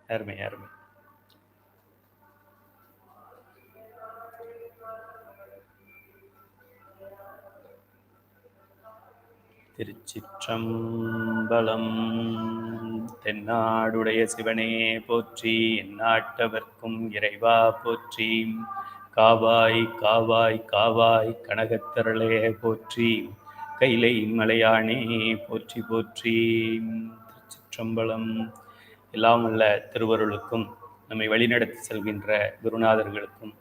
அருமை அருமை. திருச்சிற்றம்பலம். தென்னாடுடைய சிவனே போற்றி, எந்நாட்டவர்க்கும் இறைவா போற்றி. காவாய் காவாய் காவாய் கனகத்திரளே போற்றி, கைலை மலையானே போற்றி போற்றி. திருச்சிற்றம்பலம். எல்லாம் உள்ள திருவருளுக்கும் நம்மை வழிநடத்தி செல்கின்ற குருநாதர்களுக்கும்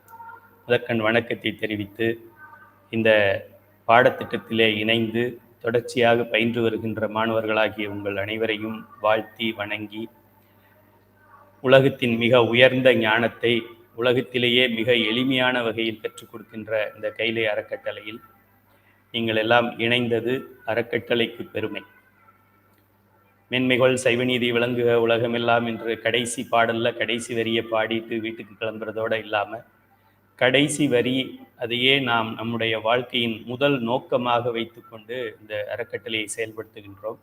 முதற்கண் வணக்கத்தை தெரிவித்து, இந்த பாடத்திட்டத்திலே இணைந்து தொடர்ச்சியாக பயின்று வருகின்ற மாணவர்களாகிய உங்கள் அனைவரையும் வாழ்த்தி வணங்கி, உலகத்தின் மிக உயர்ந்த ஞானத்தை உலகத்திலேயே மிக எளிமையான வகையில் கற்றுக் கொடுக்கின்ற இந்த கைலை அறக்கட்டளையில் நீங்கள் எல்லாம் இணைந்தது அறக்கட்டளைக்கு பெருமை. மென்மைகள் சைவநீதி விளங்குக உலகமெல்லாம் என்று கடைசி பாடலில் கடைசி வரியை பாடிட்டு வீட்டுக்கு கிளம்புறதோடு இல்லாமல், கடைசி வரி அதையே நாம் நம்முடைய வாழ்க்கையின் முதல் நோக்கமாக வைத்துக்கொண்டு இந்த அறக்கட்டளையை செயல்படுத்துகின்றோம்.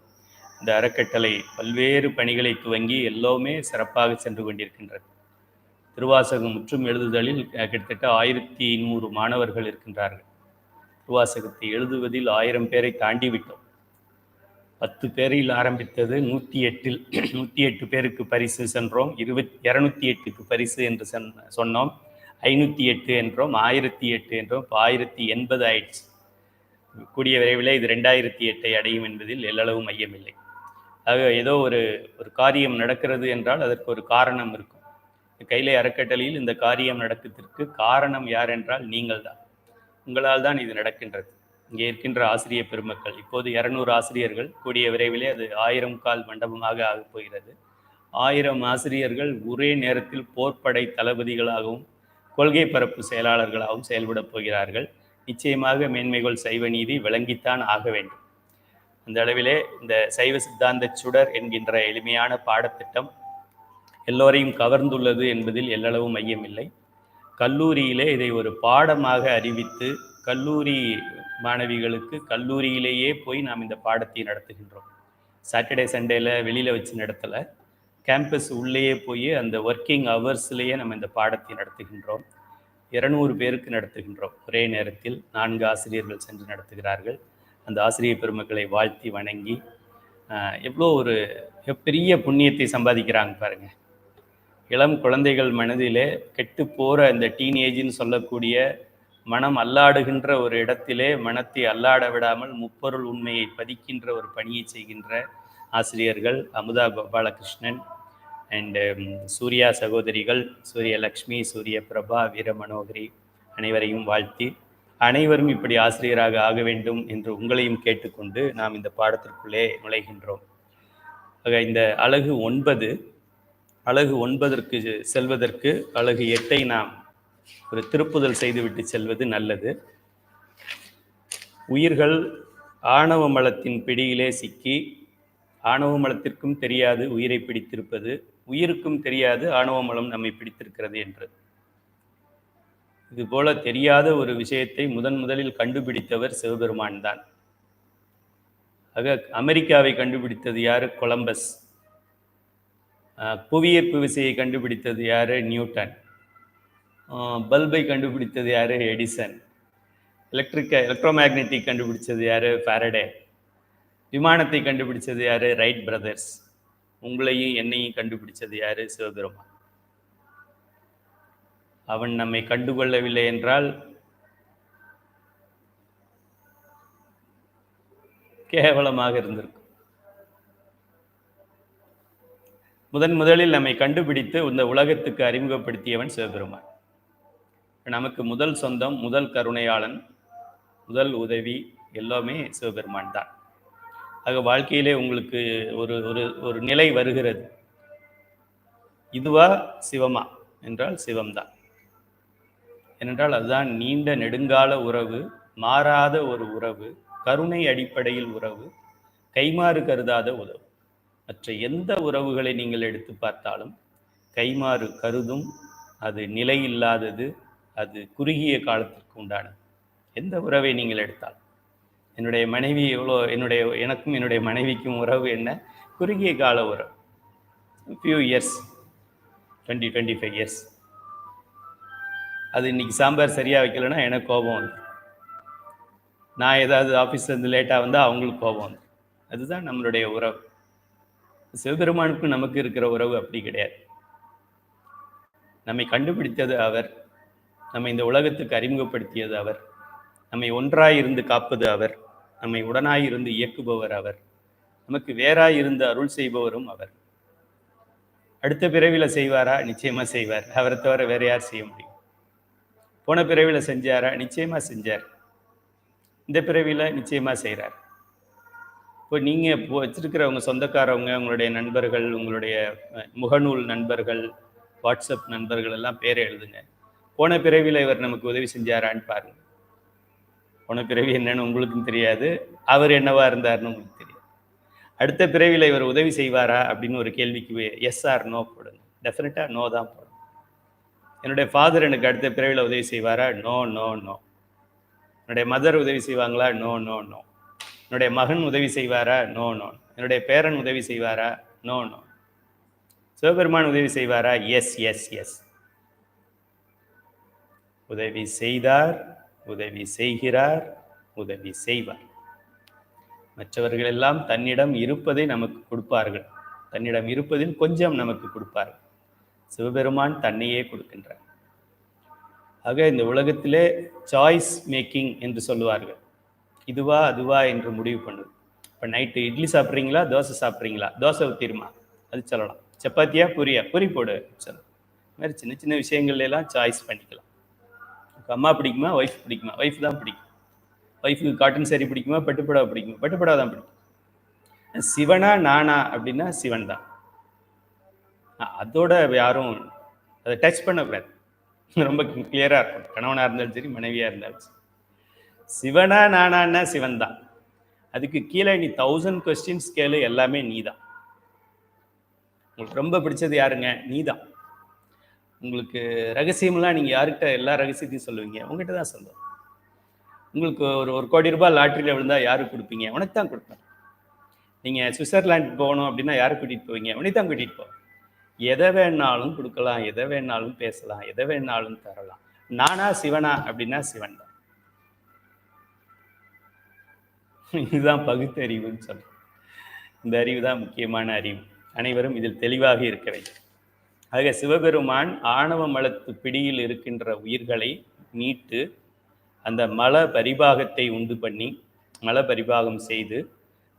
இந்த அறக்கட்டளை பல்வேறு பணிகளை துவங்கி எல்லோருமே சிறப்பாக சென்று கொண்டிருக்கின்றது. திருவாசகம் முற்றும் எழுதுதலில் கிட்டத்தட்ட 1100 மாணவர்கள் இருக்கின்றார்கள். திருவாசகத்தை எழுதுவதில் 1000 பேரை தாண்டி விட்டோம். 10 பேரில் ஆரம்பித்தது 108 பேருக்கு பரிசு சென்றோம். 208க்கு பரிசு என்று சொன்னோம். 508 என்றோம், 1008 என்றோம், இப்போ 1080 ஆயிடுச்சு. கூடிய விரைவில் இது 2008 அடையும் என்பதில் எல்லளவும் ஐயமில்லை. ஆக ஏதோ ஒரு காரியம் நடக்கிறது என்றால் அதற்கு ஒரு காரணம் இருக்கும். கைலை அறக்கட்டளையில் இந்த காரியம் நடக்கிறதுக்கு காரணம் யார் என்றால் நீங்கள் தான். உங்களால் தான் இது நடக்கின்றது. இங்கே இருக்கின்ற ஆசிரியர் பெருமக்கள், இப்போது 200 ஆசிரியர்கள், கூடிய விரைவிலே அது 1000 கால் மண்டபமாக ஆகப் போகிறது. 1000 ஆசிரியர்கள் ஒரே நேரத்தில் போர்ப்படை தளபதிகளாகவும் கொள்கை பரப்பு செயலாளர்களாகவும் செயல்படப் போகிறார்கள். நிச்சயமாக மேன்மைகள் சைவ நீதி விளங்கித்தான் ஆக வேண்டும். அந்த அளவிலே இந்த சைவ சித்தாந்த சுடர் என்கின்ற எளிமையான பாடத்திட்டம் எல்லோரையும் கவர்ந்துள்ளது என்பதில் எல்லளவும் ஐயமில்லை. கல்லூரியிலே இதை ஒரு பாடமாக அறிவித்து கல்லூரி மாணவிகளுக்கு கல்லூரியிலேயே போய் நாம் இந்த பாடத்தை நடத்துகின்றோம். சாட்டர்டே சண்டேல வெளியில் வச்சு நடத்தலை, கேம்பஸ் உள்ளேயே போய் அந்த ஒர்க்கிங் ஹவர்ஸ்லேயே நம்ம இந்த பாடத்தை நடத்துகின்றோம். 200 பேருக்கு நடத்துகின்றோம். ஒரே நேரத்தில் 4 ஆசிரியர்கள் சென்று நடத்துகிறார்கள். அந்த ஆசிரியர் பெருமக்களை வாழ்த்தி வணங்கி, எவ்வளோ ஒரு பெரிய புண்ணியத்தை சம்பாதிக்கிறாங்க பாருங்கள். இளம் குழந்தைகள் மனதிலே கெட்டு போகிற இந்த டீனேஜ்னு சொல்லக்கூடிய மனம் அல்லாடுகின்ற ஒரு இடத்திலே மனத்தை அல்லாட விடாமல் முப்பொருள் உண்மையை பதிக்கின்ற ஒரு பணியை செய்கின்ற ஆசிரியர்கள் அமுதா கோபாலகிருஷ்ணன் அண்டு சூர்யா சகோதரிகள், சூரியலக்ஷ்மி, சூரிய பிரபா, வீரமனோகரி அனைவரையும் வாழ்த்தி, அனைவரும் இப்படி ஆசிரியராக ஆக வேண்டும் என்று உங்களையும் கேட்டுக்கொண்டு நாம் இந்த பாடத்திற்குள்ளே நுழைகின்றோம். ஆக இந்த அலகு 9ற்கு செல்வதற்கு அலகு 8ஐ நாம் ஒரு திருப்புதல் செய்துவிட்டு செல்வது நல்லது. உயிர்கள் ஆணவ மலத்தின் பிடியிலே சிக்கி, ஆணவ மலத்திற்கும் தெரியாது உயிரை பிடித்திருப்பது, உயிருக்கும் தெரியாது ஆணவ மலம் நம்மை பிடித்திருக்கிறது என்று. இதுபோல தெரியாத ஒரு விஷயத்தை முதலில் கண்டுபிடித்தவர் சிவபெருமான் தான். ஆக அமெரிக்காவை கண்டுபிடித்தது யாரு? கொலம்பஸ். புவியீர்ப்பு விசையை கண்டுபிடித்தது யாரு? நியூட்டன். பல்பை கண்டுபிடித்தது யாரு? எடிசன். எலக்ட்ரோமேக்னெட்டிக் கண்டுபிடிச்சது யாரு? ஃபாரடே. விமானத்தை கண்டுபிடிச்சது யாரு? Wright brothers. உங்களையும் என்னையும் கண்டுபிடிச்சது யாரு? சிவபெருமான். அவன் நம்மை கண்டுகொள்ளவில்லை என்றால் கேவலமாக இருந்திருக்கும். முதலில் நம்மை கண்டுபிடித்து இந்த உலகத்துக்கு அறிமுகப்படுத்தியவன் சிவபெருமான். நமக்கு முதல் சொந்தம், முதல் கருணையாளன், முதல் உதவி எல்லாமே சிவபெருமான் தான். ஆக வாழ்க்கையிலே உங்களுக்கு ஒரு நிலை வருகிறது, இதுவா சிவமா என்றால் சிவம்தான். ஏனென்றால் அதுதான் நீண்ட நெடுங்கால உறவு, மாறாத ஒரு உறவு, கருணை அடிப்படையில் உறவு, கைமாறு கருதாத உறவு. மற்ற எந்த உறவுகளை நீங்கள் எடுத்து பார்த்தாலும் கைமாறு கருதும், அது நிலையில்லாதது, அது குறுகிய காலத்திற்கு உண்டானது. எந்த உறவை நீங்கள் எடுத்தால், என்னுடைய மனைவி எனக்கும் என்னுடைய மனைவிக்கும் உறவு என்ன? குறுகிய கால உறவு, ஃபியூ இயர்ஸ். 25 இயர்ஸ். அது இன்னைக்கு சாம்பார் சரியாக வைக்கலைன்னா எனக்கு கோபம் வந்து, நான் ஏதாவது ஆஃபீஸ்லேருந்து லேட்டாக வந்தால் அவங்களுக்கு கோபம் வந்து. அதுதான் நம்மளுடைய உறவு. சிவபெருமானுக்கும் நமக்கு இருக்கிற உறவு அப்படி கிடையாது. நம்மை கண்டுபிடித்தது அவர், நம்மை இந்த உலகத்துக்கு அறிமுகப்படுத்தியது அவர், நம்மை ஒன்றாயிருந்து காப்பது அவர், நம்மை உடனாயிருந்து இயக்குபவர் அவர், நமக்கு வேறாயிருந்து அருள் செய்பவரும் அவர். அடுத்த பிறவியில் செய்வாரா? நிச்சயமா செய்வார். அவரை தவிர வேற யார் செய்ய முடியும்? போன பிறவியில் செஞ்சாரா? நிச்சயமா செஞ்சார். இந்த பிறவியில் நிச்சயமா செய்கிறார். இப்போ நீங்கள் இப்போ வச்சிருக்கிறவங்க சொந்தக்காரவங்க, உங்களுடைய நண்பர்கள், உங்களுடைய முகநூல் நண்பர்கள், வாட்ஸ்அப் நண்பர்கள் எல்லாம் பேரை எழுதுங்க. போன பிறவியில் இவர் நமக்கு உதவி செஞ்சாரான்னு பாருங்க. போன பிறவி என்னன்னு உங்களுக்கும் தெரியாது, அவர் என்னவா இருந்தார்னு உங்களுக்கு தெரியாது. அடுத்த பிறவியில் இவர் உதவி செய்வாரா அப்படின்னு ஒரு கேள்விக்கு எஸ் ஆர் நோ போடுங்க. டெஃபினட்டாக நோ தான் போடுங்க. என்னுடைய ஃபாதர் எனக்கு அடுத்த பிறவியில் உதவி செய்வாரா? No no no. என்னுடைய மதர் உதவி செய்வாங்களா? No no no. என்னுடைய மகன் உதவி செய்வாரா? No no. என்னுடைய பேரன் உதவி செய்வாரா? No no. சிவபெருமான் உதவி செய்வாரா? Yes yes yes. உதவி செய்தார், உதவி செய்கிறார், உதவி செய்வார். மற்றவர்கள் எல்லாம் தன்னிடம் இருப்பதை நமக்கு கொடுப்பார்கள், தன்னிடம் இருப்பதில் கொஞ்சம் நமக்கு கொடுப்பார்கள். சிவபெருமான் தன்னையே கொடுக்கின்றார். ஆக இந்த உலகத்திலே சாய்ஸ் மேக்கிங் என்று சொல்லுவார்கள். இதுவா அதுவா என்று முடிவு பண்ணுது. இப்போ நைட்டு இட்லி சாப்பிட்றீங்களா, தோசை சாப்பிட்றீங்களா? தோசை ஊற்றிடுமா, அது சொல்லலாம். சப்பாத்தியா, பூரியா, பூரி போடு சொல்லலாம். இது மாதிரி சின்ன சின்ன விஷயங்கள்லாம் சாய்ஸ் பண்ணிக்கலாம். அம்மா பிடிக்குமா, ஒய்ஃப் பிடிக்குமா? ஒய்ஃப் தான் பிடிக்கும். ஒய்ஃபுக்கு காட்டன் சாரி பிடிக்குமா, பட்டுப்புடவை பிடிக்குமா? பட்டுப்புடவை தான் பிடிக்கும். சிவனா நானா அப்படின்னா சிவன் தான். அதோட யாரும் அதை டச் பண்ணக்கூடாது. ரொம்ப கிளியராக இருக்கும். கணவனாக இருந்தாலும் சரி, மனைவியாக இருந்தாலும் சரி. சிவனா நானான்னா சிவன் தான். அதுக்கு கீழே நீ 1000 கொஸ்டின்ஸ் கேளு, எல்லாமே நீ தான். உங்களுக்கு ரொம்ப பிடிச்சது யாருங்க? நீ தான். உங்களுக்கு ரகசியமெல்லாம் நீங்கள் யார்கிட்ட எல்லா ரகசியத்தையும் சொல்லுவீங்க? உங்ககிட்ட தான் சொல்லுவோம். உங்களுக்கு ஒரு 1 கோடி ரூபாய் லாட்டரியில் விழுந்தால் யாருக்கு கொடுப்பீங்க? உனக்கு தான் கொடுப்பேன். நீங்கள் சுவிட்சர்லாந்து போகணும் அப்படின்னா யாரை கூட்டிகிட்டு போவீங்க? உனக்கு தான் கூட்டிகிட்டு போவேன். எதை வேணாலும் கொடுக்கலாம், எதை வேணாலும் பேசலாம், எதை வேணாலும் தரலாம். நானா சிவனா அப்படின்னா சிவன் தான். இதுதான் பகுத்தறிவுன்னு சொல்றோம். இந்த அறிவு தான் முக்கியமான அறிவு. அனைவரும் இதில் தெளிவாக இருக்க வேண்டும். ஆக சிவபெருமான் ஆணவ மலத்து பிடியில் இருக்கின்ற உயிர்களை மீட்டு அந்த மல பரிபாகத்தை உண்டு பண்ணி, மல பரிபாகம் செய்து,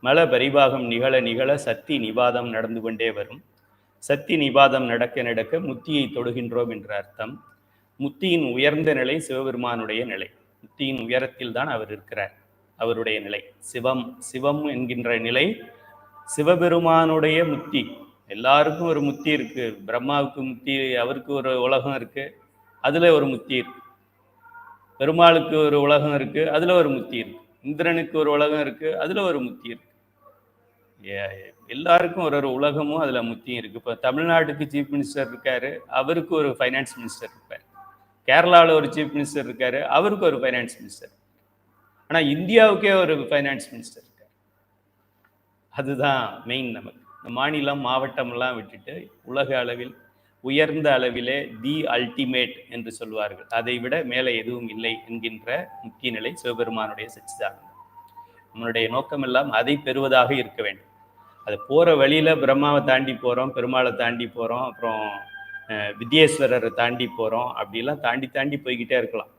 மல பரிபாகம் நிகழ நிகழ சக்தி நிபாதம் நடந்து கொண்டே வரும். சக்தி நிபாதம் நடக்க நடக்க முத்தியை தொடுகின்றோம் என்ற அர்த்தம். முத்தியின் உயர்ந்த நிலை சிவபெருமானுடைய நிலை. முத்தியின் உயரத்தில் தான் அவர் இருக்கிறார். அவருடைய நிலை சிவம். சிவம் என்கின்ற நிலை சிவபெருமானுடைய முத்தி. எல்லாருக்கும் ஒரு முத்தி இருக்கு. பிரம்மாவுக்கு முத்தி, அவருக்கு ஒரு உலகம் இருக்கு, அதுல ஒரு முத்தி இருக்கு. பெருமாளுக்கு ஒரு உலகம் இருக்கு, அதுல ஒரு முத்தி இருக்கு. இந்திரனுக்கு ஒரு உலகம் இருக்கு, அதுல ஒரு முத்தி இருக்கு. எல்லாருக்கும் ஒரு உலகமும் அதுல முத்தியும் இருக்கு. இப்போ தமிழ்நாட்டுக்கு சீஃப் மினிஸ்டர் இருக்காரு, அவருக்கு ஒரு ஃபைனான்ஸ் மினிஸ்டர் இருப்பார். கேரளாவில் ஒரு சீஃப் மினிஸ்டர் இருக்காரு, அவருக்கு ஒரு ஃபைனான்ஸ் மினிஸ்டர். ஆனால் இந்தியாவுக்கே ஒரு ஃபைனான்ஸ் மினிஸ்டர் இருக்கார். அதுதான் மெயின். நமக்கு இந்த மாநிலம் மாவட்டமெல்லாம் விட்டுட்டு உலக அளவில் உயர்ந்த அளவிலே தி அல்டிமேட் என்று சொல்வார்கள். அதை விட மேலே எதுவும் இல்லை என்கின்ற முக்கிய நிலை சிவபெருமானுடைய சச்சிதானந்தம். நம்மளுடைய நோக்கமெல்லாம் அதை பெறுவதாக இருக்க வேண்டும். அது போகிற வழியில் பிரம்மாவை தாண்டி போகிறோம், பெருமாளை தாண்டி போகிறோம், அப்புறம் வித்யேஸ்வரரை தாண்டி போகிறோம். அப்படிலாம் தாண்டி தாண்டி போய்கிட்டே இருக்கலாம்.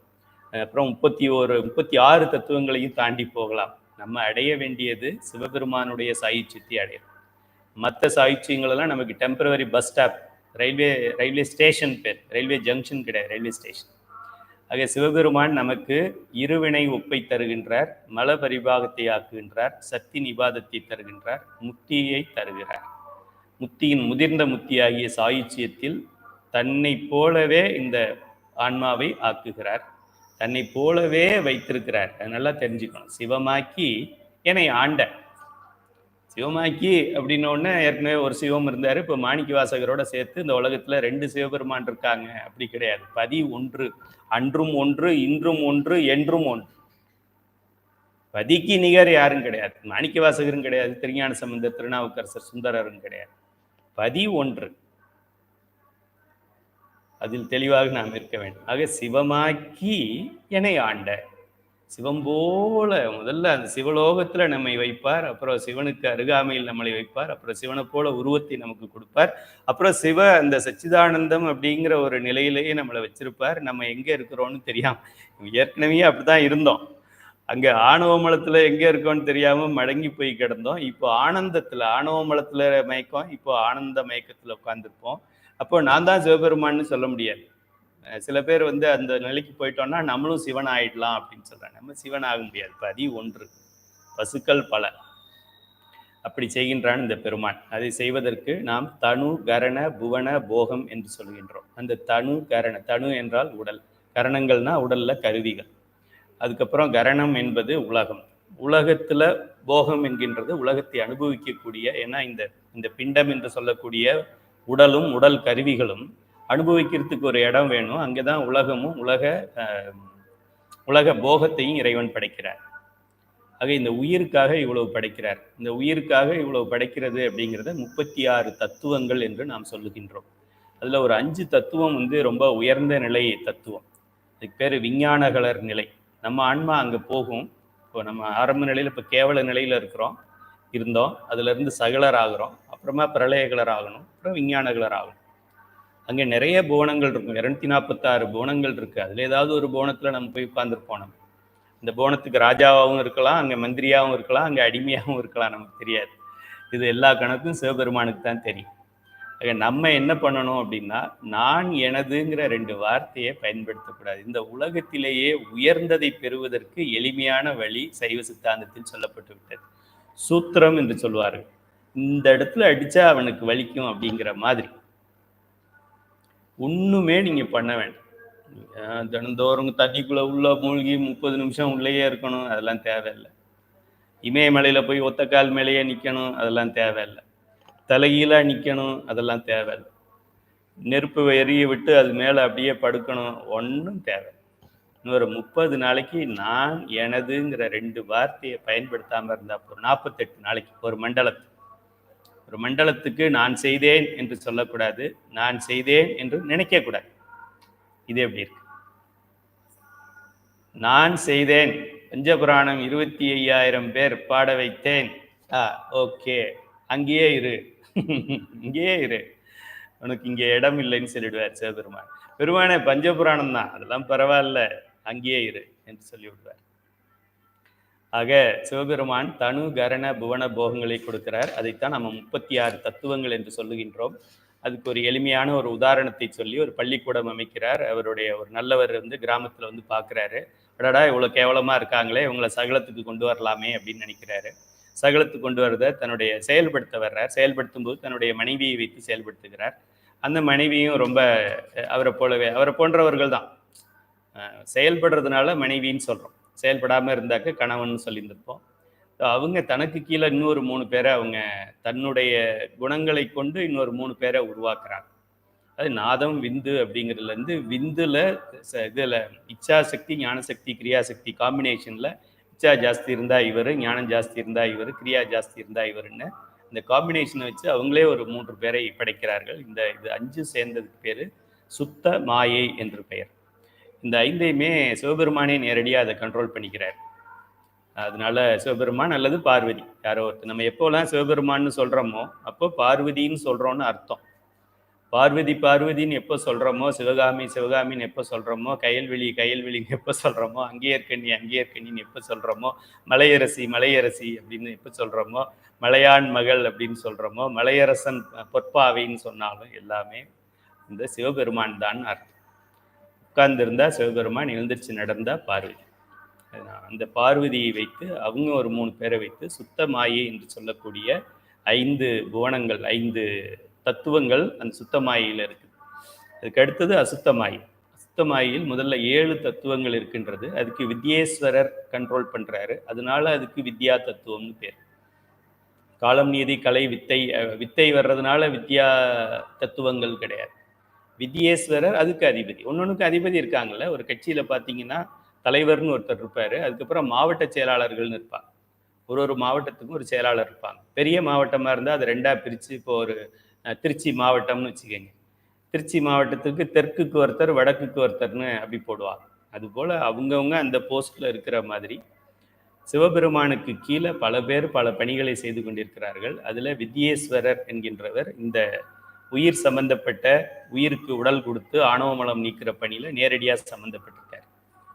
அப்புறம் 36 தத்துவங்களையும் தாண்டி போகலாம். நம்ம அடைய வேண்டியது சிவபெருமானுடைய சாயுச்சியத்தை அடையும். மற்ற சாயுச்சியங்களெல்லாம் நமக்கு temporary bus stop, railway station பேர், ரயில்வே ஜங்ஷன் கிடையாது, ரயில்வே ஸ்டேஷன். ஆக சிவபெருமான் நமக்கு இருவினை ஒப்பை தருகின்றார், மல பரிபாகத்தை ஆக்குகின்றார், சக்தி நிபாதத்தை தருகின்றார், முத்தியை தருகிறார். முத்தியின் முதிர்ந்த முத்தியாகிய சாயுச்சியத்தில் தன்னை போலவே இந்த ஆன்மாவை ஆக்குகிறார், தன்னை போலவே வைத்திருக்கிறார். அது நல்லா தெரிஞ்சுக்கணும். சிவமாக்கி என்னை ஆண்ட. சிவமாக்கி அப்படின்னோடனே ஏற்கனவே ஒரு சிவம் இருந்தார், இப்போ மாணிக்க வாசகரோட சேர்த்து இந்த உலகத்தில் 2 சிவபெருமான் இருக்காங்க அப்படி கிடையாது. பதி ஒன்று, அன்றும் ஒன்று, இன்றும் ஒன்று, என்றும் ஒன்று. பதிக்கு நிகர் யாரும் கிடையாது. மாணிக்க வாசகரும் கிடையாது, திருஞான சம்பந்தர், திருநாவுக்கரசர், சுந்தரரும் கிடையாது. பதி ஒன்று. அதில் தெளிவாக நாம் இருக்க வேண்டும். ஆக சிவமாக்கி என்னை ஆண்ட சிவம் போல முதல்ல அந்த சிவலோகத்துல நம்மை வைப்பார், அப்புறம் சிவனுக்கு அருகாமையில் நம்மளை வைப்பார், அப்புறம் சிவனை போல உருவத்தை நமக்கு கொடுப்பார், அப்புறம் சிவ அந்த சச்சிதானந்தம் அப்படிங்கிற ஒரு நிலையிலேயே நம்மளை வச்சிருப்பார். நம்ம எங்க இருக்கிறோம்னு தெரியாம ஏற்கனவே அப்படிதான் இருந்தோம். அங்க ஆணவ மலத்துல எங்க இருக்கோம்னு தெரியாம மடங்கி போய் கிடந்தோம். இப்போ ஆனந்தத்துல ஆணவ மலத்துல மயக்கம், இப்போ ஆனந்த மயக்கத்துல உட்கார்ந்துருப்போம். அப்போ நான் தான் சிவபெருமான்னு சொல்ல முடியாது. சில பேர் வந்து அந்த நிலைக்கு போயிட்டோம்னா நம்மளும் சிவன் ஆயிடலாம் அப்படின்னு சொல்றாங்க. நம்ம சிவன் ஆக முடியாது. பதி ஒன்று, பசுக்கள் பல. அப்படி செய்கின்றான் இந்த பெருமான். அதை செய்வதற்கு நாம் தனு கரண புவன போகம் என்று சொல்கின்றோம். அந்த தனு கரண, தனு என்றால் உடல், கரணங்கள்னா உடல்ல கருவிகள். அதுக்கப்புறம் கரணம் என்பது உலகம். உலகத்துல போகம் என்கின்றது உலகத்தை அனுபவிக்கக்கூடிய, ஏன்னா இந்த இந்த பிண்டம் என்று சொல்லக்கூடிய உடலும் உடல் கருவிகளும் அனுபவிக்கிறதுக்கு ஒரு இடம் வேணும். அங்கேதான் உலகமும் உலக போகத்தையும் இறைவன் படைக்கிறார். ஆக இந்த உயிருக்காக இவ்வளவு படைக்கிறார். இந்த உயிருக்காக இவ்வளவு படைக்கிறது அப்படிங்கிறத 36 தத்துவங்கள் என்று நாம் சொல்லுகின்றோம். அதுல ஒரு 5 தத்துவம் வந்து ரொம்ப உயர்ந்த நிலை தத்துவம். அதுக்கு பேர் விஞ்ஞானகலர் நிலை. நம்ம ஆன்மா அங்க போகும். இப்போ நம்ம ஆரம்ப நிலையில இப்போ கேவல நிலையில இருந்தோம். அதுல இருந்து சகலர் ஆகிறோம், அப்புறமா பிரளயகலர் ஆகணும், அப்புறம் விஞ்ஞானகலர் ஆகணும். அங்கே நிறைய புவனங்கள் இருக்கும், 246 புவனங்கள் இருக்கு. அதுல ஏதாவது ஒரு புவனத்துல நம்ம போய் உட்கார்ந்துருப்போம். நம்ம இந்த புவனத்துக்கு ராஜாவாகவும் இருக்கலாம், அங்கே மந்திரியாகவும் இருக்கலாம், அங்கே அடிமையாகவும் இருக்கலாம், நமக்கு தெரியாது. இது எல்லா கணக்கும் சிவபெருமானுக்கு தான் தெரியும். நம்ம என்ன பண்ணணும் அப்படின்னா, நான் எனதுங்கிற 2 வார்த்தையை பயன்படுத்தக்கூடாது. இந்த உலகத்திலேயே உயர்ந்ததை பெறுவதற்கு எளிமையான வழி சைவ சித்தாந்தத்தில் சொல்லப்பட்டு விட்டது. சூத்திரம் என்று சொல்வார்கள். இந்த இடத்துல அடிச்சா அவனுக்கு வலிக்கும் அப்படிங்கிற மாதிரி ஒண்ணுமே நீங்க பண்ண வேண்டாம். தினந்தோறும் தண்ணிக்குள்ள உள்ள மூழ்கி 30 நிமிஷம் உள்ளேயே இருக்கணும், அதெல்லாம் தேவையில்லை. இமயமலையில போய் ஒத்த கால் மேலேயே நிக்கணும், அதெல்லாம் தேவையில்லை. தலைகீழா நிக்கணும், அதெல்லாம் தேவையில்லை. நெருப்பு எரிய விட்டு அது மேல அப்படியே படுக்கணும், ஒன்றும் தேவை. இன்னொரு 30 நாளைக்கு நான் எனதுங்கிற 2 வார்த்தையை பயன்படுத்தாம இருந்தா போதும். 48 நாளைக்கு ஒரு மண்டலத்துக்கு நான் செய்தேன் என்று சொல்லக்கூடாது, நான் செய்தேன் என்று நினைக்க கூடாது. இது எப்படி இருக்கு? நான் செய்தேன், பஞ்சபுராணம் 25,000 பேர் பாட வைத்தேன், ஓகே, அங்கேயே இரு இங்கேயே இரு, உனக்கு இங்கே இடம் இல்லைன்னு சொல்லிடுவார் சிவபெருமான். பெருமானே பஞ்சபுராணம் தான், அதெல்லாம் பரவாயில்ல, அங்கேயே இரு என்று சொல்லிவிடுவார். ஆக சிவபெருமான் தனு கரண புவன போகங்களை கொடுக்கிறார். அதைத்தான் நம்ம 36 தத்துவங்கள் என்று சொல்லுகின்றோம். அதுக்கு ஒரு எளிமையான ஒரு உதாரணத்தை சொல்லி ஒரு பள்ளிக்கூடம் அமைக்கிறார். அவருடைய ஒரு நல்லவர் வந்து கிராமத்துல வந்து பார்க்குறாரு. அடடா இவ்வளவு கேவலமா இருக்காங்களே, இவங்களை சகலத்துக்கு கொண்டு வரலாமே அப்படின்னு நினைக்கிறாரு. சகலத்துக்கு கொண்டு வரத தன்னுடைய செயல்படுத்த வர்றார். செயல்படுத்தும் போது தன்னுடைய மனைவியை வைத்து செயல்படுத்துகிறார். அந்த மனைவியும் ரொம்ப அவரை போன்றவர்கள் தான். செயல்படுறதுனால மனைவின்னு சொல்றோம், செயல்படாம இருந்தாக்க கணவன் சொல்லியிருந்திருப்போம். அவங்க தனக்கு கீழே இன்னொரு 3 பேரை அவங்க தன்னுடைய குணங்களை கொண்டு இன்னொரு 3 பேரை உருவாக்குறாங்க. அது நாதம் விந்து அப்படிங்கிறதுல இருந்து விந்துல இதுல இச்சாசக்தி ஞானசக்தி கிரியாசக்தி காம்பினேஷன்ல இச்சா ஜாஸ்தி இருந்தா இவர், ஞானம் ஜாஸ்தி இருந்தா இவர், கிரியா ஜாஸ்தி இருந்தா இவருன்னு இந்த காம்பினேஷனை வச்சு அவங்களே ஒரு 3 பேரை படைக்கிறார்கள். இது 5 சேர்ந்ததுக்கு பேரு சுத்த மாயை என்று பெயர். இந்த 5ஐயுமே சிவபெருமானே நேரடியாக அதை கண்ட்ரோல் பண்ணிக்கிறார். அதனால சிவபெருமான் அல்லது பார்வதி, யாரோ ஒருத்தர். நம்ம எப்போலாம் சிவபெருமான்னு சொல்றோமோ அப்போ பார்வதின்னு சொல்றோம்னு அர்த்தம். பார்வதின்னு எப்போ சொல்றோமோ, சிவகாமின்னு எப்போ சொல்றோமோ, கயல்விழின்னு எப்போ சொல்றோமோ, அங்கேயர்கண்ணின்னு எப்போ சொல்றோமோ, மலையரசி அப்படின்னு எப்போ சொல்றோமோ, மலையான் மகள் அப்படின்னு சொல்றோமோ, மலையரசன் பொற்பாவைன்னு சொன்னாலும் எல்லாமே இந்த சிவபெருமான் தான் அர்த்தம். உட்கார்ந்திருந்தா சிவபெருமான், எழுந்திரிச்சு நடந்தா பார்வதி. அந்த பார்வதியை வைத்து அவங்க ஒரு 3 பேரை வைத்து சுத்த மாயை என்று சொல்லக்கூடிய 5 புவனங்கள், 5 தத்துவங்கள் அந்த சுத்த மாயையில் இருக்குது. அதுக்கு அடுத்தது அசுத்த மாயை. அசுத்த மாயையில் முதல்ல 7 தத்துவங்கள் இருக்கின்றது. அதுக்கு வித்யேஸ்வரர் கண்ட்ரோல் பண்றாரு. அதனால அதுக்கு வித்யா தத்துவம்னு பேர். காலம் நீதி கலை வித்தை வர்றதுனால வித்யா தத்துவங்கள் கிடையாது. வித்யேஸ்வரர் அதுக்கு அதிபதி. ஒன்னொன்னுக்கு அதிபதி இருக்காங்கல்ல. ஒரு கட்சியில பார்த்தீங்கன்னா தலைவர்னு ஒருத்தர் இருப்பாரு, அதுக்கப்புறம் மாவட்ட செயலாளர்கள்னு இருப்பாங்க. ஒரு மாவட்டத்துக்கும் ஒரு செயலாளர் இருப்பாங்க. பெரிய மாவட்டமா இருந்தால் அதை 2ஆ பிரித்து, இப்போ ஒரு திருச்சி மாவட்டம்னு வச்சுக்கோங்க, திருச்சி மாவட்டத்துக்கு தெற்குக்கு ஒருத்தர், வடக்குக்கு ஒருத்தர்னு அப்படி போடுவாங்க. அதுபோல் அவங்கவுங்க அந்த போஸ்ட்டில் இருக்கிற மாதிரி சிவபெருமானுக்கு கீழே பல பேர் பல பணிகளை செய்து கொண்டிருக்கிறார்கள். அதில் வித்யேஸ்வரர் என்கின்றவர் இந்த உயிர் சம்பந்தப்பட்ட உயிருக்கு உடல் கொடுத்து ஆணவ மலம் நீக்கிற பணியில் நேரடியாக சம்மந்தப்பட்டிருக்கார்.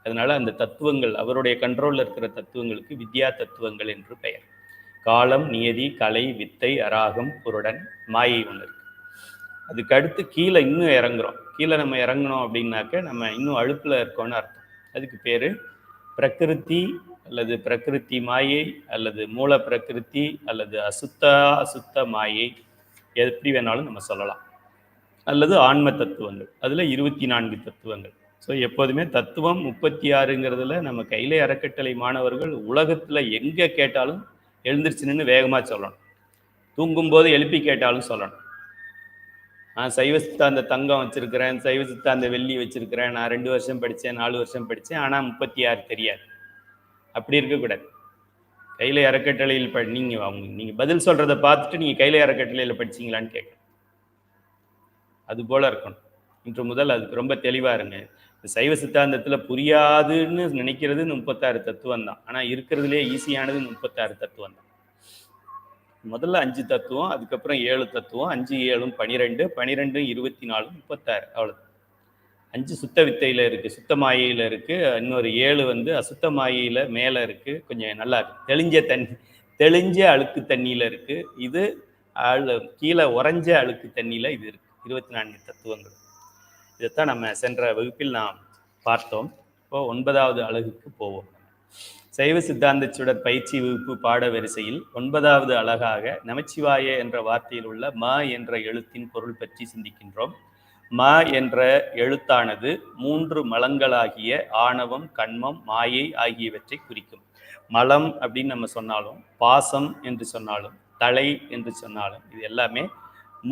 அதனால அந்த தத்துவங்கள் அவருடைய கண்ட்ரோலில் இருக்கிற தத்துவங்களுக்கு வித்யா தத்துவங்கள் என்று பெயர். காலம், நியதி, கலை, வித்தை, அராகம், புருடன், மாயை ஒன்று இருக்கு. அதுக்கு அடுத்து கீழே இன்னும் இறங்குறோம். கீழே நம்ம இறங்கணும் அப்படின்னாக்க நம்ம இன்னும் அழுப்பில் இருக்கோன்னு அர்த்தம். அதுக்கு பேர் பிரகிருதி அல்லது பிரகிருதி மாயை அல்லது மூல பிரகிருதி அல்லது அசுத்த மாயை, எப்படி வேணாலும் நம்ம சொல்லலாம். அல்லது ஆன்ம தத்துவங்கள், அதில் 24 தத்துவங்கள். ஸோ எப்போதுமே தத்துவம் 36ங்கிறதுல நம்ம கையிலே அறக்கட்டளை மாணவர்கள் உலகத்தில் எங்கே கேட்டாலும் எழுந்திருச்சு நின்று வேகமாக சொல்லணும். தூங்கும்போது எழுப்பி கேட்டாலும் சொல்லணும். நான் சைவ சித்தாந்த தங்கம் வச்சுருக்கிறேன், சைவ சித்தாந்த வெள்ளி வச்சுருக்கிறேன், நான் 2 வருஷம் படித்தேன், 4 வருஷம் படித்தேன், ஆனால் 36 தெரியாது. அப்படி இருக்கக்கூடாது. கையில அறக்கட்டளையில் நீங்கள் பதில் சொல்கிறத பார்த்துட்டு நீங்கள் கையில அறக்கட்டளையில் படிச்சிங்களான்னு கேட்கணும். அது போல் இருக்கணும். இன்று முதல் அதுக்கு ரொம்ப தெளிவாக இருங்க. இந்த சைவ சித்தாந்தத்தில் புரியாதுன்னு நினைக்கிறது 36 தத்துவம் தான். ஆனால் இருக்கிறதுலே ஈஸியானது 36 தத்துவம் தான். முதல்ல 5 தத்துவம், அதுக்கப்புறம் 7 தத்துவம், 5 7 12, 12 24 36, அவ்வளோ. 5 சுத்த வித்தையில் இருக்குது, சுத்த மாயையில் இருக்குது, இன்னொரு 7 அசுத்த மாயையில் மேலே இருக்குது. கொஞ்சம் நல்லா இருக்குது. தெளிஞ்ச அழுக்கு தண்ணியில் இருக்குது. இது கீழே உறைஞ்ச அழுக்கு தண்ணியில் இது இருக்குது. 24 தத்துவங்கள். இதைத்தான் நம்ம சென்ற வகுப்பில் நாம் பார்த்தோம். இப்போ 9வது அலகுக்கு போவோம். சைவ சித்தாந்த சுடர் பயிற்சி வகுப்பு பாட வரிசையில் 9வது அலகாக நமச்சிவாய என்ற வார்த்தையில் உள்ள ம என்ற எழுத்தின் பொருள் பற்றி சிந்திக்கின்றோம். ம என்ற எழுத்தானது 3 மலங்களாகிய ஆணவம், கண்மம், மாயை ஆகியவற்றை குறிக்கும். மலம் அப்படின்னு நம்ம சொன்னாலும், பாசம் என்று சொன்னாலும், தலை என்று சொன்னாலும், இது எல்லாமே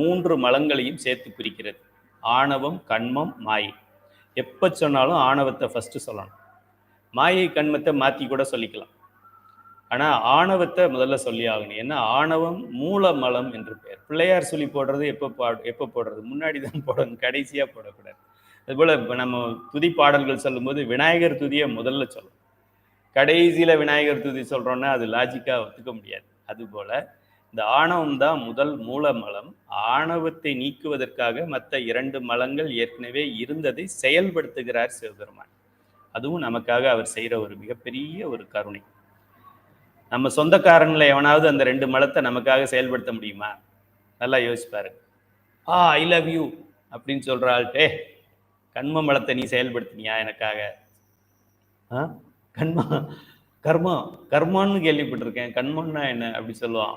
3 மலங்களையும் சேர்த்து குறிக்கிறது. ஆணவம், கண்மம், மாயை. எப்போ சொன்னாலும் ஆணவத்தை ஃபஸ்ட்டு சொல்லணும். மாயை கண்மத்தை மாற்றி கூட சொல்லிக்கலாம். ஆனால் ஆணவத்தை முதல்ல சொல்லி ஆகணும். ஏன்னா ஆணவம் மூல மலம் என்று பெயர். பிள்ளையார் சொல்லி போடுறது எப்போ போடுறது? முன்னாடி தான் போடணும், கடைசியாக போடக்கூடாது. அதுபோல் இப்போ நம்ம துதி பாடல்கள் சொல்லும்போது விநாயகர் துதியை முதல்ல சொல்லணும். கடைசியில் விநாயகர் துதி சொல்கிறோன்னா அது லாஜிக்காக ஒத்துக்க முடியாது. அதுபோல் இந்த ஆணவம் தான் முதல் மூல மலம். ஆணவத்தை நீக்குவதற்காக மற்ற 2 மலங்கள் ஏற்கனவே இருந்ததை செயல்படுத்துகிறார் சிவபெருமான். அதுவும் நமக்காக அவர் செய்கிற ஒரு மிகப்பெரிய ஒரு கருணை. நம்ம சொந்தக்காரனில் எவனாவது அந்த 2 மலத்தை நமக்காக செயல்படுத்த முடியுமா? நல்லா யோசிப்பாரு. ஐ லவ் யூ அப்படின்னு சொல்கிற ஆள்கிட்டே கண்ம மலத்தை நீ செயல்படுத்தினியா எனக்காக? கர்மம்னு கேள்விப்பட்டிருக்கேன், கண்மம்னா என்ன அப்படி சொல்லுவான்.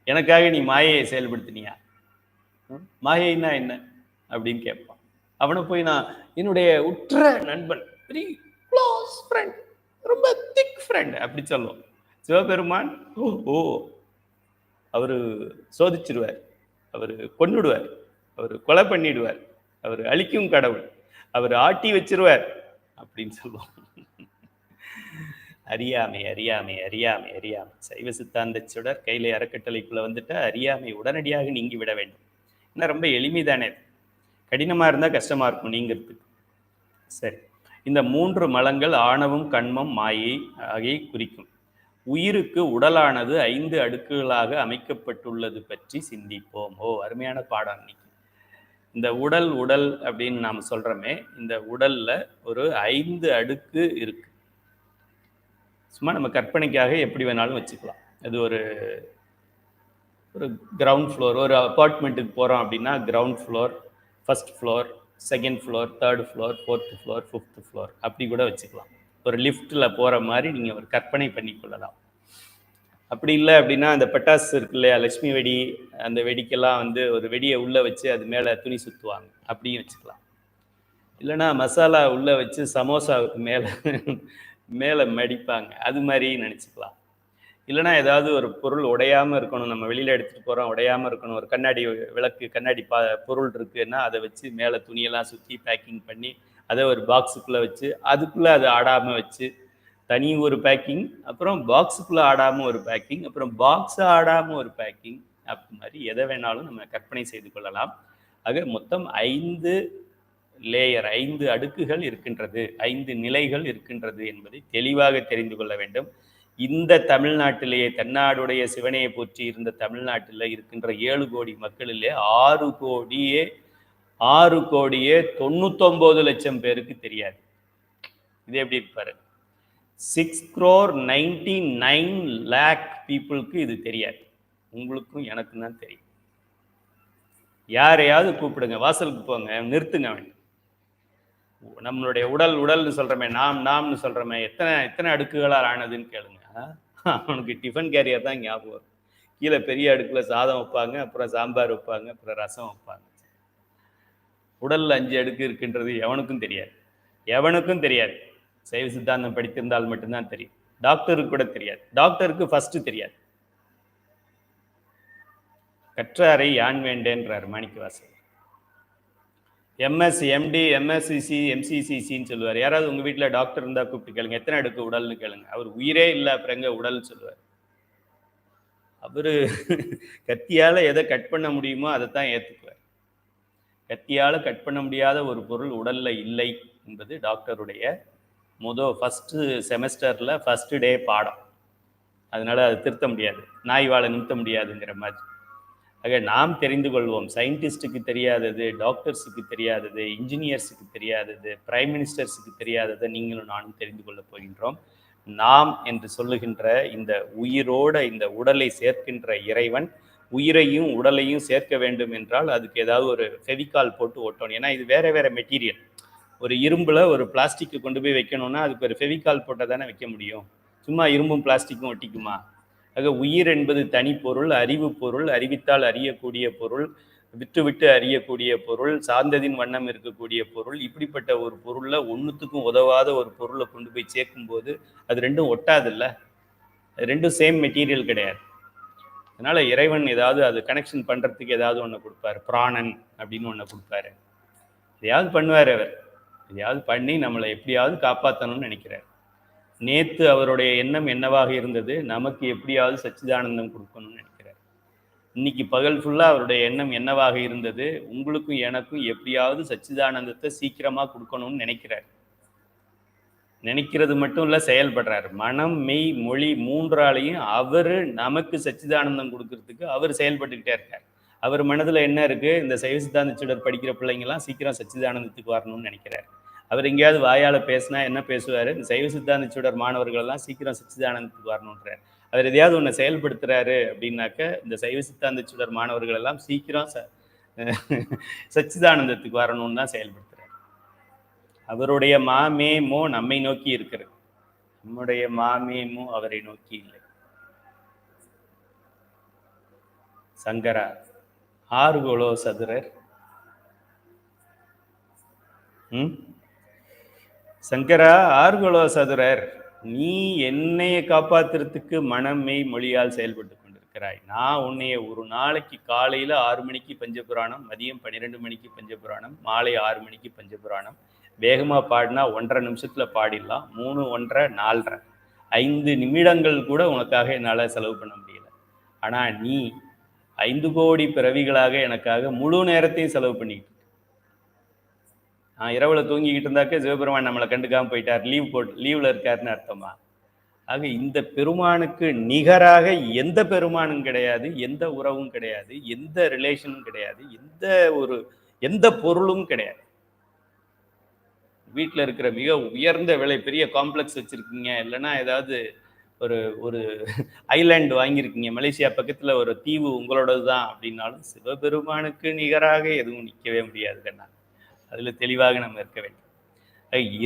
எனக்காக நீ மாயையை செயல்படுத்தினியா? மாயைன்னா என்ன அப்படின்னு கேட்பான். அவனை போய் நான் என்னுடைய உற்ற நண்பன், வெரி க்ளோஸ் ஃப்ரெண்ட், ரொம்ப திக் ஃப்ரெண்ட் அப்படி சொல்லுவோம். சிவபெருமான் அவர் சோதிச்சிருவார், அவர் கொன்னுடுவார், அவர் கொலை பண்ணிடுவார், அவர் அழிக்கும் கடவுள், அவர் ஆட்டி வச்சிருவார் அப்படின்னு சொல்லுவோம். அறியாமை அறியாமை அறியாமை அறியாமை. சைவ சித்தாந்த சுடர் கையிலே அறக்கட்டளைக்குள்ள வந்துட்டா அறியாமை உடனடியாக நீங்கி விட வேண்டும். ஏன்னா ரொம்ப எளிமைதானே. கடினமாக இருந்தால் கஷ்டமாக இருக்கும் நீங்கிறதுக்கு. சரி, இந்த 3 மலங்கள் ஆணவம், கண்மம், மாயை ஆகிய குறிக்கும். உயிருக்கு உடலானது 5 அடுக்குகளாக அமைக்கப்பட்டுள்ளது பற்றி சிந்திப்போம். அருமையான பாடம் இன்னைக்கு. இந்த உடல் அப்படின்னு நாம் சொல்கிறோமே, இந்த உடலில் ஒரு 5 அடுக்கு இருக்கு. சும்மா நம்ம கற்பனைக்காக எப்படி வேணாலும் வச்சுக்கலாம். அது ஒரு கிரவுண்ட் ஃப்ளோர், ஒரு அப்பார்ட்மெண்ட்டுக்கு போகிறோம் அப்படின்னா ground floor, first floor, second floor, third floor, fourth floor, fifth floor அப்படி கூட வச்சுக்கலாம். ஒரு லிஃப்ட்டில் போகிற மாதிரி நீங்கள் ஒரு கற்பனை பண்ணி கொள்ளலாம். அப்படி இல்லை அப்படின்னா அந்த பட்டாசு இருக்கு இல்லையா, லட்சுமி வெடி, அந்த வெடிக்கெல்லாம் ஒரு வெடியை உள்ளே வச்சு அது மேலே துணி சுற்றுவாங்க, அப்படியும் வச்சுக்கலாம். இல்லைன்னா மசாலா உள்ளே வச்சு சமோசாவுக்கு மேலே மடிப்பாங்க, அது மாதிரி நினச்சிக்கலாம். இல்லைனா ஏதாவது ஒரு பொருள் உடையாமல் இருக்கணும், நம்ம வெளியில் எடுத்துகிட்டு போகிறோம், உடையாமல் இருக்கணும். ஒரு கண்ணாடி விளக்கு, கண்ணாடி பொருள் இருக்குன்னா அதை வச்சு மேலே துணியெல்லாம் சுற்றி பேக்கிங் பண்ணி அதை ஒரு பாக்ஸுக்குள்ளே வச்சு அதுக்குள்ளே அதை ஆடாமல் வச்சு தனி ஒரு பேக்கிங், அப்புறம் பாக்ஸுக்குள்ளே ஆடாமல் ஒரு பேக்கிங், அப்புறம் பாக்ஸை ஆடாமல் ஒரு பேக்கிங், அப்படி மாதிரி எதை வேணாலும் நம்ம கற்பனை செய்து கொள்ளலாம். ஆக மொத்தம் 5 லேயர், 5 அடுக்குகள் இருக்கின்றது, 5 நிலைகள் இருக்கின்றது என்பதை தெளிவாக தெரிந்து கொள்ள வேண்டும். இந்த தமிழ்நாட்டிலேயே தென்னாடுடைய சிவனையை போற்றி இருந்த தமிழ்நாட்டில் இருக்கின்ற 7 கோடி மக்களிலே 6 கோடியே 99 லட்சம் பேருக்கு தெரியாது. இது எப்படி இருப்பாரு? 6,99 lakh பீப்புளுக்கு இது தெரியாது. உங்களுக்கும் எனக்கும் தான் தெரியும். யாரையாவது கூப்பிடுங்க, வாசலுக்கு போங்க, நிறுத்துங்க. நம்மளுடைய உடல்னு சொல்றமே, நாம்னு சொல்றமே, எத்தனை அடுக்குகளால் ஆனதுன்னு கேளுங்க. அவனுக்கு டிஃபன் கேரியர் தான் ஞாபகம் வரும். கீழே பெரிய அடுக்குல சாதம் வைப்பாங்க, அப்புறம் சாம்பார் வைப்பாங்க, அப்புறம் ரசம் வைப்பாங்க. உடல்ல 5 அடுக்கு இருக்கின்றது எவனுக்கும் தெரியாது. சைவ சித்தாந்தம் படித்திருந்தால் மட்டும்தான் தெரியும். டாக்டருக்கு கூட தெரியாது. டாக்டருக்கு ஃபர்ஸ்ட் தெரியாது. கற்றாரை யான் வேண்டேன்றார் மாணிக்கவாசகர். எம்எஸ், எம்டி, எம்எஸ்சிசி, எம்சிசிசின்னு சொல்லுவார். யாராவது உங்க வீட்டில் டாக்டர் இருந்தால் கூப்பிட்டு கேளுங்க, எத்தனை அடுக்கு உடல்னு கேளுங்க. அவர் உயிரே இல்லை, அப்புறம் எங்க உடல்னு சொல்லுவார். அவரு கத்தியால எதை கட் பண்ண முடியுமோ அதைத்தான் ஏற்றுக்குவார். கத்தியால கட் பண்ண முடியாத ஒரு பொருள் உடல்ல இல்லை என்பது டாக்டருடைய ஃபர்ஸ்ட் செமஸ்டர்ல ஃபர்ஸ்ட் டே பாடம். அதனால அது திருத்த முடியாது, நாய் வாழை நிறுத்த முடியாதுங்கிற மாதிரி. ஆக நாம் தெரிந்து கொள்வோம். சயின்டிஸ்டுக்கு தெரியாதது, டாக்டர்ஸுக்கு தெரியாதது, இன்ஜினியர்ஸுக்கு தெரியாதது, பிரைம் மினிஸ்டர்ஸுக்கு தெரியாததை நீங்களும் நானும் தெரிந்து கொள்ள போகின்றோம். நாம் என்று சொல்லுகின்ற இந்த உயிரோட இந்த உடலை சேர்க்கின்ற இறைவன் உயிரையும் உடலையும் சேர்க்க வேண்டும் என்றால் அதுக்கு ஏதாவது ஒரு ஃபெவிகால் போட்டு ஒட்டணும். ஏன்னா இது வேற வேற மெட்டீரியல். ஒரு இரும்புல ஒரு பிளாஸ்டிக்கு கொண்டு போய் வைக்கணும்னா அதுக்கு ஒரு ஃபெவிகால் போட்டால் தானே வைக்க முடியும். சும்மா இரும்பும் பிளாஸ்டிக்கும் ஒட்டிக்குமா? ஆக உயிர் என்பது தனி பொருள், அறிவு பொருள், அறிவித்தால் அறியக்கூடிய பொருள், விட்டு அறியக்கூடிய பொருள், சார்ந்ததின் வண்ணம் இருக்கக்கூடிய பொருள். இப்படிப்பட்ட ஒரு பொருள்ல ஒன்றுத்துக்கும் உதவாத ஒரு பொருளை கொண்டு போய் சேர்க்கும்போது அது ரெண்டும் ஒட்டாதில்ல, ரெண்டும் சேம் மெட்டீரியல் கிடையாது. அதனால இறைவன் ஏதாவது அது கனெக்ஷன் பண்றதுக்கு ஏதாவது ஒன்று கொடுப்பாரு. பிராணன் அப்படின்னு ஒன்று கொடுப்பாரு. எதையாவது பண்ணுவார். அவர் எதையாவது பண்ணி நம்மளை எப்படியாவது காப்பாற்றணும்னு நினைக்கிறார். நேத்து அவருடைய எண்ணம் என்னவாக இருந்தது? நமக்கு எப்படியாவது சச்சிதானந்தம் கொடுக்கணும்னு நினைக்கிறார். இன்னைக்கு பகல் ஃபுல்லா அவருடைய எண்ணம் என்னவாக இருந்தது? உங்களுக்கும் எனக்கும் எப்படியாவது சச்சிதானந்தத்தை சீக்கிரமா கொடுக்கணும்னு நினைக்கிறார். நினைக்கிறது மட்டும் இல்ல, செயல்படுறாரு. மனம், மெய், மொழி மூன்றாலையும் அவரு நமக்கு சச்சிதானந்தம் கொடுக்கறதுக்கு அவர் செயல்பட்டுக்கிட்டே இருக்கார். அவர் மனதுல என்ன இருக்கு? இந்த சைவ சித்தாந்த சீடர் படிக்கிற பிள்ளைங்கெல்லாம் சீக்கிரம் சச்சிதானந்தத்துக்கு வரணும்னு நினைக்கிறார். அவர் எங்கேயாவது வாயால பேசினா என்ன பேசுவாரு? இந்த சைவ சித்தாந்த சீடர் மாணவர்கள் எல்லாம் சீக்கிரம் சச்சிதானந்தத்துக்கு வரணுன்றார். அவர் எதையாவது ஒன்று செயல்படுத்துறாரு அப்படின்னாக்க இந்த சைவ சித்தாந்த சீடர் மாணவர்கள் எல்லாம் சீக்கிரம் சச்சிதானந்தத்துக்கு வரணும்னு தான் செயல்படுத்துறாரு. அவருடைய மாமேமோ நம்மை நோக்கி இருக்கிறது, நம்முடைய மாமேமோ அவரை நோக்கி இல்லை. சங்கரா ஆறுகோளோ சதுரர். சங்கரா ஆறுகோளோ சதுரர், நீ என்னைய காப்பாத்துறதுக்கு மனமே மொழியால் செயல்பட்டு கொண்டிருக்கிறாய். நான் உன்னைய ஒரு நாளைக்கு காலையில 6 மணிக்கு பஞ்சபுராணம், மதியம் 12 மணிக்கு பஞ்சபுராணம், மாலை 6 மணிக்கு பஞ்சபுராணம், வேகமா பாடினா 1.5 நிமிஷத்துல பாடிடலாம். 3, 1.5, 4.5, 5 நிமிடங்கள் கூட உனக்காக என்னால செலவு பண்ண முடியல. ஆனா நீ 5 கோடி பிறவிகளாக எனக்காக முழு நேரத்தையும் செலவு பண்ணிக்கிட்டு. நான் இரவுல தூங்கிக்கிட்டு இருந்தாக்க சிவபெருமான் நம்மளை கண்டுக்காம போயிட்டார், லீவ்ல இருக்காருன்னு அர்த்தமா? ஆக இந்த பெருமானுக்கு நிகராக எந்த பெருமானும் கிடையாது, எந்த உறவும் கிடையாது, எந்த ரிலேஷனும் கிடையாது, எந்த பொருளும் கிடையாது. வீட்டில் இருக்கிற மிக உயர்ந்த விலை பெரிய காம்ப்ளெக்ஸ் வச்சிருக்கீங்க, இல்லைன்னா ஏதாவது ஒரு ஐலாண்ட் வாங்கியிருக்கீங்க, மலேசியா பக்கத்துல ஒரு தீவு உங்களோடது தான் அப்படின்னாலும் சிவபெருமானுக்கு நிகராக எதுவும் நிற்கவே முடியாது கண்ணா. அதுல தெளிவாக நம்ம இருக்க வேண்டும்.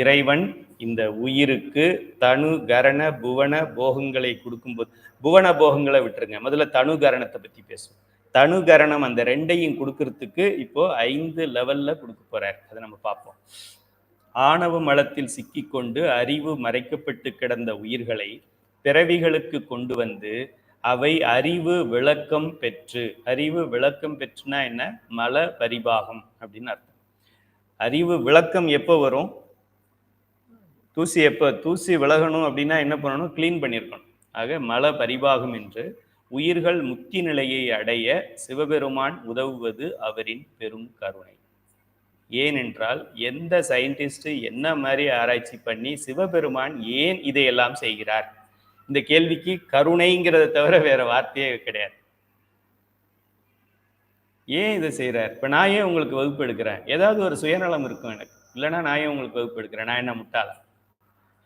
இறைவன் இந்த உயிருக்கு தனு கரண புவன போகங்களை கொடுக்கும்போது, புவன போகங்களை விட்டுருங்க, முதல்ல தனு கரணத்தை பத்தி பேசுவோம். தனு கரணம் அந்த ரெண்டையும் கொடுக்கறதுக்கு இப்போ 5 லெவல்ல கொடுக்க போறார். அதை நம்ம பார்ப்போம். ஆணவ மலத்தில் சிக்கிக்கொண்டு அறிவு மறைக்கப்பட்டு கிடந்த உயிர்களை பிறவிகளுக்கு கொண்டு வந்து அவை அறிவு விளக்கம் பெற்றுனா என்ன? மல பரிபாகம் அப்படின்னு அர்த்தம். அறிவு விளக்கம் எப்போ வரும்? தூசி விலகணும் அப்படின்னா என்ன பண்ணணும்? கிளீன் பண்ணியிருக்கணும். ஆக மல பரிபாகம் என்று உயிர்கள் முக்தி நிலையை அடைய சிவபெருமான் உதவுவது அவரின் பெரும் கருணை. ஏனென்றால் எந்த சயின்டிஸ்ட் என்ன மாதிரி ஆராய்ச்சி பண்ணி சிவபெருமான் ஏன் இதையெல்லாம் செய்கிறார், இந்த கேள்விக்கு கருணைங்கிறத தவிர வேற வார்த்தையே கிடையாது. ஏன் இதை செய்கிறார்? இப்போ நான் ஏன் உங்களுக்கு வகுப்பு எடுக்கிறேன்? ஏதாவது ஒரு சுயநலம் இருக்கும் எனக்கு, இல்லைன்னா நான் ஏன் உங்களுக்கு வகுப்பு எடுக்கிறேன்? நான் என்ன முட்டாளா?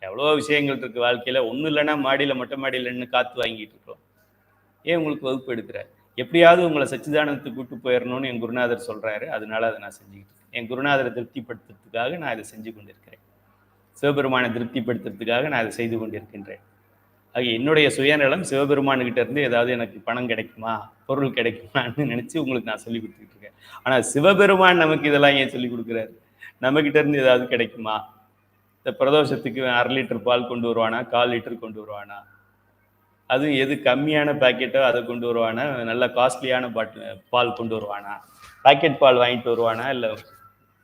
எவ்வளோ விஷயங்கள் இருக்குது வாழ்க்கையில். ஒன்றும் இல்லைன்னா மாடியில் மொட்டை மாடியில் நின்று காற்று வாங்கிட்டு இருக்கோம். ஏன் உங்களுக்கு வகுப்பு எடுக்கிறேன்? எப்படியாவது உங்களை சச்சிதானந்தத்துக்கு கூட்டு போயிடணும்னு என் குருநாதர் சொல்கிறாரு, அதனால அதை நான் செஞ்சுக்கிட்டு இருக்கேன். என் குருநாதரை திருப்திப்படுத்துறதுக்காக நான் இதை செஞ்சு கொண்டிருக்கிறேன். சிவபெருமானை திருப்திப்படுத்துறதுக்காக நான் இதை செய்து கொண்டிருக்கின்றேன். ஆக என்னுடைய சுயநலம் சிவபெருமானுக்கிட்ட இருந்து ஏதாவது எனக்கு பணம் கிடைக்குமா, பொருள் கிடைக்குமான்னு நினச்சி உங்களுக்கு நான் சொல்லி கொடுத்துக்கிட்டு இருக்கேன். ஆனால் சிவபெருமான் நமக்கு இதெல்லாம் ஏன் சொல்லி கொடுக்குறாரு? நம்மக்கிட்ட இருந்து ஏதாவது கிடைக்குமா? இந்த பிரதோஷத்துக்கு 1/2 லிட்டர் பால் கொண்டு வருவானா, 1/4 லிட்டர் கொண்டு வருவானா? அதுவும் எது கம்மியான பேக்கெட்டோ அதை கொண்டு வருவானா, நல்ல காஸ்ட்லியான பால் கொண்டு வருவானா, பேக்கெட் பால் வாங்கிட்டு வருவானா, இல்லை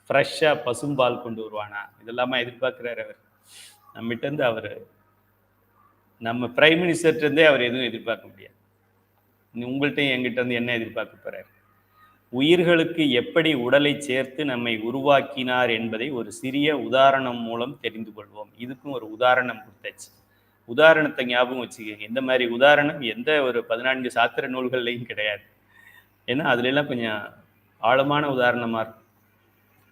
ஃப்ரெஷ்ஷாக பசும்பால் கொண்டு வருவானா? இதெல்லாமா எதிர்பார்க்குறாரு அவர் நம்மகிட்டேருந்து? அவர் நம்ம பிரைம் மினிஸ்டர்கிட்டருந்தே அவர் எதுவும் எதிர்பார்க்க முடியாது. உங்கள்கிட்டையும் எங்கிட்ட இருந்து என்ன எதிர்பார்க்க போகிறார்? உயிர்களுக்கு எப்படி உடலை சேர்த்து நம்மை உருவாக்கினார் என்பதை ஒரு சிறிய உதாரணம் மூலம் தெரிந்து கொள்வோம். இதுக்கும் ஒரு உதாரணம் கொடுத்தாச்சு. உதாரணத்தை ஞாபகம் வச்சுக்கோங்க. இந்த மாதிரி உதாரணம் எந்த ஒரு 14 சாத்திர நூல்கள்லையும் கிடையாது. ஏன்னா அதுலெல்லாம் கொஞ்சம் ஆழமான உதாரணமாக இருக்கும்.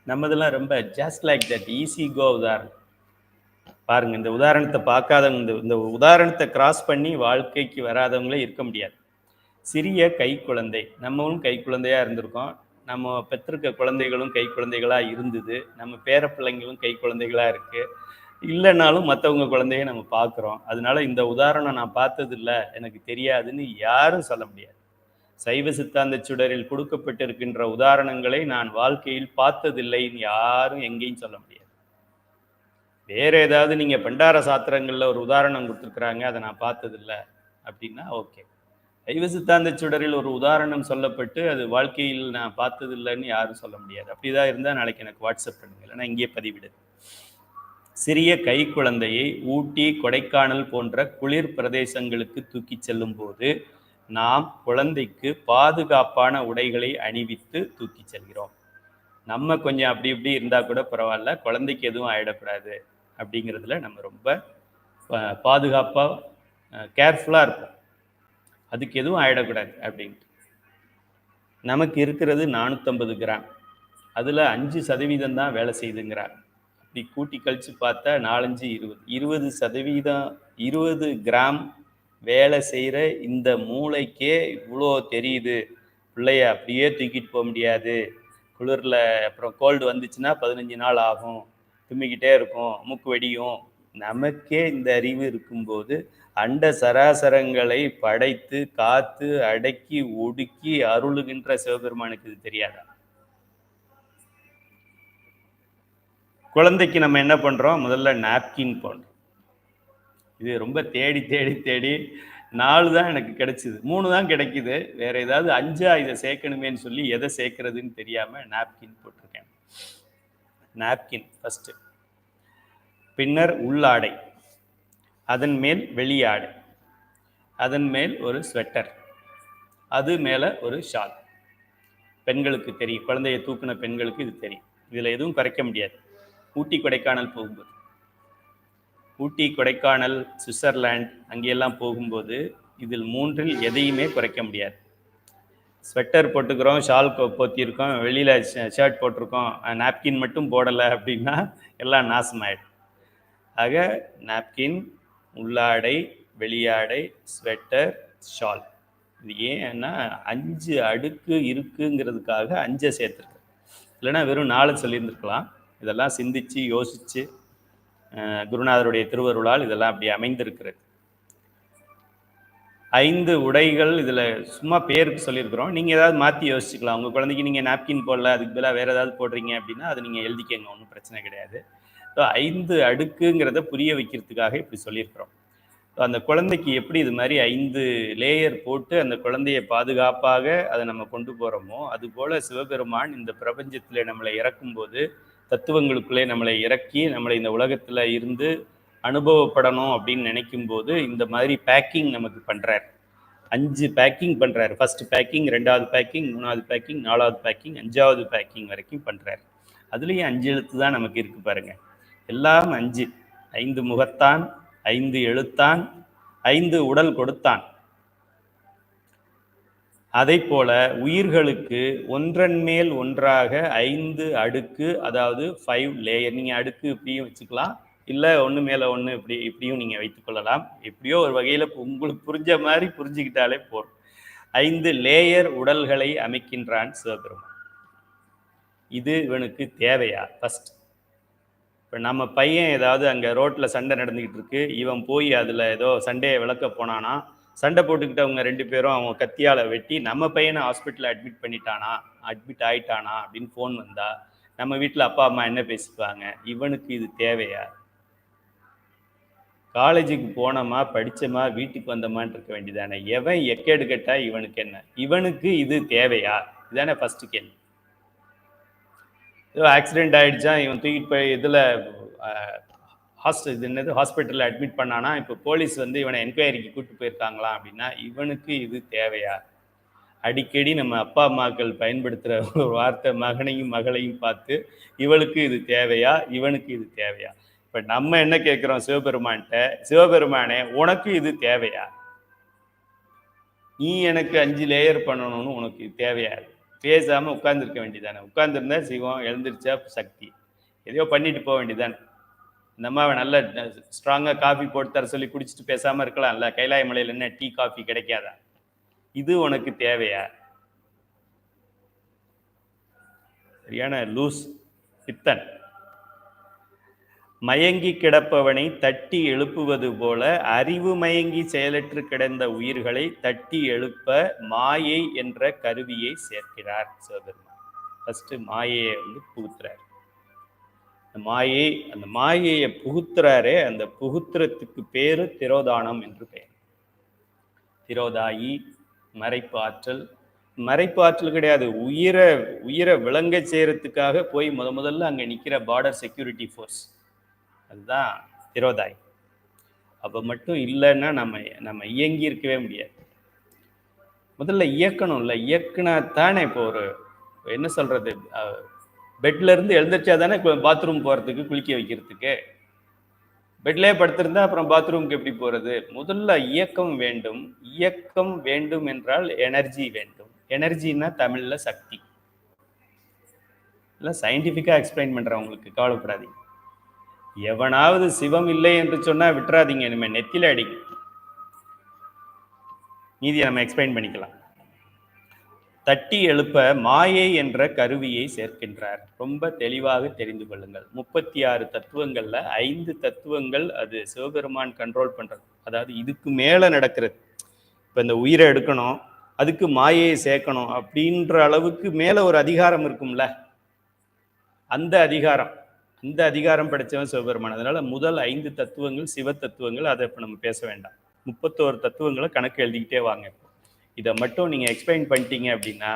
நம்மதெல்லாம் ரொம்ப ஜஸ்ட் லைக் தட், ஈஸி கோ உதாரணம். பாருங்கள், இந்த உதாரணத்தை பார்க்காதவங்க, இந்த உதாரணத்தை கிராஸ் பண்ணி வாழ்க்கைக்கு வராதவங்களே இருக்க முடியாது. சிறிய கை குழந்தை, நம்மளும் கை குழந்தையாக இருந்திருக்கோம், நம்ம பெற்றிருக்க குழந்தைகளும் கை குழந்தைகளாக இருந்தது, நம்ம பேர பிள்ளைங்களும் கை குழந்தைகளாக இருக்குது. இல்லைனாலும் மற்றவங்க குழந்தைய நம்ம பார்க்குறோம். அதனால இந்த உதாரணம் நான் பார்த்ததில்லை, எனக்கு தெரியாதுன்னு யாரும் சொல்ல முடியாது. சைவ சித்தாந்த சுடரில் கொடுக்கப்பட்டிருக்கின்ற உதாரணங்களை நான் வாழ்க்கையில் பார்த்ததில்லைன்னு யாரும் எங்கேயும் சொல்ல முடியாது. வேற ஏதாவது நீங்கள் பண்டார சாத்திரங்களில் ஒரு உதாரணம் கொடுத்துருக்குறாங்க, அதை நான் பார்த்ததில்லை அப்படின்னா ஓகே. சைவ சித்தாந்த சுடரில் ஒரு உதாரணம் சொல்லப்பட்டு அது வாழ்க்கையில் நான் பார்த்ததில்லைன்னு யாரும் சொல்ல முடியாது. அப்படிதான் இருந்தால் நாளைக்கு எனக்கு வாட்ஸ்அப் பண்ணுங்க, இல்லைன்னா இங்கே பதிவிடு. சிறிய கை குழந்தையை ஊட்டி, கொடைக்கானல் போன்ற குளிர் பிரதேசங்களுக்கு தூக்கி செல்லும் போது நாம் குழந்தைக்கு பாதுகாப்பான உடைகளை அணிவித்து தூக்கி செல்கிறோம். நம்ம கொஞ்சம் அப்படி இப்படி இருந்தால் கூட பரவாயில்ல, குழந்தைக்கு எதுவும் ஆகிடக்கூடாது அப்படிங்கிறதுல நம்ம ரொம்ப பாதுகாப்பாக கேர்ஃபுல்லாக இருப்போம். அதுக்கு எதுவும் ஆகிடக்கூடாது அப்படின்ட்டு. நமக்கு இருக்கிறது 450 கிராம், அதில் 5% தான் வேலை செய்துங்கிறாங்க. அப்படி கூட்டி கழித்து பார்த்தா 4, 5, 20% 20 கிராம் வேலை செய்கிற இந்த மூளைக்கே இவ்வளோ தெரியுது. பிள்ளைய அப்படியே தூக்கிட்டு போக முடியாது, குளிரில் அப்புறம் கோல்டு வந்துச்சுன்னா 15 நாள் ஆகும், தும்மிக்கிட்டே இருக்கும், மூக்கு வெடியும். நமக்கே இந்த அறிவு இருக்கும்போது அண்ட சராசரங்களை படைத்து காத்து அடக்கி ஒடுக்கி அருளுகின்ற சிவபெருமானுக்கு இது தெரியாதா? குழந்தைக்கு நம்ம என்ன பண்ணுறோம்? முதல்ல நாப்கின் போடுறோம். இது ரொம்ப தேடி தேடி தேடி 4 தான் எனக்கு கிடைச்சிது, 3 தான் கிடைக்குது. வேற ஏதாவது 5 இதை சேர்க்கணுமேன்னு சொல்லி எதை சேர்க்கறதுன்னு தெரியாமல் நாப்கின் போட்டிருக்கேன். நாப்கின் ஃபஸ்ட்டு, பின்னர் உள்ளாடை, அதன் மேல் வெளியாடை, அதன் மேல் ஒரு ஸ்வெட்டர், அது மேலே ஒரு ஷால். பெண்களுக்கு தெரியும், குழந்தையை தூக்கின பெண்களுக்கு இது தெரியும். இதில் எதுவும் குறைக்க முடியாது. ஊட்டி கொடைக்கானல் போகும்போது, ஊட்டி கொடைக்கானல் சுவிட்சர்லாண்ட் அங்கெல்லாம் போகும்போது இதில் 3இல் எதையுமே குறைக்க முடியாது. ஸ்வெட்டர் போட்டுக்கிறோம், ஷால் போத்தியிருக்கோம், வெளியில் ஷர்ட் போட்டிருக்கோம், நாப்கின் மட்டும் போடலை அப்படின்னா எல்லாம் நாசமாயிடும். ஆக நாப்கின், உள்ளாடை, வெளியாடை, ஸ்வெட்டர், ஷால். இது ஏன்னா 5 அடுக்கு இருக்குங்கிறதுக்காக 5 சேர்த்துருக்கு. இல்லைன்னா வெறும் 4 சொல்லியிருந்துருக்கலாம். இதெல்லாம் சிந்திச்சு யோசித்து குருநாதருடைய திருவருளால் இதெல்லாம் அப்படி அமைந்திருக்கிறது. 5 உடைகள் இதில் சும்மா பேருக்கு சொல்லியிருக்கிறோம். நீங்கள் ஏதாவது மாற்றி யோசிச்சுக்கலாம். உங்கள் குழந்தைக்கு நீங்கள் நாப்கின் போடல, அதுக்கு பதிலாக வேறு ஏதாவது போடுறீங்க அப்படின்னா அது நீங்கள் எழுதிக்கங்க, ஒன்றும் பிரச்சனை கிடையாது. ஸோ 5 அடுக்குங்கிறத புரிய வைக்கிறதுக்காக இப்படி சொல்லியிருக்கிறோம். ஸோ அந்த குழந்தைக்கு எப்படி இது மாதிரி 5 லேயர் போட்டு அந்த குழந்தையை பாதுகாப்பாக அதை நம்ம கொண்டு போகிறோமோ, அதுபோல் சிவபெருமான் இந்த பிரபஞ்சத்தில் நம்மளை இறக்கும்போது, தத்துவங்களுக்குள்ளே நம்மளை இறக்கி நம்மளை இந்த உலகத்தில் இருந்து அனுபவப்படணும் அப்படின்னு நினைக்கும் போது இந்த மாதிரி பேக்கிங் நமக்கு பண்ணுறார். 5 பேக்கிங் பண்ணுறாரு. ஃபர்ஸ்ட் பேக்கிங், 2வது பேக்கிங், 3வது பேக்கிங், 4வது பேக்கிங், 5வது பேக்கிங் வரைக்கும் பண்ணுறாரு. அதுலேயும் 5 எழுத்து தான் நமக்கு இருக்கு பாருங்க. எல்லாம் 5. 5 முகத்தான், 5 எழுத்தான், 5 உடல் கொடுத்தான். அதை போல உயிர்களுக்கு ஒன்றன் மேல் ஒன்றாக 5 அடுக்கு, அதாவது 5 லேயர். நீங்கள் அடுக்கு இப்படியும் வச்சுக்கலாம், இல்லை ஒன்று மேலே ஒன்று இப்படியும் நீங்கள் வைத்துக்கொள்ளலாம். எப்படியோ ஒரு வகையில் உங்களுக்கு புரிஞ்ச மாதிரி புரிஞ்சுக்கிட்டாலே போதும். 5 லேயர் உடல்களை அமைக்கின்றான் சிவபெருமான். இது இவனுக்கு தேவையா? ஃபர்ஸ்ட் இப்போ நம்ம பையன் ஏதாவது அங்கே ரோட்டில் சண்டை நடந்துக்கிட்டு இருக்கு, இவன் போய் அதில் ஏதோ சண்டையை விளக்க போனானா, சண்டை போட்டுக்கிட்டவங்க 2 பேரும் அவங்க கத்தியால் வெட்டி நம்ம பையனை ஹாஸ்பிட்டலில் அட்மிட் ஆயிட்டானா அப்படின்னு ஃபோன் வந்தா நம்ம வீட்டில் அப்பா அம்மா என்ன பேசிக்குவாங்க? இவனுக்கு இது தேவையா? காலேஜுக்கு போனோமா, படித்தோமா, வீட்டுக்கு வந்தோமான்னு இருக்க வேண்டியதானே. எவன் எக்கேடு கேட்டா இவனுக்கு என்ன? இவனுக்கு இது தேவையா? இதுதானே ஃபர்ஸ்ட் கேள்வி. ஏதோ ஆக்சிடென்ட் ஆகிடுச்சா, இவன் தூக்கிட்டு போய் இதில் ஹாஸ்பிட்டலில் அட்மிட் பண்ணானா, இப்போ போலீஸ் வந்து இவனை என்கொயரிக்கு கூப்பிட்டு போயிருக்காங்களா அப்படின்னா இவனுக்கு இது தேவையா? அடிக்கடி நம்ம அப்பா அம்மாக்கள் பயன்படுத்துகிற ஒரு வார்த்தை மகனையும் மகளையும் பார்த்து, இவளுக்கு இது தேவையா, இவனுக்கு இது தேவையா? இப்போ நம்ம என்ன கேட்குறோம் சிவபெருமான்கிட்ட, சிவபெருமானே உனக்கு இது தேவையா? நீ எனக்கு 5 லேயர் பண்ணணும்னு உனக்கு தேவையா? பேசாமல் உட்கார்ந்துருக்க வேண்டியதானே. உட்கார்ந்துருந்தா சிவம், எழுந்திரிச்சா சக்தி, எதையோ பண்ணிட்டு போக வேண்டியதானே. இந்த அம்மாவை நல்ல ஸ்ட்ராங்காக காஃபி போட்டு தர சொல்லி குடிச்சிட்டு பேசாமல் இருக்கலாம்ல. கைலாய மலையில் என்ன டீ காஃபி கிடைக்காதா? இது உனக்கு தேவையா? சரியான லூஸ் பித்தன். மயங்கி கிடப்பவனை தட்டி எழுப்புவது போல அறிவு மயங்கி செயலற்று கிடந்த உயிர்களை தட்டி எழுப்ப மாயை என்ற கருவியை சேர்க்கிறார் சிவபெருமான். ஃபர்ஸ்ட் மாயையை வந்து புகுத்துறார். அந்த மாயையை புகுத்துறாரே, அந்த புகுத்துறதுக்கு பேரு திரோதானம் என்று பெயர். திரோதாயி, மறைப்பு ஆற்றல். மறைப்பு ஆற்றல் கிடையாது, உயிரை விளங்க செய்யறதுக்காக போய் முதல்ல அங்கே நிற்கிற பார்டர் செக்யூரிட்டி ஃபோர்ஸ், அதுதான் திரோதாயி. அப்போ மட்டும் இல்லைன்னா நம்ம இயங்கி இருக்கவே முடியாது. முதல்ல இயக்கணும்ல, இயக்குனா தானே. இப்போ ஒரு என்ன சொல்றது, பெட்ல இருந்து எழுந்திரிச்சா தானே பாத்ரூம் போறதுக்கு, குளிக்க வைக்கிறதுக்கு. பெட்லேயே படுத்திருந்தா அப்புறம் பாத்ரூமுக்கு எப்படி போறது? முதல்ல இயக்கம் வேண்டும். இயக்கம் வேண்டும் என்றால் எனர்ஜி வேண்டும். எனர்ஜின்னா தமிழ்ல சக்தி. இல்லை சயின்டிஃபிக்காக எக்ஸ்பிளைன் பண்ணுறேன் உங்களுக்கு, கவலைப்படாதீங்க. எவனாவது சிவம் இல்லை என்று சொன்னா விட்டுறாதீங்க, இனிமே நெத்தில அடிங்க. நீதியை நம்ம எக்ஸ்பிளைன் பண்ணிக்கலாம். தட்டி எழுப்ப மாயை என்ற கருவியை சேர்க்கின்றார். ரொம்ப தெளிவாக தெரிந்து கொள்ளுங்கள். 36 தத்துவங்கள்ல 5 தத்துவங்கள் அது சிவபெருமான் கண்ட்ரோல் பண்றது. அதாவது இதுக்கு மேல நடக்கிறது. இப்ப இந்த உயிரை எடுக்கணும், அதுக்கு மாயையை சேர்க்கணும் அப்படின்ற அளவுக்கு மேல ஒரு அதிகாரம் இருக்கும்ல, அந்த அதிகாரம் படைச்சவன் சிவபெருமான். அதனால முதல் 5 தத்துவங்கள் சிவ தத்துவங்கள். அதை இப்ப நம்ம பேச வேண்டாம். 31 தத்துவங்களை கணக்கு எழுதிக்கிட்டே வாங்க. இதை மட்டும் நீங்கள் எக்ஸ்பிளைன் பண்ணிட்டீங்க அப்படின்னா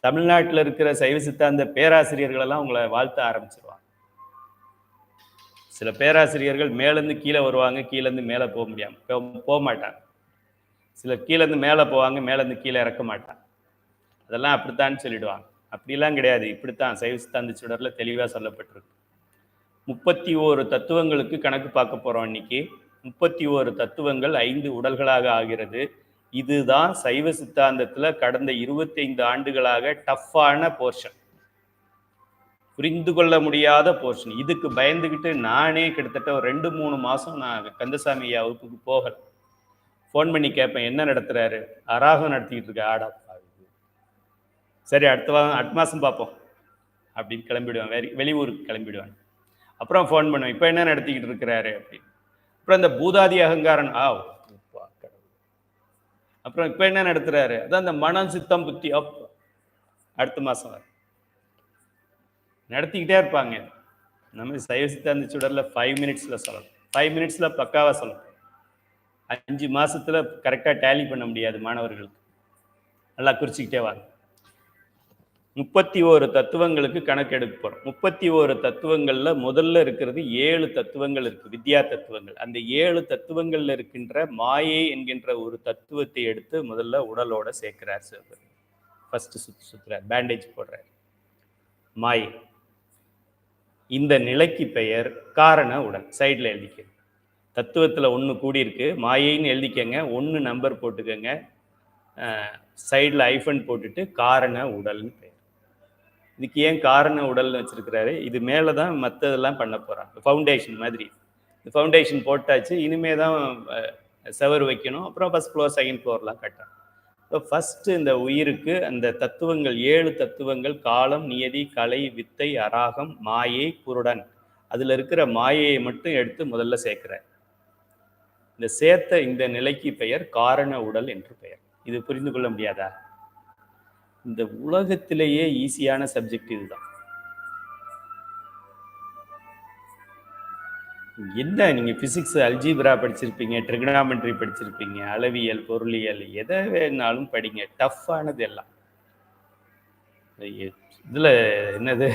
தமிழ்நாட்டில் இருக்கிற சைவ சித்தாந்த பேராசிரியர்களெல்லாம் உங்களை வாழ்த்த ஆரம்பிச்சிருவாங்க. சில பேராசிரியர்கள் மேலேருந்து கீழே வருவாங்க, கீழேருந்து மேலே போக மாட்டாங்க. சிலர் கீழேருந்து மேலே போவாங்க, மேலேருந்து கீழே இறக்க மாட்டாங்க. அதெல்லாம் அப்படித்தான்னு சொல்லிடுவாங்க. அப்படிலாம் கிடையாது, இப்படித்தான் சைவ சித்தாந்த சுடரில் தெளிவாக சொல்லப்பட்டிருக்கு. 31 தத்துவங்களுக்கு கணக்கு பார்க்க போகிறோம் இன்னைக்கு. 31 தத்துவங்கள் 5 உடல்களாக ஆகிறது. இதுதான் சைவ சித்தாந்தத்துல கடந்த 25 ஆண்டுகளாக டஃப்பான போர்ஷன், புரிந்து கொள்ள முடியாத போர்ஷன். இதுக்கு பயந்துக்கிட்டு நானே கிட்டத்தட்ட ஒரு 2-3 மாசம் நான் கந்தசாமி ஐயா வகுப்புக்கு போகல. ஃபோன் பண்ணி கேட்பேன், என்ன நடத்துறாரு? அராகம் நடத்திக்கிட்டு இருக்க. ஆடா, சரி அடுத்த மாசம் பார்ப்போம் அப்படின்னு கிளம்பிடுவேன், வெளியூருக்கு கிளம்பிடுவேன். அப்புறம் ஃபோன் பண்ணுவேன், இப்போ என்ன நடத்திக்கிட்டு இருக்கிறாரு அப்படின்னு. அப்புறம் இந்த பூதாதி அகங்காரன், அப்புறம் இப்ப என்ன நடத்துறாரு? அதான் இந்த மனம் சித்தம் புத்தி. அடுத்த மாசம் நடத்திக்கிட்டே இருப்பாங்க. நம்ம சைவ சித்தாந்த சுடர்ல 5 மினிட்ஸ்ல சொல்லணும், 5 மினிட்ஸ்ல பக்காவா சொல்லணும். 5 மாசத்துல கரெக்டா டேலி பண்ண முடியாது மாணவர்களுக்கு. நல்லா குறிச்சிக்கிட்டே வாங்க. 31 தத்துவங்களுக்கு கணக்கு எடுக்க போறோம். 31 தத்துவங்கள்ல முதல்ல இருக்கிறது 7 தத்துவங்கள் இருக்கு, வித்யா தத்துவங்கள். அந்த 7 தத்துவங்கள்ல இருக்கின்ற மாயை என்கின்ற ஒரு தத்துவத்தை எடுத்து முதல்ல உடலோட சேர்க்கிறார் சிவபெருமான். ஃபர்ஸ்ட் சுத்துறார், பேண்டேஜ் போடுறார். மாயை, இந்த நிலைக்கு பெயர் காரண உடல். சைடில் எழுதிக்க, தத்துவத்தில் 1 கூடியிருக்கு, மாயைன்னு எழுதிக்கங்க, 1 நம்பர் போட்டுக்கங்க, சைடில் ஐஃபன் போட்டுட்டு காரண உடல்னு பெயர். இதுக்கு ஏன் காரண உடல்னு வச்சிருக்கிறாரு? இது மேலே தான் மற்றதெல்லாம் பண்ண போகிறாங்க, ஃபவுண்டேஷன் மாதிரி. ஃபவுண்டேஷன் போட்டாச்சு, இனிமே தான் செவர் வைக்கணும், அப்புறம் ஃபர்ஸ்ட் ஃப்ளோர் செகண்ட் ஃப்ளோர்லாம் கட்டணும். இப்போ ஃபஸ்ட்டு இந்த உயிருக்கு அந்த தத்துவங்கள் 7 தத்துவங்கள், காலம், நியதி, கலை, வித்தை, அராகம், மாயை, குருடன், அதில் இருக்கிற மாயையை மட்டும் எடுத்து முதல்ல சேர்க்கிறார். இந்த சேர்த்த இந்த நிலைக்கு பெயர் காரண உடல் என்று பெயர். இது புரிந்து கொள்ள முடியாதா? இந்த உலகத்திலேயே ஈஸியான சப்ஜெக்ட் இதுதான். என்ன நீங்கள் ஃபிசிக்ஸ், அல்ஜீப்ரா படிச்சிருப்பீங்க, ட்ரிகனாமெட்ரி படிச்சிருப்பீங்க, அளவியல், பொருளியல், எதை வேணாலும் படிங்க, டஃப்பானது எல்லாம். இதில் என்னது,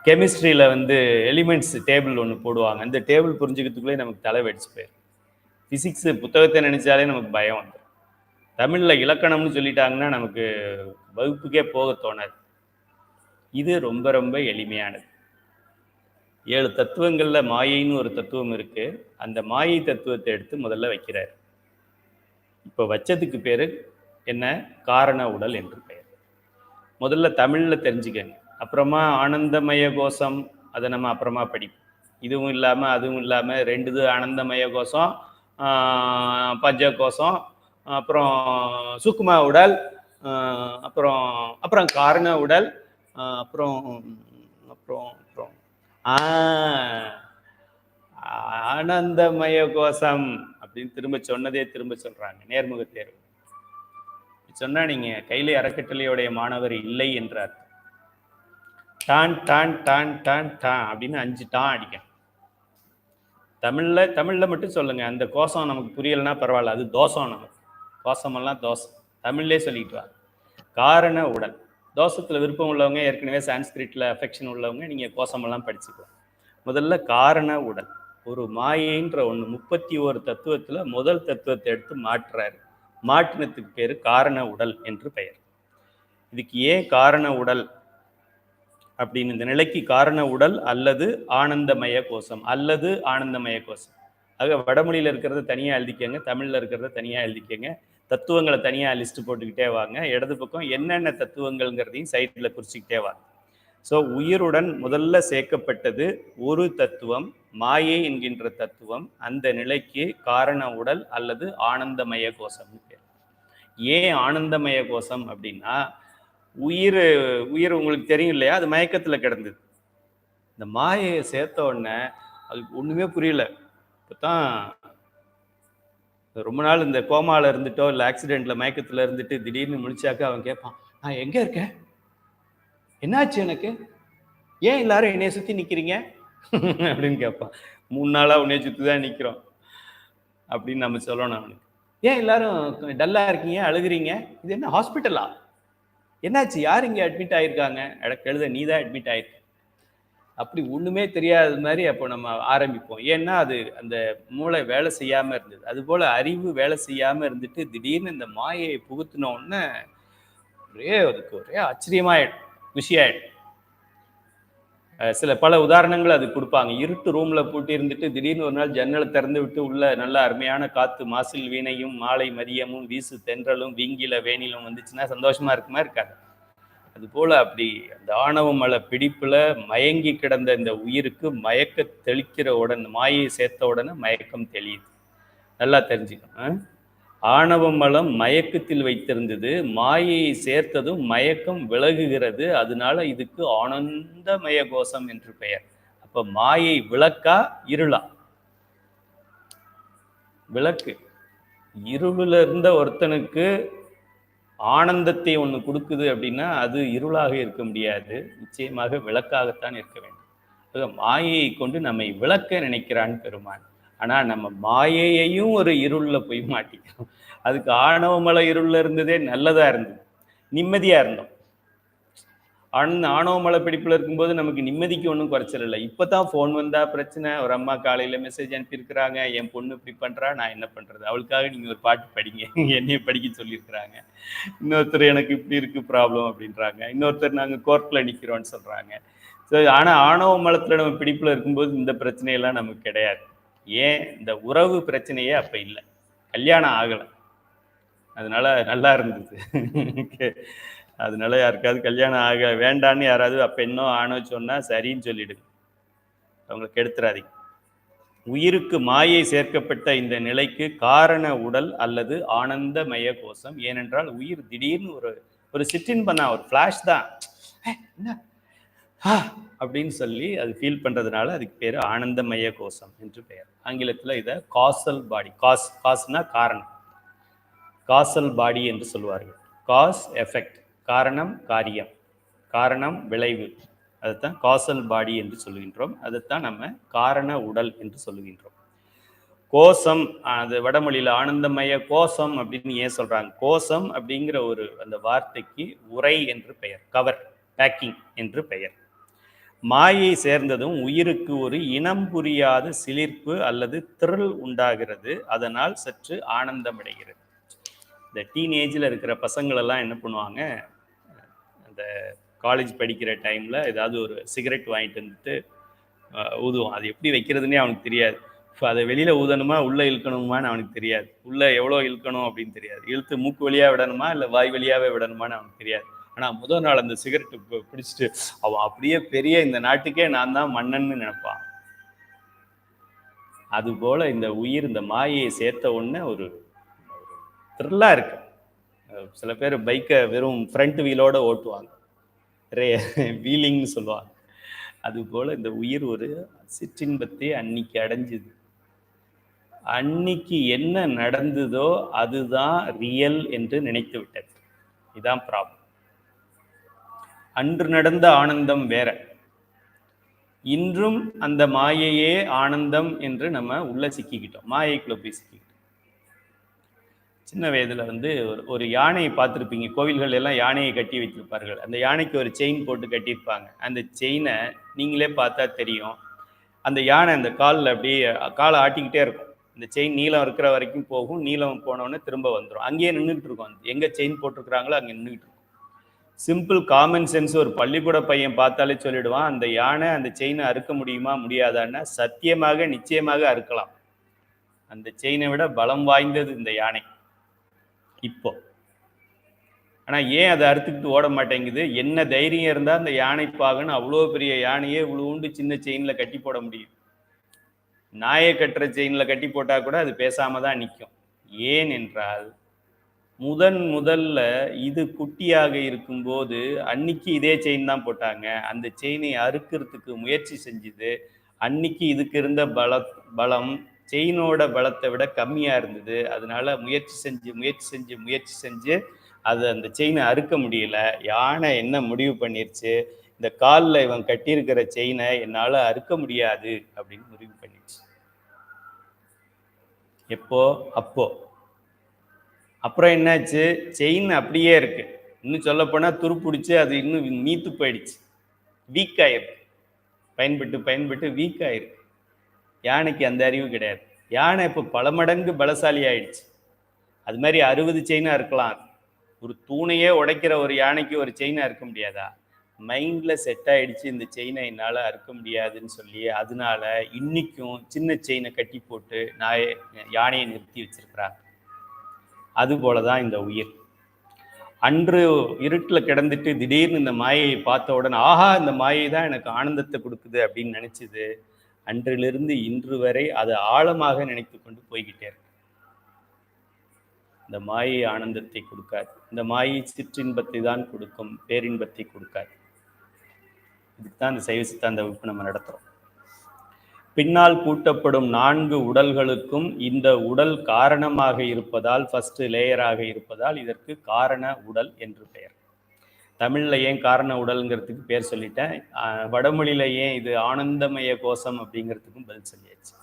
கெமிஸ்ட்ரியில் வந்து எலிமெண்ட்ஸ் டேபிள் ஒன்று போடுவாங்க, அந்த டேபிள் புரிஞ்சுக்கிறதுக்குள்ளே நமக்கு தலை வெடிச்சு போயிடும். ஃபிசிக்ஸு புத்தகத்தை நினச்சாலே நமக்கு பயம் வந்துடும். தமிழில் இலக்கணம்னு சொல்லிட்டாங்கன்னா நமக்கு வகுப்புக்கே போக தோணாது. இது ரொம்ப ரொம்ப எளிமையானது. 7 தத்துவங்களில் மாயைன்னு ஒரு தத்துவம் இருக்கு. அந்த மாயை தத்துவத்தை எடுத்து முதல்ல வைக்கிறார். இப்போ வச்சதுக்கு பேரு என்ன? காரண உடல் என்று பெயர். முதல்ல தமிழில் தெரிஞ்சுக்கங்க, அப்புறமா ஆனந்தமய கோஷம், அதை நம்ம அப்புறமா படிப்போம். இதுவும் இல்லாமல் அதுவும் இல்லாமல் 2 இது, ஆனந்தமய கோஷம், பஞ்ச கோஷம், அப்புறம் சூக்கும உடல், அப்புறம் அப்புறம் காரண உடல், அப்புறம் அப்புறம் அப்புறம் ஆனந்தமய கோஷம் அப்படின்னு திரும்ப சொன்னதே திரும்ப சொல்றாங்க. நேர்முக தேர்வு சொன்னா நீங்க கையில அறக்கட்டளையோடைய மாணவர் இல்லை என்றார். டான் டான் டான் டான் டான் அப்படின்னு 5 டான் அடிக்கணும். தமிழ்ல மட்டும் சொல்லுங்க. அந்த கோஷம் நமக்கு புரியலைன்னா பரவாயில்ல, அது தோஷம். நமக்கு கோஷமெல்லாம் தோஷம். தமிழ்லே சொல்லிட்டு வா. காரண உடல். தோஷத்தில் விருப்பம் உள்ளவங்க, ஏற்கனவே சான்ஸ்கிரிட்ல அஃபெக்ஷன் உள்ளவங்க, நீங்கள் கோஷமெல்லாம் படிச்சுக்கலாம். முதல்ல காரண உடல். ஒரு மாயைன்ற ஒன்று 31 தத்துவத்தில் முதல் தத்துவத்தை எடுத்து மாற்றுறாரு. மாற்றினத்துக்கு பேர் காரண உடல் என்று பெயர். இதுக்கு ஏன் காரண உடல் அப்படின்னு, இந்த நிலைக்கு காரண உடல் அல்லது ஆனந்தமய கோஷம், அல்லது ஆனந்தமய கோஷம். ஆக வடமொழியில் இருக்கிறத தனியாக எழுதிக்கங்க, தமிழில் இருக்கிறத தனியாக எழுதிக்கங்க, தத்துவங்களை தனியாக லிஸ்ட் போட்டுக்கிட்டே வாங்க. இடது பக்கம் என்னென்ன தத்துவங்கள்ங்கிறதையும் சைட்டில் குறிச்சிக்கிட்டே வாங்க. ஸோ உயிருடன் முதல்ல சேர்க்கப்பட்டது ஒரு தத்துவம், மாயை என்கின்ற தத்துவம். அந்த நிலைக்கு காரண உடல் அல்லது ஆனந்தமய கோஷம்னு பேர். ஏன் ஆனந்தமய கோஷம் அப்படின்னா, உயிர் உங்களுக்கு தெரியும் இல்லையா, அது மயக்கத்தில் கிடந்தது. இந்த மாயையை சேர்த்த உடனே அதுக்கு ஒன்றுமே புரியல. இப்போ தான் ரொம்ப நாள் இந்த கோமாவில் இருந்துட்டோ இல்லை ஆக்சிடெண்ட்டில் மயக்கத்தில் இருந்துட்டு திடீர்னு முடிச்சாக்க அவன் கேட்பான், நான் எங்கே இருக்கேன், என்னாச்சு எனக்கு, ஏன் எல்லாரும் என்னைய சுற்றி நிற்கிறீங்க அப்படின்னு கேட்பான். 3 நாளாக உன்னைய சுற்றி தான் நிற்கிறோம் அப்படின்னு நம்ம சொல்லணும் அவனுக்கு. ஏன் எல்லாரும் டல்லாக இருக்கீங்க, அழுகிறீங்க, இது என்ன ஹாஸ்பிட்டலா, என்னாச்சு, யார் இங்கே அட்மிட் ஆகியிருக்காங்க, கழுத நீ தான் அட்மிட் ஆகிருக்க. அப்படி ஒன்றுமே தெரியாத மாதிரி அப்போ நம்ம ஆரம்பிப்போம். ஏன்னா அது அந்த மூளை வேலை செய்யாமல் இருந்தது. அதுபோல் அறிவு வேலை செய்யாமல் இருந்துட்டு திடீர்னு இந்த மாயை புகுத்தினோடனே அதுக்கு ஒரே ஆச்சரியமாயிடும், விஷயாயிடும். பல உதாரணங்கள் அது கொடுப்பாங்க. இருட்டு ரூமில் பூட்டி இருந்துட்டு திடீர்னு ஒரு நாள் ஜன்னலை திறந்து விட்டு உள்ள நல்ல அருமையான காற்று, மாசில் வீணையும் மாலை மதியமும் வீசு தென்றலும் வீங்கில வேணிலும் வந்துச்சுன்னா சந்தோஷமா இருக்குமா இருக்காது? அது போல அப்படி அந்த ஆணவ மலை பிடிப்புல மயங்கி கிடந்த இந்த உயிருக்கு மயக்க தெளிக்கிற உடனே, மாயை சேர்த்த உடனே மயக்கம் தெளியுது. நல்லா தெரிஞ்சுக்கணும். ஆணவ மலம் மயக்கத்தில் வைத்திருந்தது, மாயையை சேர்த்ததும் மயக்கம் விலகுகிறது. அதனால இதுக்கு ஆனந்தமய கோஷம் என்று பெயர். அப்ப மாயை விளக்கா இருளா? விளக்கு. இருளுல இருந்த ஒருத்தனுக்கு ஆனந்தத்தை ஒன்று கொடுக்குது அப்படின்னா அது இருளாக இருக்க முடியாது, நிச்சயமாக விளக்காகத்தான் இருக்க வேண்டும். மாயையை கொண்டு நம்மை விளக்க நினைக்கிறான் பெருமான். ஆனால் நம்ம மாயையையும் ஒரு இருளில் போய் மாட்டிக்கிறோம். அதுக்கு ஆணவமலை இருளில் இருந்ததே நல்லதாக இருந்தது, நிம்மதியாக இருந்தோம். ஆணவ மலை பிடிப்பில் இருக்கும்போது நமக்கு நிம்மதிக்கு ஒன்றும் குறைச்சல் இல்லை. இப்போ தான் ஃபோன் வந்தா பிரச்சனை. ஒரு அம்மா காலையில் மெசேஜ் அனுப்பியிருக்கிறாங்க, என் பொண்ணு இப்படி பண்ணுறா, நான் என்ன பண்ணுறது, அவளுக்காக நீங்கள் ஒரு பாட்டு படிங்க, என்னைய படிக்க சொல்லியிருக்கிறாங்க. இன்னொருத்தர் எனக்கு இப்படி இருக்குது ப்ராப்ளம் அப்படின்றாங்க. இன்னொருத்தர் நாங்கள் கோர்ட்டில் நிற்கிறோன்னு சொல்கிறாங்க. ஸோ ஆனால் ஆணவ மலத்தில் நம்ம பிடிப்பில் இருக்கும்போது இந்த பிரச்சனையெல்லாம் நமக்கு கிடையாது. ஏன், இந்த உறவு பிரச்சனையே அப்போ இல்லை, கல்யாணம் ஆகலை, அதனால நல்லா இருந்தது. அதனால யாருக்காவது கல்யாணம் ஆக வேண்டான்னு யாராவது பெண்ணோ ஆணோ சொன்னால் சரின்னு சொல்லிடுங்க, அவங்களுக்கு எடுத்துறாதீங்க. உயிருக்கு மாயை சேர்க்கப்பட்ட இந்த நிலைக்கு காரண உடல் அல்லது ஆனந்தமய கோஷம். ஏனென்றால் உயிர் திடீர்னு ஒரு சிற்றின் பண்ணா, ஒரு ஃப்ளாஷ் தான் அப்படின்னு சொல்லி அது ஃபீல் பண்ணுறதுனால அதுக்கு பேர் ஆனந்தமய கோஷம் என்று பெயர். ஆங்கிலத்தில் இதை காசல் பாடி, காஸ்னா காரணம், காசல் பாடி என்று சொல்வார்கள். காஸ் எஃபெக்ட், காரணம் காரியம், காரணம் விளைவு, அதைத்தான் காசல் பாடி என்று சொல்லுகின்றோம். அதைத்தான் நம்ம காரண உடல் என்று சொல்லுகின்றோம். கோஷம், அது வடமொழியில் ஆனந்தமய கோஷம் அப்படின்னு ஏன் சொல்றாங்க? கோஷம் அப்படிங்கிற அந்த வார்த்தைக்கு உரை என்று பெயர், கவர், பேக்கிங் என்று பெயர். மாயை சேர்ந்ததும் உயிருக்கு ஒரு இனம் புரியாத சிலிர்ப்பு அல்லது திரள் உண்டாகிறது. அதனால் சற்று ஆனந்தமடைகிறது. இந்த டீனேஜில் இருக்கிற பசங்களெல்லாம் என்ன பண்ணுவாங்க, அந்த காலேஜ் படிக்கிற டைமில் ஏதாவது ஒரு சிகரெட் வாங்கிட்டு வந்துட்டு ஊதுவான். அது எப்படி வைக்கிறதுனே அவனுக்கு தெரியாது. அதை வெளியில் ஊதணுமா உள்ளே இழுக்கணுமான்னு அவனுக்கு தெரியாது. உள்ளே எவ்வளோ இழுக்கணும் அப்படின்னு தெரியாது. இழுத்து மூக்கு வழியாக விடணுமா இல்லை வாய் வழியாகவே விடணுமான்னு அவனுக்கு தெரியாது. ஆனால் முதல் நாள் அந்த சிகரெட்டு பிடிச்சிட்டு அவன் அப்படியே பெரிய இந்த நாட்டுக்கே நான் தான் மன்னன்னு நினைப்பான். அதுபோல் இந்த உயிர் இந்த மாயையை சேர்த்த உடனே ஒரு த்ரில்லாக இருக்கு. சில பேர் பைக்கை வெறும் ஃப்ரண்ட் வீலோட ஓட்டுவாங்க, வீலிங்னு சொல்லுவாங்க. அதுபோல் இந்த உயிர் ஒரு சிற்றின்பத்தை அன்னைக்கு அடைஞ்சுது. அன்னைக்கு என்ன நடந்ததோ அதுதான் ரியல் என்று நினைத்து விட்டது. இதுதான் ப்ராப்ளம். அன்று நடந்த ஆனந்தம் வேற, இன்றும் அந்த மாயையே ஆனந்தம் என்று நம்ம உள்ள சிக்கிக்கிட்டோம், மாயைக்குள்ள போய் சிக்கிக்கிட்டோம். சின்ன வயதுல ஒரு யானையை பார்த்துருப்பீங்க, கோவில்கள் எல்லாம் யானையை கட்டி வைத்திருப்பார்கள். அந்த யானைக்கு ஒரு செயின் போட்டு கட்டியிருப்பாங்க. அந்த செயினை நீங்களே பார்த்தா தெரியும், அந்த யானை அந்த காலில் அப்படியே காலை ஆட்டிக்கிட்டே இருக்கும். இந்த செயின் நீளம் இருக்கிற வரைக்கும் போகும், நீளம் போனோடனே திரும்ப வந்துடும். அங்கேயே நின்றுட்டு இருக்கும். எங்கே செயின் போட்டிருக்கிறாங்களோ அங்கே நின்றுட்டு இருக்கும். சிம்பிள் காமன் சென்ஸ் ஒரு பள்ளிக்கூட பையன் பார்த்தாலே சொல்லிடுவான், அந்த யானை அந்த செயினை அறுக்க முடியுமா முடியாதான்னா சத்தியமாக நிச்சயமாக அறுக்கலாம். அந்த செயினை விட பலம் வாய்ந்தது இந்த யானை இப்போ. ஆனால் ஏன் அதை அறுத்துக்கிட்டு ஓட மாட்டேங்குது? என்ன தைரியம் இருந்தால் அந்த யானை பாகன்னு அவ்வளோ பெரிய யானையே உண்டு சின்ன செயினில் கட்டி போட முடியும்? நாயை கட்டுற செயினில் கட்டி போட்டால் கூட அது பேசாம தான் நிற்கும். ஏன் என்றால் முதல்ல இது குட்டியாக இருக்கும்போது அன்னைக்கு இதே செயின் தான் போட்டாங்க. அந்த செயினை அறுக்கிறதுக்கு முயற்சி செஞ்சுது. அன்னைக்கு இதுக்கு இருந்த பலம் செயினோட பலத்தை விட கம்மியா இருந்தது. அதனால முயற்சி செஞ்சு அது அந்த செயினை அறுக்க முடியல. யானை என்ன முடிவு பண்ணிருச்சு, இந்த காலில் இவன் கட்டியிருக்கிற செயினை என்னால் அறுக்க முடியாது அப்படின்னு முடிவு பண்ணிடுச்சு. எப்போ? அப்போ. அப்புறம் என்னாச்சு, செயின் அப்படியே இருக்கு. இன்னும் சொல்ல போனால் துருப்பிடிச்சு அது இன்னும் நீத்து போயிடுச்சு, வீக் ஆயிருக்கு. பயன்பட்டு வீக் ஆயிருக்கு. யானைக்கு அந்த அறிவு கிடையாது. யானை இப்போ பல மடங்கு பலசாலி ஆயிடுச்சு. அது மாதிரி 60 செயினா இருக்கலாம். ஒரு தூணையே உடைக்கிற ஒரு யானைக்கு ஒரு செயினா இருக்க முடியாதா? மைண்ட்ல செட் ஆயிடுச்சு, இந்த செயினை என்னால் அறுக்க முடியாதுன்னு சொல்லி. அதனால இன்னைக்கும் சின்ன செயினை கட்டி போட்டு யானையை நிறுத்தி வச்சிருக்கிறாங்க. அது போலதான் இந்த உயிர். அன்று இருட்டில் கிடந்துட்டு திடீர்னு இந்த மாயையை பார்த்த உடனே ஆஹா இந்த மாயை தான் எனக்கு ஆனந்தத்தை கொடுக்குது அப்படின்னு நினைச்சது. அன்றிலிருந்து இன்று வரை அதை ஆழமாக நினைத்து கொண்டு போய்கிட்டே இருக்கு. இந்த மாயை ஆனந்தத்தை கொடுக்காது. இந்த மாயை சிற்றின்பத்தை தான் கொடுக்கும், பேரின்பத்தை கொடுக்காது. இதுக்கு தான் இந்த சைவ சித்தாந்த வகுப்பு நம்ம நடத்துறோம். பின்னால் கூட்டப்படும் 4 உடல்களுக்கும் இந்த உடல் காரணமாக இருப்பதால், ஃபர்ஸ்ட் லேயராக இருப்பதால் இதற்கு காரண உடல் என்று பெயர். தமிழ்ல ஏன் காரண உடல்ங்கிறதுக்கு பேர் சொல்லிட்டேன். வடமொழியில ஏன் இது ஆனந்தமய கோஷம் அப்படிங்கிறதுக்கும் பதில் சொல்லியாச்சு.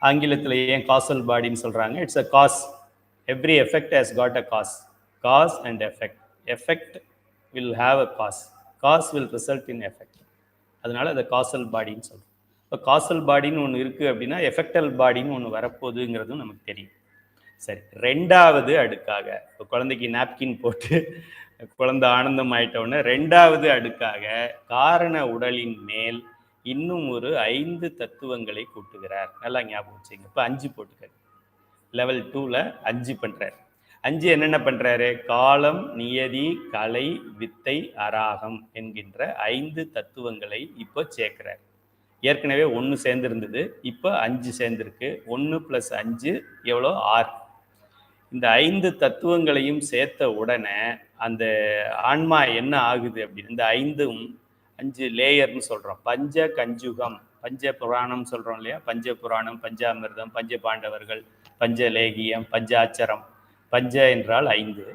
ஆங்கிலத்தில் ஏன் காசல் பாடின்னு சொல்றாங்க? It's a cause. Every effect has got a cause. Cause and effect. Effect will have a cause. Cause will result in effect. அதனால அதை காசல் பாடின்னு சொல்கிறோம். இப்போ காசல் பாடின்னு ஒன்று இருக்குது அப்படின்னா எஃபெக்டல் பாடின்னு ஒன்று வரப்போகுதுங்கிறதும் நமக்கு தெரியும். சரி, ரெண்டாவது அடுக்காக இப்போ குழந்தைக்கு நாப்கின் போட்டு குழந்தை ஆனந்தம் ஆயிட்டவுடனே ரெண்டாவது அடுக்காக காரண உடலின் மேல் இன்னும் ஒரு 5 தத்துவங்களை கூட்டுகிறார். நல்லா ஞாபகம் வச்சுங்க. இப்போ 5 போட்டுக்காரு. லெவல் 2ல் 5 பண்ணுறாரு. 5 என்னென்ன பண்ணுறாரு? காலம், நியதி, கலை, வித்தை, அராகம் என்கின்ற 5 தத்துவங்களை இப்போ சேர்க்கிறார். ஏற்கனவே 1 சேர்ந்துருந்தது, இப்போ 5 சேர்ந்துருக்கு. 1 + 5 எவ்வளோ? 6. இந்த 5 தத்துவங்களையும் சேர்த்த உடனே அந்த ஆன்மா என்ன ஆகுது அப்படின்னு, இந்த 5 லேயர்னு சொல்கிறோம். பஞ்ச கஞ்சுகம், பஞ்ச புராணம் சொல்கிறோம் இல்லையா? பஞ்ச புராணம், பஞ்சாமிர்தம், பஞ்ச பாண்டவர்கள், பஞ்சலேகியம், பஞ்சாச்சரம். பஞ்ச என்றால் 5.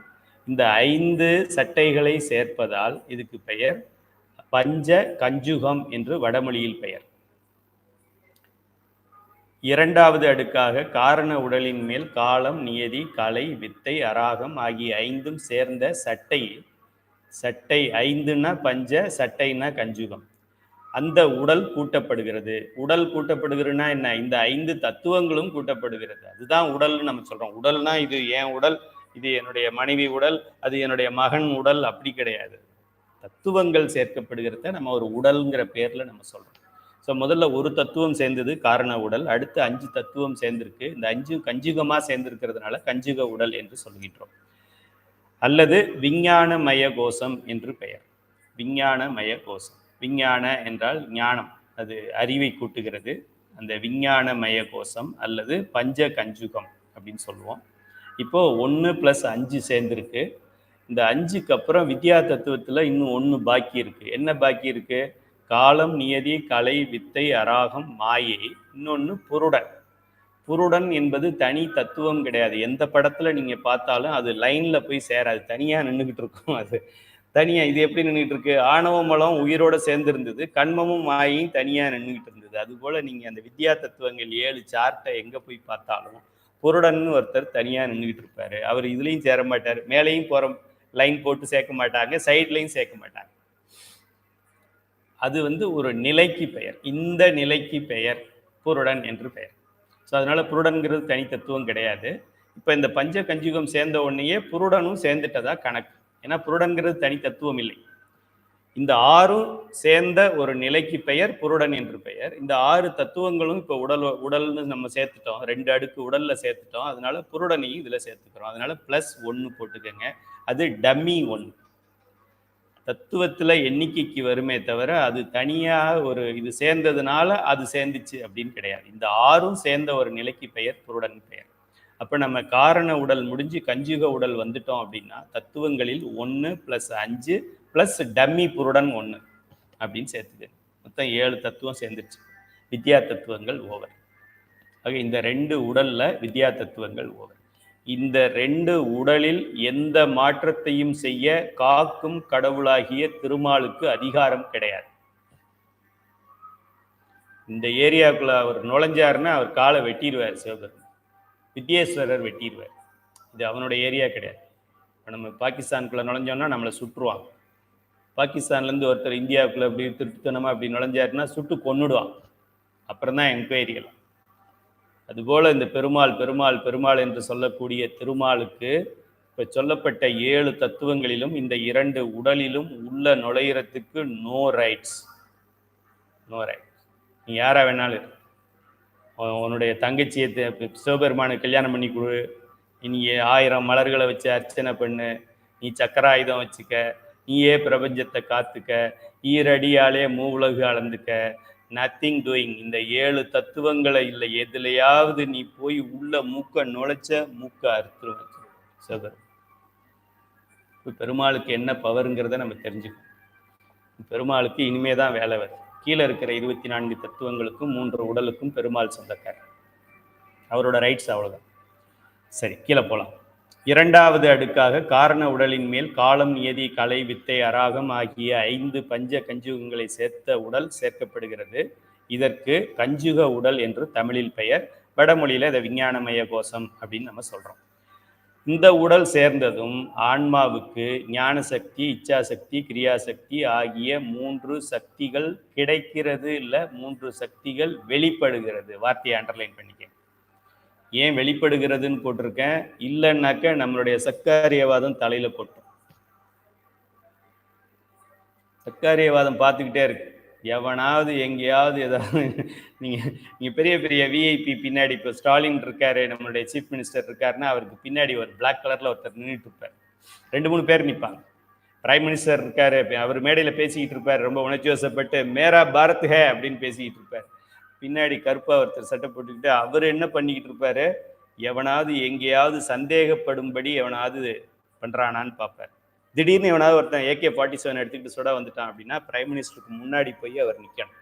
இந்த 5 சட்டைகளை சேர்ப்பதால் இதுக்கு பெயர் பஞ்ச கஞ்சுகம் என்று வடமொழியில் பெயர். இரண்டாவது அடுக்காக காரண உடலின் மேல் காலம், நியதி, கலை, வித்தை, அராகம் ஆகிய 5ம் சேர்ந்த சட்டை. 5ன்னா பஞ்ச, சட்டைன்னா கஞ்சுகம். அந்த உடல் கூட்டப்படுகிறது. உடல் கூட்டப்படுகிறதுனா என்ன? இந்த 5 தத்துவங்களும் கூட்டப்படுகிறது. அதுதான் உடல்னு நம்ம சொல்றோம். உடல்னா இது என் உடல், இது என்னுடைய மனைவி உடல், அது என்னுடைய மகன் உடல், அப்படி கிடையாது. தத்துவங்கள் சேர்க்கப்படுகிறத நம்ம ஒரு உடல்ங்கிற பேர்ல நம்ம சொல்றோம். ஸோ முதல்ல ஒரு தத்துவம் சேர்ந்தது காரண உடல், அடுத்து 5 தத்துவம் சேர்ந்திருக்கு. இந்த 5 கஞ்சுகமா சேர்ந்திருக்கிறதுனால கஞ்சுக உடல் என்று சொல்கின்றோம். அல்லது விஞ்ஞானமய கோஷம் என்று பெயர். விஞ்ஞானமய கோஷம். விஞ்ஞான என்றால் ஞானம், அது அறிவை கூட்டுகிறது. அந்த விஞ்ஞானமய கோஷம் அல்லது பஞ்ச கஞ்சுகம் அப்படின்னு சொல்லுவோம். இப்போ 1 + 5 சேர்ந்திருக்கு. இந்த 5க்கு அப்புறம் வித்யா தத்துவத்தில் இன்னும் 1 பாக்கி இருக்கு. என்ன பாக்கி இருக்கு? காலம், நியதி, கலை, வித்தை, அராகம், மாயை. இன்னொன்று புருடன். புருடன் என்பது தனி தத்துவம் கிடையாது. எந்த படத்துல நீங்க பார்த்தாலும் அது லைன்ல போய் சேராது, தனியா நின்றுகிட்டு இருக்கும். அது தனியா இது எப்படி நின்றுட்டு இருக்கு? ஆணவ மலம் உயிரோட சேர்ந்து இருந்தது, கண்மமும் மாயையும் தனியா நின்றுகிட்டு இருந்தது. அதுபோல நீங்க அந்த வித்யா தத்துவங்கள் 7 சார்ட்டை எங்க போய் பார்த்தாலும் புருடன் ஒருத்தர் தனியா நின்றுகிட்டு இருப்பாரு. அவர் இதுலயும் சேர மாட்டார், மேலையும் போற லைன் போட்டு சேர்க்க மாட்டாங்க, சைட்லையும் சேர்க்க மாட்டாங்க. அது ஒரு நிலைக்கு பெயர். இந்த நிலைக்கு பெயர் புருடன் என்று பெயர். ஸோ அதனால புருடன்கிறது தனி தத்துவம் கிடையாது. இப்போ இந்த பஞ்ச கஞ்சுகம் சேர்ந்த உடனேயே புருடனும் சேர்ந்துட்டதா கணக்கு. ஏன்னா புருடன்கிறது தனி தத்துவம் இல்லை. இந்த 6ம் சேர்ந்த ஒரு நிலைக்கு பெயர் புருடன் என்று பெயர். இந்த 6 தத்துவங்களும் இப்போ உடல்னு நம்ம சேர்த்துட்டோம், 2 அடுக்கு உடல்ல சேர்த்துட்டோம். அதனால புருடனையும் இதுல சேர்த்துக்கிறோம். அதனால +1 போட்டுக்கோங்க. அது டம்மி 1. தத்துவத்துல எண்ணிக்கைக்கு வருமே தவிர அது தனியாக ஒரு இது சேர்ந்ததுனால அது சேர்ந்துச்சு அப்படின்னு கிடையாது. இந்த 6ம் சேர்ந்த ஒரு நிலைக்கு பெயர் புருடன் பெயர். அப்ப நம்ம காரண உடல் முடிஞ்சு கஞ்சுக உடல் வந்துட்டோம் அப்படின்னா தத்துவங்களில் 1 + 5 + டம்மி புருடன் 1 அப்படின்னு சேர்த்துக்கு. மொத்தம் 7 தத்துவம் சேர்ந்துருச்சு. வித்யா தத்துவங்கள் ஓவர். ஆக இந்த 2 உடல்ல வித்யா தத்துவங்கள் ஓவர். இந்த 2 உடலில் எந்த மாற்றத்தையும் செய்ய காக்கும் கடவுளாகிய திருமாலுக்கு அதிகாரம் கிடையாது. இந்த ஏரியாவுக்குள்ள அவர் நுழைஞ்சாருன்னா அவர் காலை வெட்டிடுவார். சிவபெருமான் வித்யேஸ்வரர் வெட்டிடுவார். இது அவனுடைய ஏரியா கிடையாது. இப்போ நம்ம பாகிஸ்தானுக்குள்ள நுழைஞ்சோம்னா நம்மளை சுட்டுருவான். பாகிஸ்தான்லேருந்து ஒருத்தர் இந்தியாவுக்குள்ள அப்படி திருட்டுத்தனமா அப்படி நுழைஞ்சாருன்னா சுட்டு கொன்னுடுவான். அப்புறம் தான் என்கொயரிகள். அதுபோல இந்த பெருமாள் என்று சொல்லக்கூடிய திருமாலுக்கு இப்போ சொல்லப்பட்ட 7 தத்துவங்களிலும் இந்த 2 உடலிலும் உள்ள நுழையிறதுக்கு நோ ரைட்ஸ். நீ யாரா வேணாலும் உன்னுடைய தங்கச்சியை சிவபெருமானுக்கு கல்யாணம் பண்ணி கொடு, நீ 1000 மலர்களை வச்சு அர்ச்சனை பண்ணு, நீ சக்கராயுதம் வச்சுக்க, நீயே பிரபஞ்சத்தை காத்துக்க, ஈரடியாலே மூவுலகு அளந்துக்க, நத்திங் டூயிங். இந்த 7 தத்துவங்களை இல்லை எதுலையாவது நீ போய் உள்ள மூக்க நுழைச்ச மூக்க அறுத்துருவ. சிவபெருமான் பெருமாளுக்கு என்ன பவருங்கிறத நம்ம தெரிஞ்சுக்கணும். பெருமாளுக்கு இனிமே தான் வேலை வருது. கீழே இருக்கிற 24 தத்துவங்களுக்கும் 3 உடலுக்கும் பெருமாள் சொந்தக்காரர். அவரோட ரைட்ஸ் அவ்வளோதான். சரி, கீழே போகலாம். இரண்டாவது அடுக்காக காரண உடலின் மேல் காலம், நியதி, கலை, வித்தை, அராகம் ஆகிய 5 பஞ்ச கஞ்சுகங்களை சேர்த்த உடல் சேர்க்கப்படுகிறது. இதற்கு கஞ்சுக உடல் என்று தமிழில் பெயர். வடமொழியில் இதை விஞ்ஞானமய கோஷம் அப்படின்னு நம்ம சொல்கிறோம். இந்த உடல் சேர்ந்ததும் ஆன்மாவுக்கு ஞான சக்தி, இச்சாசக்தி, கிரியாசக்தி ஆகிய 3 சக்திகள் கிடைக்கிறது. இல்லை 3 சக்திகள் வெளிப்படுகிறது. வார்த்தையை அண்டர்லைன் பண்ணிக்க. ஏன் வெளிப்படுகிறதுன்னு போட்டிருக்கேன்? இல்லைன்னாக்க நம்மளுடைய சர்க்காரியவாதம் தலையில கொட்டும். சர்க்காரியவாதம் பார்த்துக்கிட்டே இருக்கு. எவனாவது எங்கேயாவது ஏதாவது நீங்க பெரிய பெரிய விஐபி பின்னாடி, இப்போ ஸ்டாலின் இருக்காரு, நம்மளுடைய சீஃப் மினிஸ்டர் இருக்காருன்னா அவருக்கு பின்னாடி ஒரு பிளாக் கலர்ல ஒருத்தர் நின்றுட்டு இருப்பார். 2-3 பேர் நிற்பாங்க. பிரைம் மினிஸ்டர் இருக்காரு, அவர் மேடையில பேசிக்கிட்டு இருப்பார், ரொம்ப உணர்ச்சி வசப்பட்டு மேரா பாரத் ஹே அப்படின்னு பேசிக்கிட்டு இருப்பார். பின்னாடி கருப்பா ஒருத்தர் சட்டை போட்டுக்கிட்டு அவர் என்ன பண்ணிக்கிட்டு இருப்பாரு, எவனாவது எங்கேயாவது சந்தேகப்படும்படி எவனாவது பண்றானான்னு பார்ப்பார். திடீர்னு எவனாவது ஒருத்தன் AK-47 எடுத்துக்கிட்டு சுட வந்துட்டான் அப்படின்னா பிரைம் மினிஸ்டருக்கு முன்னாடி போய் அவர் நிற்கணும்.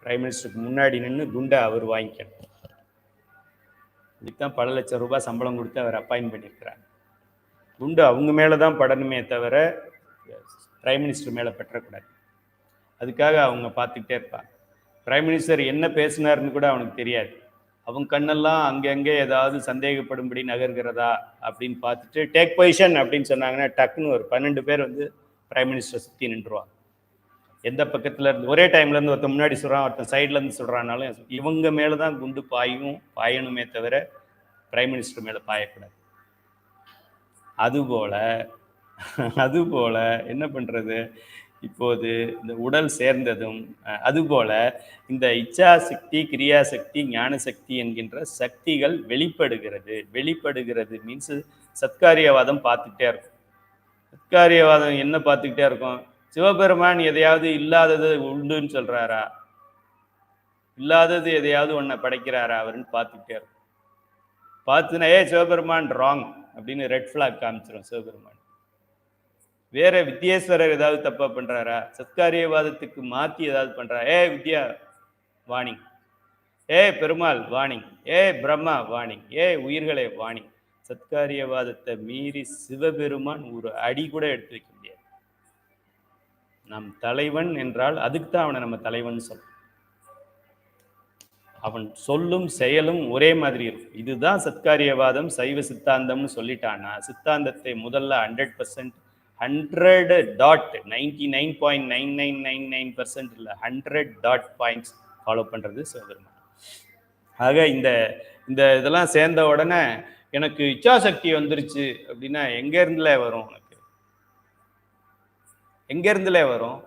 பிரைம் மினிஸ்டருக்கு முன்னாடி நின்று குண்டை அவர் வாங்கிக்கணும். இதுதான் பல லட்சம் ரூபாய் சம்பளம் கொடுத்து அவர் அப்பாயின்ட் பண்ணியிருக்கிறார். குண்டு அவங்க மேலே தான் படணுமே தவிர பிரைம் மினிஸ்டர் மேலே பெற்றக்கூடாது. அதுக்காக அவங்க பார்த்துக்கிட்டே இருப்பாங்க. பிரைம் மினிஸ்டர் என்ன பேசினார்னு கூட அவனுக்கு தெரியாது. அவங்க கண்ணெல்லாம் அங்கங்கே ஏதாவது சந்தேகப்படும்படி நகர்கிறதா அப்படின்னு பார்த்துட்டு டேக் பொசிஷன் அப்படின்னு சொன்னாங்கன்னா டக்குன்னு ஒரு 12 பேர் வந்து பிரைம் மினிஸ்டர் சுற்றி நின்றுவாங்க. எந்த பக்கத்தில் இருந்து ஒரே டைம்ல இருந்து ஒருத்தன் முன்னாடி சொல்கிறான், ஒருத்தன் சைட்ல இருந்து சொல்கிறானாலும் இவங்க மேலே தான் குண்டு பாயணுமே தவிர பிரைம் மினிஸ்டர் மேலே பாயக்கூடாது. அதுபோல என்ன பண்றது, இப்போது இந்த உடல் சேர்ந்ததும் அதுபோல இந்த இச்சாசக்தி, கிரியாசக்தி, ஞான சக்தி என்கின்ற சக்திகள் வெளிப்படுகிறது மீன்ஸ் சத்காரியவாதம் பார்த்துக்கிட்டே இருக்கும். சத்காரியவாதம் என்ன பார்த்துக்கிட்டே இருக்கும்? சிவபெருமான் எதையாவது இல்லாதது உண்டுன்னு சொல்றாரா, இல்லாதது எதையாவது ஒன்றை படைக்கிறாரா அவருன்னு பார்த்துக்கிட்டே இருக்கும். பார்த்துன்னா சிவபெருமான் ராங் அப்படின்னு ரெட் ஃபிளாக் காமிச்சிடும் சிவபெருமான். வேற வித்யேஸ்வரர் ஏதாவது தப்பா பண்றாரா, சத்காரியவாதத்துக்கு மாத்தி ஏதாவது பண்றாரா, வித்யா வாணிங், பெருமாள் வாணிங், பிரம்மா வாணிங், உயிர்களே வாணிங். சத்காரியவாதத்தை மீறி சிவபெருமான் ஒரு அடி கூட எடுத்து வைக்க முடியாது. நம் தலைவன் என்றால் அதுக்கு தான் அவனை நம்ம தலைவன் சொல்றோம். அவன் சொல்லும் செயலும் ஒரே மாதிரி இருக்கும். இதுதான் சத்காரியவாதம், சைவ சித்தாந்தம்னு சொல்லிட்டான்னா சித்தாந்தத்தை முதல்ல 100% 99.9999% இல்லை 100 டாட் பாயிண்ட்ஸ் ஃபாலோ பண்றது சிவபெருமான். ஆக இந்த இதெல்லாம் சேர்ந்த உடனே எனக்கு இச்சாசக்தி வந்துருச்சு அப்படின்னா எங்க இருந்துல வரும்? உனக்கு எங்க இருந்துல வரும்?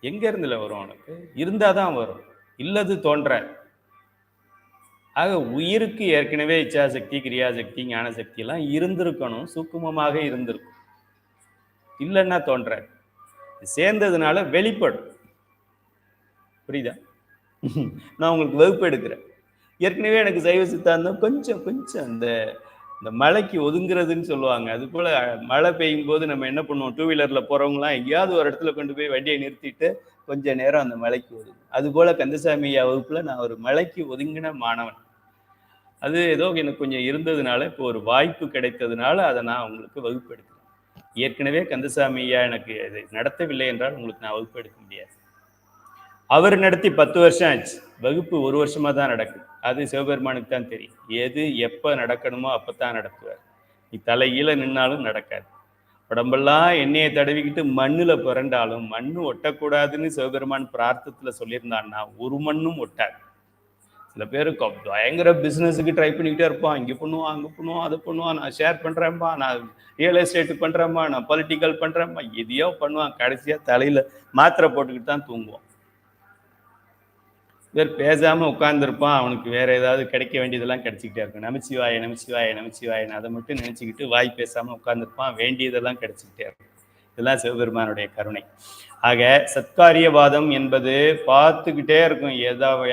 எங்க இருந்துல வரும்? உனக்கு இருந்தாதான் வரும், இல்லது தோன்ற. ஆக உயிருக்கு ஏற்கனவே இச்சாசக்தி, கிரியாசக்தி, ஞானசக்தி எல்லாம் இருந்திருக்கணும், சூக்குமமாக இருந்திருக்கும். இல்லைன்னா தோன்ற. சேர்ந்ததுனால வெளிப்படும். புரியுதா? நான் உங்களுக்கு வகுப்பு எடுக்கிறேன். ஏற்கனவே எனக்கு சைவ சித்தாந்தம் கொஞ்சம் இந்த மழைக்கு ஒதுங்குறதுன்னு சொல்லுவாங்க. அது போல மழை பெய்யும் போது நம்ம என்ன பண்ணுவோம், 2 வீலர்ல போறவங்கலாம் எங்கேயாவது ஒரு இடத்துல கொண்டு போய் வண்டியை நிறுத்திட்டு கொஞ்ச நேரம் அந்த மழைக்கு ஒதுங்கும். அது போல கந்தசாமி ஐயா வகுப்புல நான் ஒரு மழைக்கு ஒதுங்கின மாணவன். அது ஏதோ எனக்கு கொஞ்சம் இருந்ததுனால இப்போ ஒரு வாய்ப்பு கிடைத்ததுனால அதை நான் உங்களுக்கு வகுப்பு எடுக்கிறேன். ஏற்கனவே கந்தசாமி ஐயா எனக்கு இதை நடத்தவில்லை என்றால் உங்களுக்கு நான் வகுப்பு எடுக்க முடியாது. அவர் நடத்தி 10 வருஷம் ஆச்சு, வகுப்பு 1 வருஷமா தான் நடக்குது. அது சிவபெருமானுக்கு தான் தெரியும். எது எப்போ நடக்கணுமோ அப்போத்தான் நடத்துவார். நீ தலையில நின்னாலும் நடக்காது. உடம்பெல்லாம் எண்ணெயை தடவிக்கிட்டு மண்ணில் புரண்டாலும் மண்ணு ஒட்டக்கூடாதுன்னு சிவபெருமான் பிரார்த்தத்துல சொல்லியிருந்தான்னா ஒரு மண்ணும் ஒட்டாது. சில பேருக்கு பயங்கர பிஸ்னஸுக்கு ட்ரை பண்ணிக்கிட்டே இருப்பான், இங்கே பண்ணுவான், அங்கே பண்ணுவான், அதை பண்ணுவான், நான் ஷேர் பண்ணுறேன்ப்பா, நான் ரியல் எஸ்டேட்டு பண்ணுறேன்ப்பா, நான் பொலிட்டிக்கல் பண்ணுறேன்ப்பா, எதையோ பண்ணுவான். கடைசியாக தலையில் மாத்திரை போட்டுக்கிட்டு தான் தூங்குவான். வேறு பேசாமல் உட்காந்துருப்பான், அவனுக்கு வேறு ஏதாவது கிடைக்க வேண்டியதெல்லாம் கிடைச்சிக்கிட்டே இருக்கும். நமச்சிவாய நமச்சிவாய நமச்சிவாயன்னு அதை மட்டும் நினச்சிக்கிட்டு வாய் பேசாமல் உட்காந்துருப்பான், வேண்டியதெல்லாம் கிடைச்சிக்கிட்டே இருக்கும். இதெல்லாம் சிவபெருமானுடைய கருணை. ஆக சத்காரியவாதம் என்பது பார்த்துக்கிட்டே இருக்கும்.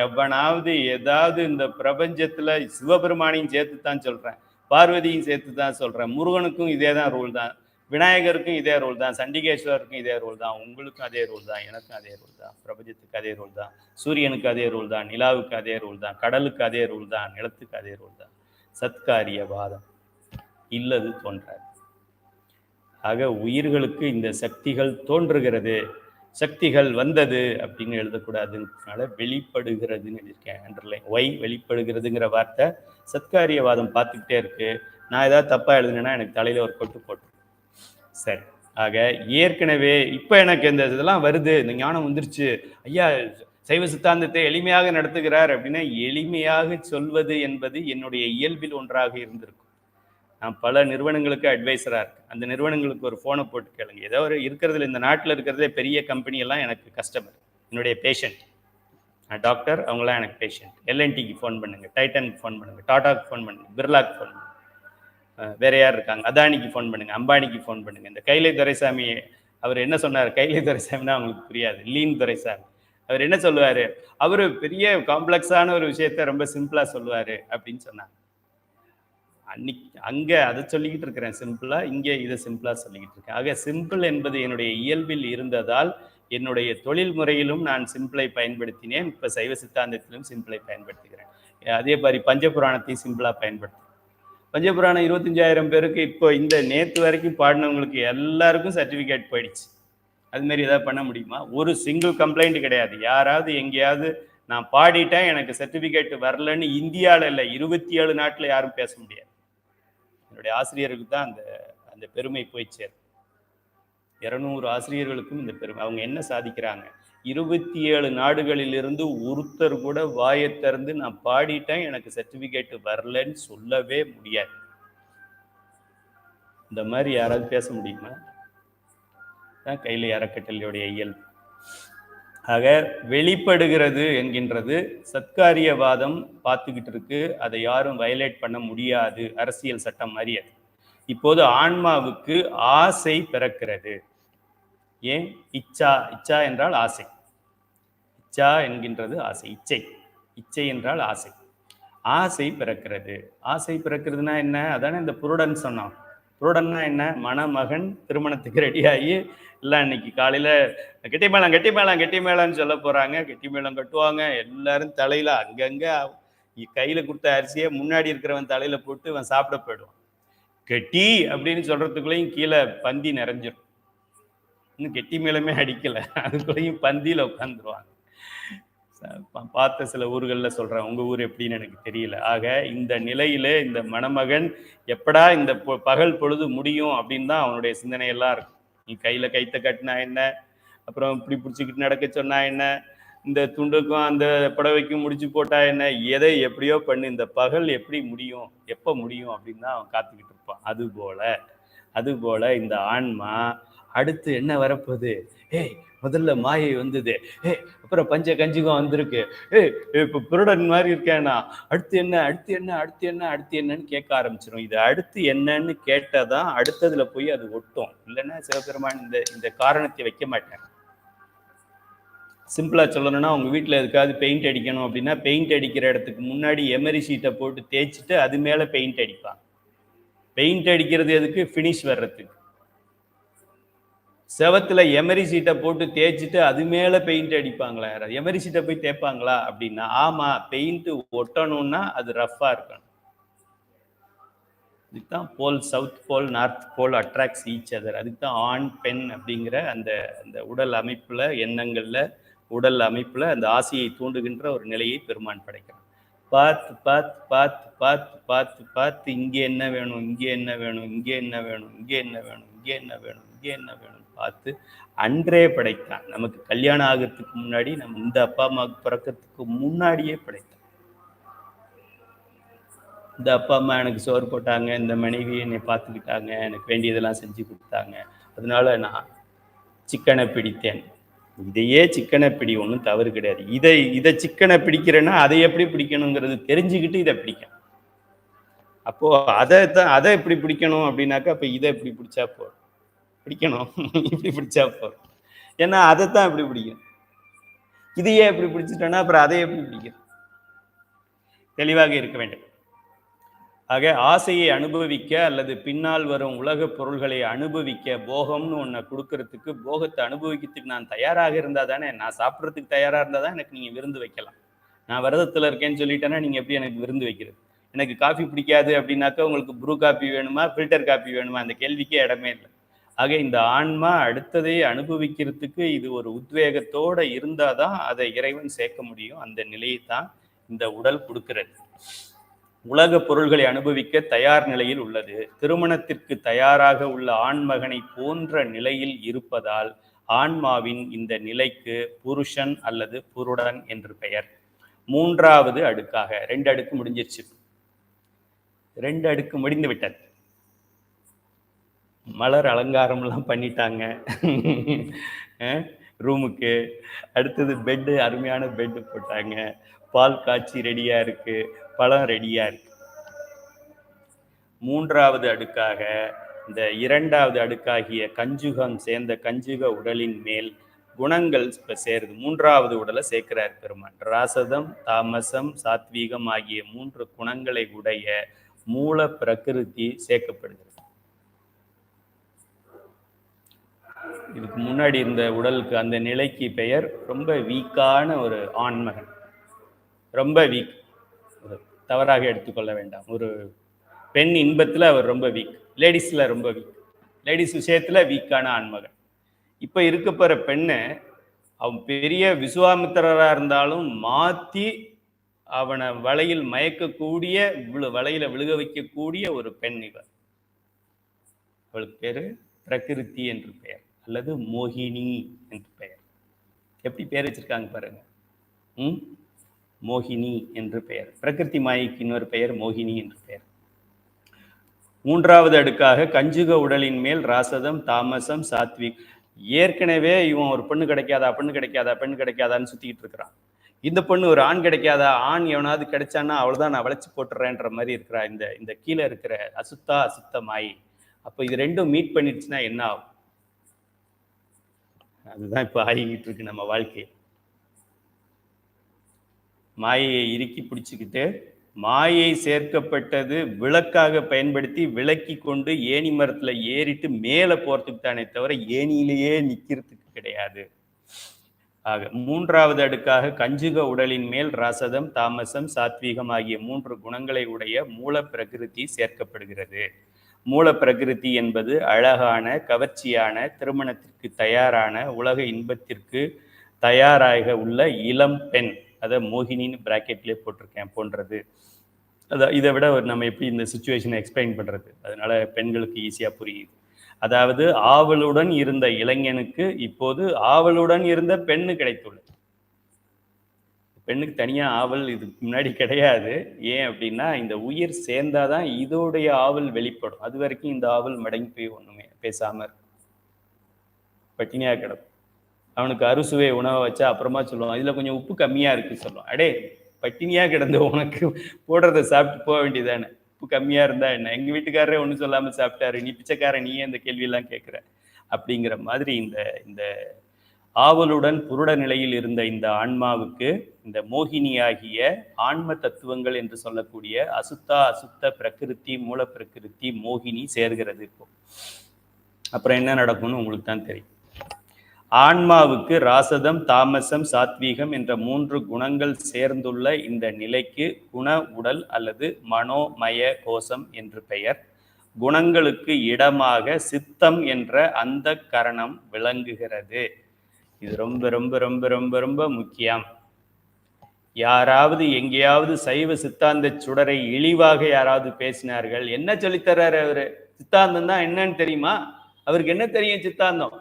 எவனாவது ஏதாவது இந்த பிரபஞ்சத்துல சிவபெருமானையும் சேர்த்து தான் சொல்றேன், பார்வதியும் சேர்த்து தான் சொல்றேன், முருகனுக்கும் இதே தான் ரூல் தான், விநாயகருக்கும் இதே ரூல் தான், சண்டிகேஸ்வரருக்கும் இதே ரூல் தான், உங்களுக்கும் அதே ரூல் தான், எனக்கும் அதே ரூல் தான், பிரபஞ்சத்துக்கு அதே ரூல் தான், சூரியனுக்கு அதே ரூல் தான், நிலாவுக்கு அதே ரூல் தான், கடலுக்கு அதே ரூல் தான், நிலத்துக்கு அதே ரூல் தான். சத்காரியவாதம் இல்லது தோன்றாது. ஆக உயிர்களுக்கு இந்த சக்திகள் தோன்றுகிறது. சக்திகள் வந்தது அப்படின்னு எழுதக்கூடாதுனால வெளிப்படுகிறதுன்னு எழுதியிருக்கேன் அண்டர்லைன். ஒய் வெளிப்படுகிறதுங்கிற வார்த்தை சத்காரியவாதம் பார்த்துக்கிட்டே இருக்கு. நான் ஏதாவது தப்பாக எழுதுனேன்னா எனக்கு தலையில் ஒரு கொட்டு போட்டு. சரி, ஆக ஏற்கனவே இப்போ எனக்கு இந்த இதெல்லாம் வருது, இந்த ஞானம் வந்துருச்சு, ஐயா சைவ சித்தாந்தத்தை எளிமையாக நடத்துகிறார் அப்படின்னா எளிமையாக சொல்வது என்பது என்னுடைய இயல்பில் ஒன்றாக இருந்திருக்கும். நான் பல நிறுவனங்களுக்கு அட்வைசராக இருக்கேன். அந்த நிறுவனங்களுக்கு ஒரு ஃபோனை போட்டு கேளுங்க. ஏதோ ஒரு இருக்கிறதுல இந்த நாட்டில் இருக்கிறதே பெரிய கம்பெனி எல்லாம் எனக்கு கஸ்டமர், என்னுடைய பேஷண்ட். நான் டாக்டர், அவங்களாம் எனக்கு பேஷண்ட். எல்என்டிக்கு ஃபோன் பண்ணுங்க, டைட்டனுக்கு ஃபோன் பண்ணுங்க, டாடாக்கு ஃபோன் பண்ணுங்க, பிர்லாக்கு ஃபோன் பண்ணுங்க, வேற யார் இருக்காங்க, அதானிக்கு ஃபோன் பண்ணுங்க, அம்பானிக்கு ஃபோன் பண்ணுங்க. இந்த கைலை துரைசாமி அவர் என்ன சொன்னார்? கைலை துரைசாமின்னா அவங்களுக்கு புரியாது, லீன் துரைசாமி. அவர் என்ன சொல்லுவார்? அவர் பெரிய காம்ப்ளெக்ஸான ஒரு விஷயத்த ரொம்ப சிம்பிளாக சொல்லுவார் அப்படின்னு சொன்னாங்க. அன்னைக்கு அங்கே அதை சொல்லிக்கிட்டு இருக்கிறேன் சிம்பிளா, இங்கே இதை சிம்பிளா சொல்லிக்கிட்டு இருக்கேன். ஆக சிம்பிள் என்பது என்னுடைய இயல்பில் இருந்ததால் என்னுடைய தொழில் முறையிலும் நான் சிம்பிளை பயன்படுத்தினேன். இப்போ சைவ சித்தாந்தத்திலும் சிம்பிளை பயன்படுத்துகிறேன். அதே மாதிரி பஞ்சபுராணத்தையும் சிம்பிளா பயன்படுத்துகிறேன். பஞ்சபுராணம் 25,000 பேருக்கு இப்போ இந்த நேற்று வரைக்கும் பாடினவங்களுக்கு எல்லாருக்கும் சர்டிஃபிகேட் போயிடுச்சு. அது மாதிரி ஏதாவது பண்ண முடியுமா? ஒரு சிங்கிள் கம்ப்ளைண்ட் கிடையாது. யாராவது எங்கேயாவது நான் பாடிட்டேன் எனக்கு சர்டிஃபிகேட் வரலன்னு இந்தியாவில் இல்லை 27 நாட்டில் யாரும் பேச முடியாது. என்னுடைய ஆசிரியருக்கு தான் அந்த அந்த பெருமை போய் சேரும். 200 ஆசிரியர்களுக்கும் இந்த பெருமை. அவங்க என்ன சாதிக்கிறாங்க? 27 நாடுகளிலிருந்து ஒருத்தர் கூட வாயை திறந்து நான் பாடிட்டேன் எனக்கு சர்டிஃபிகேட் வரலன்னு சொல்லவே முடியாது. இந்த மாதிரி யாராவது பேச முடியுமா? தான் கையில அறக்கட்டளையுடைய இயல்பு. ஆக வெளிப்படுகிறது என்கின்றது சத்காரியவாதம் பார்த்துக்கிட்டு இருக்கு. அதை யாரும் வயலேட் பண்ண முடியாது, அரசியல் சட்டம் மாதிரி அது. இப்போது ஆன்மாவுக்கு ஆசை பிறக்கிறது. ஏன்? இச்சா. இச்சா என்றால் ஆசை. இச்சா என்கின்றது ஆசை, இச்சை. இச்சை என்றால் ஆசை. ஆசை பிறக்கிறது. ஆசை பிறக்கிறதுனா என்ன? அதானே இந்த புருடன் சொன்னோம். புருடன்னா என்ன? மணமகன் திருமணத்துக்கு ரெடியாகி எல்லாம் இன்னைக்கு காலையில கெட்டி மேளம் கெட்டி மேளம் கெட்டி மேளம்னு சொல்ல போறாங்க. கெட்டி மேளம் கட்டுவாங்க. எல்லாரும் தலையில அங்கங்க கையில கொடுத்த அரிசியை முன்னாடி இருக்கிறவன் தலையில போட்டு அவன் சாப்பிட போயிடுவான். கெட்டி அப்படின்னு சொல்றதுக்குள்ளேயும் கீழே பந்தி நிறைஞ்சிடும். இன்னும் கெட்டி மேளமே அடிக்கல, அதுக்குள்ளேயும் பந்தியில உட்காந்துருவாங்க. பார்த்த சில ஊர்களில் சொல்றேன், உங்க ஊர் எப்படின்னு எனக்கு தெரியல. ஆக இந்த நிலையில இந்த மணமகன் எப்படா இந்த பகல் பொழுது முடியும் அப்படின்னு தான் அவனுடைய சிந்தனையெல்லாம் இருக்கும். நீ கையில கைத்த கட்டினா என்ன, அப்புறம் இப்படி பிடிச்சிக்கிட்டு நடக்க சொன்னா என்ன, இந்த துண்டுக்கும் அந்த புடவைக்கும் முடிச்சு போட்டா என்ன, எதை எப்படியோ பண்ணு, இந்த பகல் எப்படி முடியும், எப்போ முடியும் அப்படின்னு தான் அவன் காத்துக்கிட்டு இருப்பான். அதுபோல இந்த ஆன்மா அடுத்து என்ன வரப்போகுது? ஏய் முதல்ல மாயை வந்தது, அப்புறம் பஞ்ச கஞ்சிகம் வந்திருக்கு, இப்போ புருடன் மாதிரி இருக்கேனா, அடுத்து என்ன அடுத்து என்ன அடுத்து என்ன அடுத்து என்னன்னு கேட்க ஆரம்பிச்சிடும். இது அடுத்து என்னன்னு கேட்டதான் அடுத்ததுல போய் அது ஒட்டும். இல்லைன்னா சிவபெருமான் இந்த காரணத்தை வைக்க மாட்டேன். சிம்பிளா சொல்லணும்னா, உங்க வீட்டில் எதுக்காவது பெயிண்ட் அடிக்கணும் அப்படின்னா பெயிண்ட் அடிக்கிற இடத்துக்கு முன்னாடி எமரி ஷீட்டை போட்டு தேய்ச்சிட்டு அது மேல பெயிண்ட் அடிப்பான். பெயிண்ட் அடிக்கிறது எதுக்கு? ஃபினிஷ் வர்றதுக்கு. செவத்துல எமரி சீட்டை போட்டு தேய்ச்சிட்டு அது மேல பெயிண்ட் அடிப்பாங்களா? யாராவது எமரி சீட்டை போய் தேய்ப்பாங்களா அப்படின்னா, ஆமா, பெயிண்ட் ஒட்டணும்னா அது ரஃபா இருக்கணும். இதுதான் pole, south pole north pole attracts each other. அதுக்கு தான் ஆண் பெண் அப்படிங்கிற அந்த அந்த உடல் அமைப்புல, எண்ணங்கள்ல, உடல் அமைப்புல அந்த ஆசையை தூண்டுகின்ற ஒரு நிலையை பெருமான் படைக்கிறான். பார்த்து பார்த்து பார்த்து பார்த்து பார்த்து பார்த்து இங்கே என்ன வேணும், இங்கே என்ன வேணும், இங்கே என்ன வேணும், இங்கே என்ன வேணும், இங்கே என்ன வேணும், இங்கே என்ன வேணும் பார்த்து அன்றே படைத்தான். நமக்கு கல்யாணம் ஆகிறதுக்கு முன்னாடி, நம்ம இந்த அப்பா அம்மாவுக்கு பிறக்கிறதுக்கு முன்னாடியே படைத்தான். இந்த அப்பா அம்மா எனக்கு சோறு போட்டாங்க, இந்த மனைவி என்னை பார்த்துக்கிட்டாங்க, எனக்கு வேண்டியதெல்லாம் செஞ்சு கொடுத்தாங்க, அதனால நான் சிக்கனை பிடித்தேன். இதையே சிக்கனை பிடி, ஒன்றும் தவறு கிடையாது. இதை சிக்கனை பிடிக்கிறேன்னா அதை எப்படி பிடிக்கணுங்கிறது தெரிஞ்சுக்கிட்டு இதை பிடிக்கணும். அப்போ அதை எப்படி பிடிக்கணும் அப்படின்னாக்கா, அப்போ இதை எப்படி பிடிச்சா போதும், பிடிக்கணும் இப்படி பிடிச்சா போதும். ஏன்னா அதைத்தான் எப்படி பிடிக்கும். இதையே எப்படி பிடிச்சிட்டோன்னா அப்புறம் அதை எப்படி பிடிக்கும்? தெளிவாக இருக்க வேண்டும். ஆக ஆசையை அனுபவிக்க அல்லது பின்னால் வரும் உலக பொருள்களை அனுபவிக்க, போகம்னு ஒன்றை கொடுக்கறதுக்கு, போகத்தை அனுபவிக்கிறதுக்கு நான் தயாராக இருந்தா தானே, நான் சாப்பிட்றதுக்கு தயாராக இருந்தால் தான் எனக்கு நீங்கள் விருந்து வைக்கலாம். நான் விரதத்தில் இருக்கேன்னு சொல்லிட்டேன்னா நீங்கள் எப்படி எனக்கு விருந்து வைக்கிறது? எனக்கு காஃபி பிடிக்காது அப்படின்னாக்கா உங்களுக்கு ப்ரூ காஃபி வேணுமா, ஃபில்டர் காஃபி வேணுமா, அந்த கேள்விக்கே இடமே இல்லை. ஆக இந்த ஆன்மா அடுத்ததை அனுபவிக்கிறதுக்கு இது ஒரு உத்வேகத்தோட இருந்தாதான் அதை இறைவன் சேர்க்க முடியும். அந்த நிலையை தான் இந்த உடல் கொடுக்கிறது. உலக பொருள்களை அனுபவிக்க தயார் நிலையில் உள்ளது. திருமணத்திற்கு தயாராக உள்ள ஆண்மகனை போன்ற நிலையில் இருப்பதால் ஆன்மாவின் இந்த நிலைக்கு புருஷன் அல்லது புருடன் என்று பெயர். மூன்றாவது அடுக்காக, 2 அடுக்கு முடிஞ்சிருச்சு, 2 அடுக்கு முடிந்து விட்டது. மலர் அலங்காரம் எல்லாம் பண்ணிட்டாங்க ரூமுக்கு. அடுத்தது பெட்டு, அருமையான பெட்டு போட்டாங்க, பால் காய்ச்சி ரெடியா இருக்கு, பழம் ரெடியா இருக்கு. மூன்றாவது அடுக்காக இந்த 2வது அடுக்காகிய கஞ்சுகம் சேர்ந்த கஞ்சுக உடலின் மேல் குணங்கள் சேருது. 3வது உடலை சேர்க்கிறார் பெருமான். ராசதம், தாமசம், சாத்வீகம் ஆகிய 3 குணங்களை உடைய மூல பிரகிருதி சேர்க்கப்படுகிறது. இதுக்கு முன்னாடி இந்த உடலுக்கு அந்த நிலைக்கு பெயர் ரொம்ப வீக்கான ஒரு ஆண்மகன். ரொம்ப வீக், தவறாக எடுத்துக்கொள்ள வேண்டாம். ஒரு பெண் இன்பத்தில் அவர் ரொம்ப வீக், லேடிஸில் ரொம்ப வீக், லேடிஸ் விஷயத்தில் வீக்கான ஆண்மகன். இப்போ இருக்க போகிற பெண்ணை அவன் பெரிய விசுவாமித்திரராக இருந்தாலும் மாற்றி அவனை வலையில் மயக்கக்கூடிய, வலையில் விழுக வைக்கக்கூடிய ஒரு பெண் இவர். அவளுக்கு பேர் பிரகிருதி என்று பெயர், அல்லது மோகினி என்று பெயர். எப்படி பேர் வச்சிருக்காங்க பாருங்க. மோகினி என்று பெயர். பிரகிருதி மாயைக்கு இன்னொரு பெயர் மோகினி என்று பெயர். 3வது அடுக்காக கஞ்சுக உடலின் மேல் ராசதம், தாமசம், சாத்விக். ஏற்கனவே இவன் ஒரு பெண்ணு கிடைக்காதா, பெண்ணு கிடைக்காதா, பெண்ணு கிடைக்காதான்னு சுத்திக்கிட்டு இருக்கிறான். இந்த பொண்ணு ஒரு ஆண் கிடைக்காதா, ஆண் எவனாவது கிடைச்சான்னா அவள்தான் நான் வளைச்சு போட்டுறேன்ற மாதிரி இருக்கிறா இந்த கீழே இருக்கிற அசுத்தா அசுத்த மாயை. அப்போ இது ரெண்டும் மீட் பண்ணிடுச்சுன்னா என்ன ஆகும்? அதுதான் இப்போ ஆகிக்கிட்டு இருக்கு நம்ம வாழ்க்கை. மாயையை இறுக்கி பிடிச்சிக்கிட்டு, மாயை சேர்க்கப்பட்டது விளக்காக பயன்படுத்தி விளக்கி கொண்டு ஏணி மரத்துல ஏறிட்டு மேலே போறதுக்கு தானே தவிர ஏணியிலேயே நிக்கிறதுக்கு கிடையாது. ஆக 3வது அடுக்காக கஞ்சுக உடலின் மேல் ராசதம், தாமசம், சாத்வீகம் ஆகிய 3 குணங்களை உடைய மூல பிரகிருதி சேர்க்கப்படுகிறது. மூல பிரகிருதி என்பது அழகான, கவர்ச்சியான, திருமணத்திற்கு தயாரான, உலக இன்பத்திற்கு தயாராக உள்ள இளம் பெண், அதை மோகினின்னு பிராக்கெட்லேயே போட்டிருக்கேன், போன்றது. இதை விட நம்ம எப்படி இந்த சுச்சுவேஷனை எக்ஸ்பிளைன் பண்ணுறது? அதனால பெண்களுக்கு ஈஸியாக புரியுது. அதாவது ஆவலுடன் இருந்த இளைஞனுக்கு இப்போது ஆவலுடன் இருந்த பெண்ணு கிடைத்துள்ளது. பெண்ணுக்கு தனியாக ஆவல் இதுக்கு முன்னாடி கிடையாது. ஏன் அப்படின்னா இந்த உயிர் சேர்ந்தாதான் இதோடைய ஆவல் வெளிப்படும். அது வரைக்கும் இந்த ஆவல் மடங்கி போய் ஒன்றுமே பேசாமல் இருக்கும், பட்டினியாக கிடக்கும். அவனுக்கு அறுசுவை உணவை வச்சா அப்புறமா சொல்லுவான், இதில் கொஞ்சம் உப்பு கம்மியாக இருக்குது சொல்லுவான். அடே, பட்டினியாக கிடந்த உனக்கு போடுறத சாப்பிட்டு போக வேண்டியதானே, உப்பு கம்மியாக இருந்தா என்ன? எங்கள் வீட்டுக்காரரே ஒன்றும் சொல்லாமல் சாப்பிட்டாரு, நீ பிச்சைக்காரன், நீயே இந்த கேள்வியெல்லாம் கேட்குற அப்படிங்கிற மாதிரி இந்த ஆவலுடன் புருட நிலையில் இருந்த இந்த ஆன்மாவுக்கு இந்த மோகினியாகிய ஆன்ம தத்துவங்கள் என்று சொல்லக்கூடிய அசுத்தா அசுத்த பிரகிருதி, மூல பிரகிருதி, மோகினி சேர்கிறது. இப்போ அப்புறம் என்ன நடக்கும்னு உங்களுக்கு தான் தெரியும். ஆன்மாவுக்கு ராசதம், தாமசம், சாத்வீகம் என்ற 3 குணங்கள் சேர்ந்துள்ள இந்த நிலைக்கு குண உடல் அல்லது மனோமய கோஷம் என்று பெயர். குணங்களுக்கு இடமாக சித்தம் என்ற அந்த கரணம் விளங்குகிறது. இது ரொம்ப ரொம்ப ரொம்ப ரொம்ப ரொம்ப முக்கியம். யாராவது எங்கேயாவது சைவ சித்தாந்த சுடரை இழிவாக யாராவது பேசினார்கள், என்ன சொல்லித்தர்றாரு அவரு? சித்தாந்தம் தான் என்னன்னு தெரியுமா? அவருக்கு என்ன தெரியும் சித்தாந்தம்?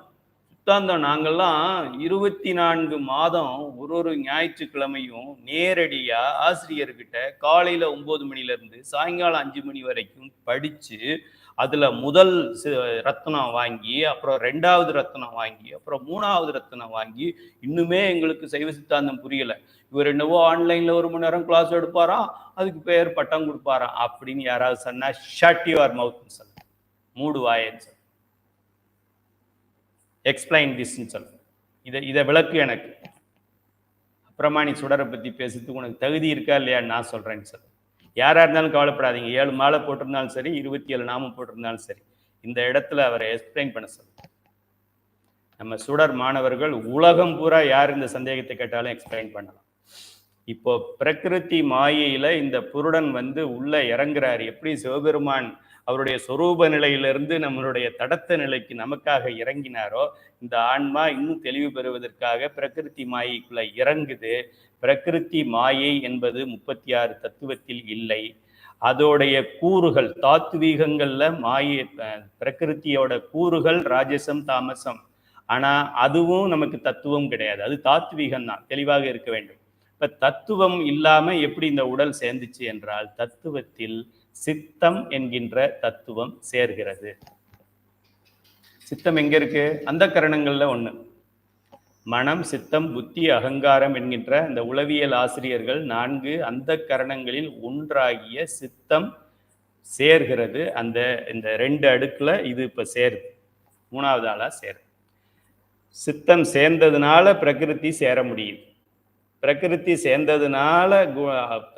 சித்தாந்தம் நாங்கள்லாம் 24 மாதம் ஒரு ஞாயிற்றுக்கிழமையும் நேரடியா ஆசிரியர்கிட்ட காலையில 9 மணிலேருந்து சாயங்காலம் 5 மணி வரைக்கும் படிச்சு, அதுல முதல் ரத்னம் வாங்கி, அப்புறம் 2வது ரத்னம் வாங்கி, அப்புறம் 3வது ரத்னம் வாங்கி, இன்னுமே எங்களுக்கு சைவ சித்தாந்தம் புரியல. இவர் என்னவோ ஆன்லைன்ல 1 மணி நேரம் கிளாஸ் எடுப்பாராம், அதுக்கு பேர் பட்டம் கொடுப்பாராம் அப்படின்னு யாராவது சொன்னா ஷட் யுவர் மவுத்னு சொல்ல, மூடு வாயன்னு சொல்ல, எக்ஸ்பிளைன் திஸ்ன்னு சொல்ல, இதை விளக்கு எனக்கு. அப்புறமா நீ சுடரை பத்தி பேசுறதுக்கு உனக்கு தகுதி இருக்கா இல்லையான்னு நான் சொல்றேன்னு சொல்ல. யாரா இருந்தாலும் கவலைப்படாதீங்க, 7 மாலை போட்டிருந்தாலும் சரி, 27 நாமம் போட்டிருந்தாலும் சரி, இந்த இடத்துல அவரை எக்ஸ்பிளைன் பண்ண சொல்ல. நம்ம சுடர் மாணவர்கள் உலகம் பூரா யார் இந்த சந்தேகத்தை கேட்டாலும் எக்ஸ்பிளைன் பண்ணலாம். இப்போ பிரகிருதி மாயையில இந்த புருடன் உள்ள இறங்குறாரு. எப்படி சிவபெருமான் அவருடைய சொரூப நிலையிலிருந்து நம்மளுடைய தடத்த நிலைக்கு நமக்காக இறங்கினாரோ, இந்த ஆன்மா இன்னும் தெளிவு பெறுவதற்காக பிரகிருதி மாயைக்குள்ள இறங்குது. பிரகிருதி மாயை என்பது 36 தத்துவத்தில் இல்லை. அதோடைய கூறுகள் தாத்வீகங்கள்ல மாயை பிரகிருத்தியோட கூறுகள் ராஜசம் தாமசம். ஆனா அதுவும் நமக்கு தத்துவம் கிடையாது. அது தாத்வீகம் தான், தெளிவாக இருக்க வேண்டும். இப்ப தத்துவம் இல்லாம எப்படி இந்த உடல் சேர்ந்துச்சு என்றால், தத்துவத்தில் சித்தம் என்கின்ற தத்துவம் சேர்கிறது. சித்தம் எங்க இருக்கு? அந்த கரணங்கள்ல ஒண்ணு. மனம், சித்தம், புத்தி, அகங்காரம் என்கின்ற இந்த உளவியல் ஆசிரியர்கள் 4 அந்த கரணங்களில் ஒன்றாகிய சித்தம் சேர்கிறது. அந்த இந்த 2 அடுக்குல இது இப்ப சேருது, 3வது ஆளா சேருது. சித்தம் சேர்ந்ததுனால பிரகிருதி சேர முடியுது. பிரகிருதி சேர்ந்ததுனால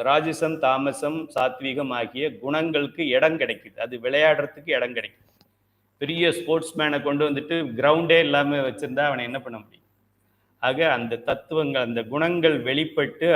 ராஜசம் தாமசம் சாத்வீகம் ஆகிய குணங்களுக்கு இடம் கிடைக்குது. அது விளையாடுறதுக்கு இடம் கிடைக்குது. பெரிய ஸ்போர்ட்ஸ்மேனை கொண்டு வந்துட்டு கிரவுண்டே இல்லாம வச்சிருந்தா அவனை என்ன பண்ண முடியும்? ஆக அந்த தத்துவங்கள், அந்த குணங்கள் வெளிப்பட்டு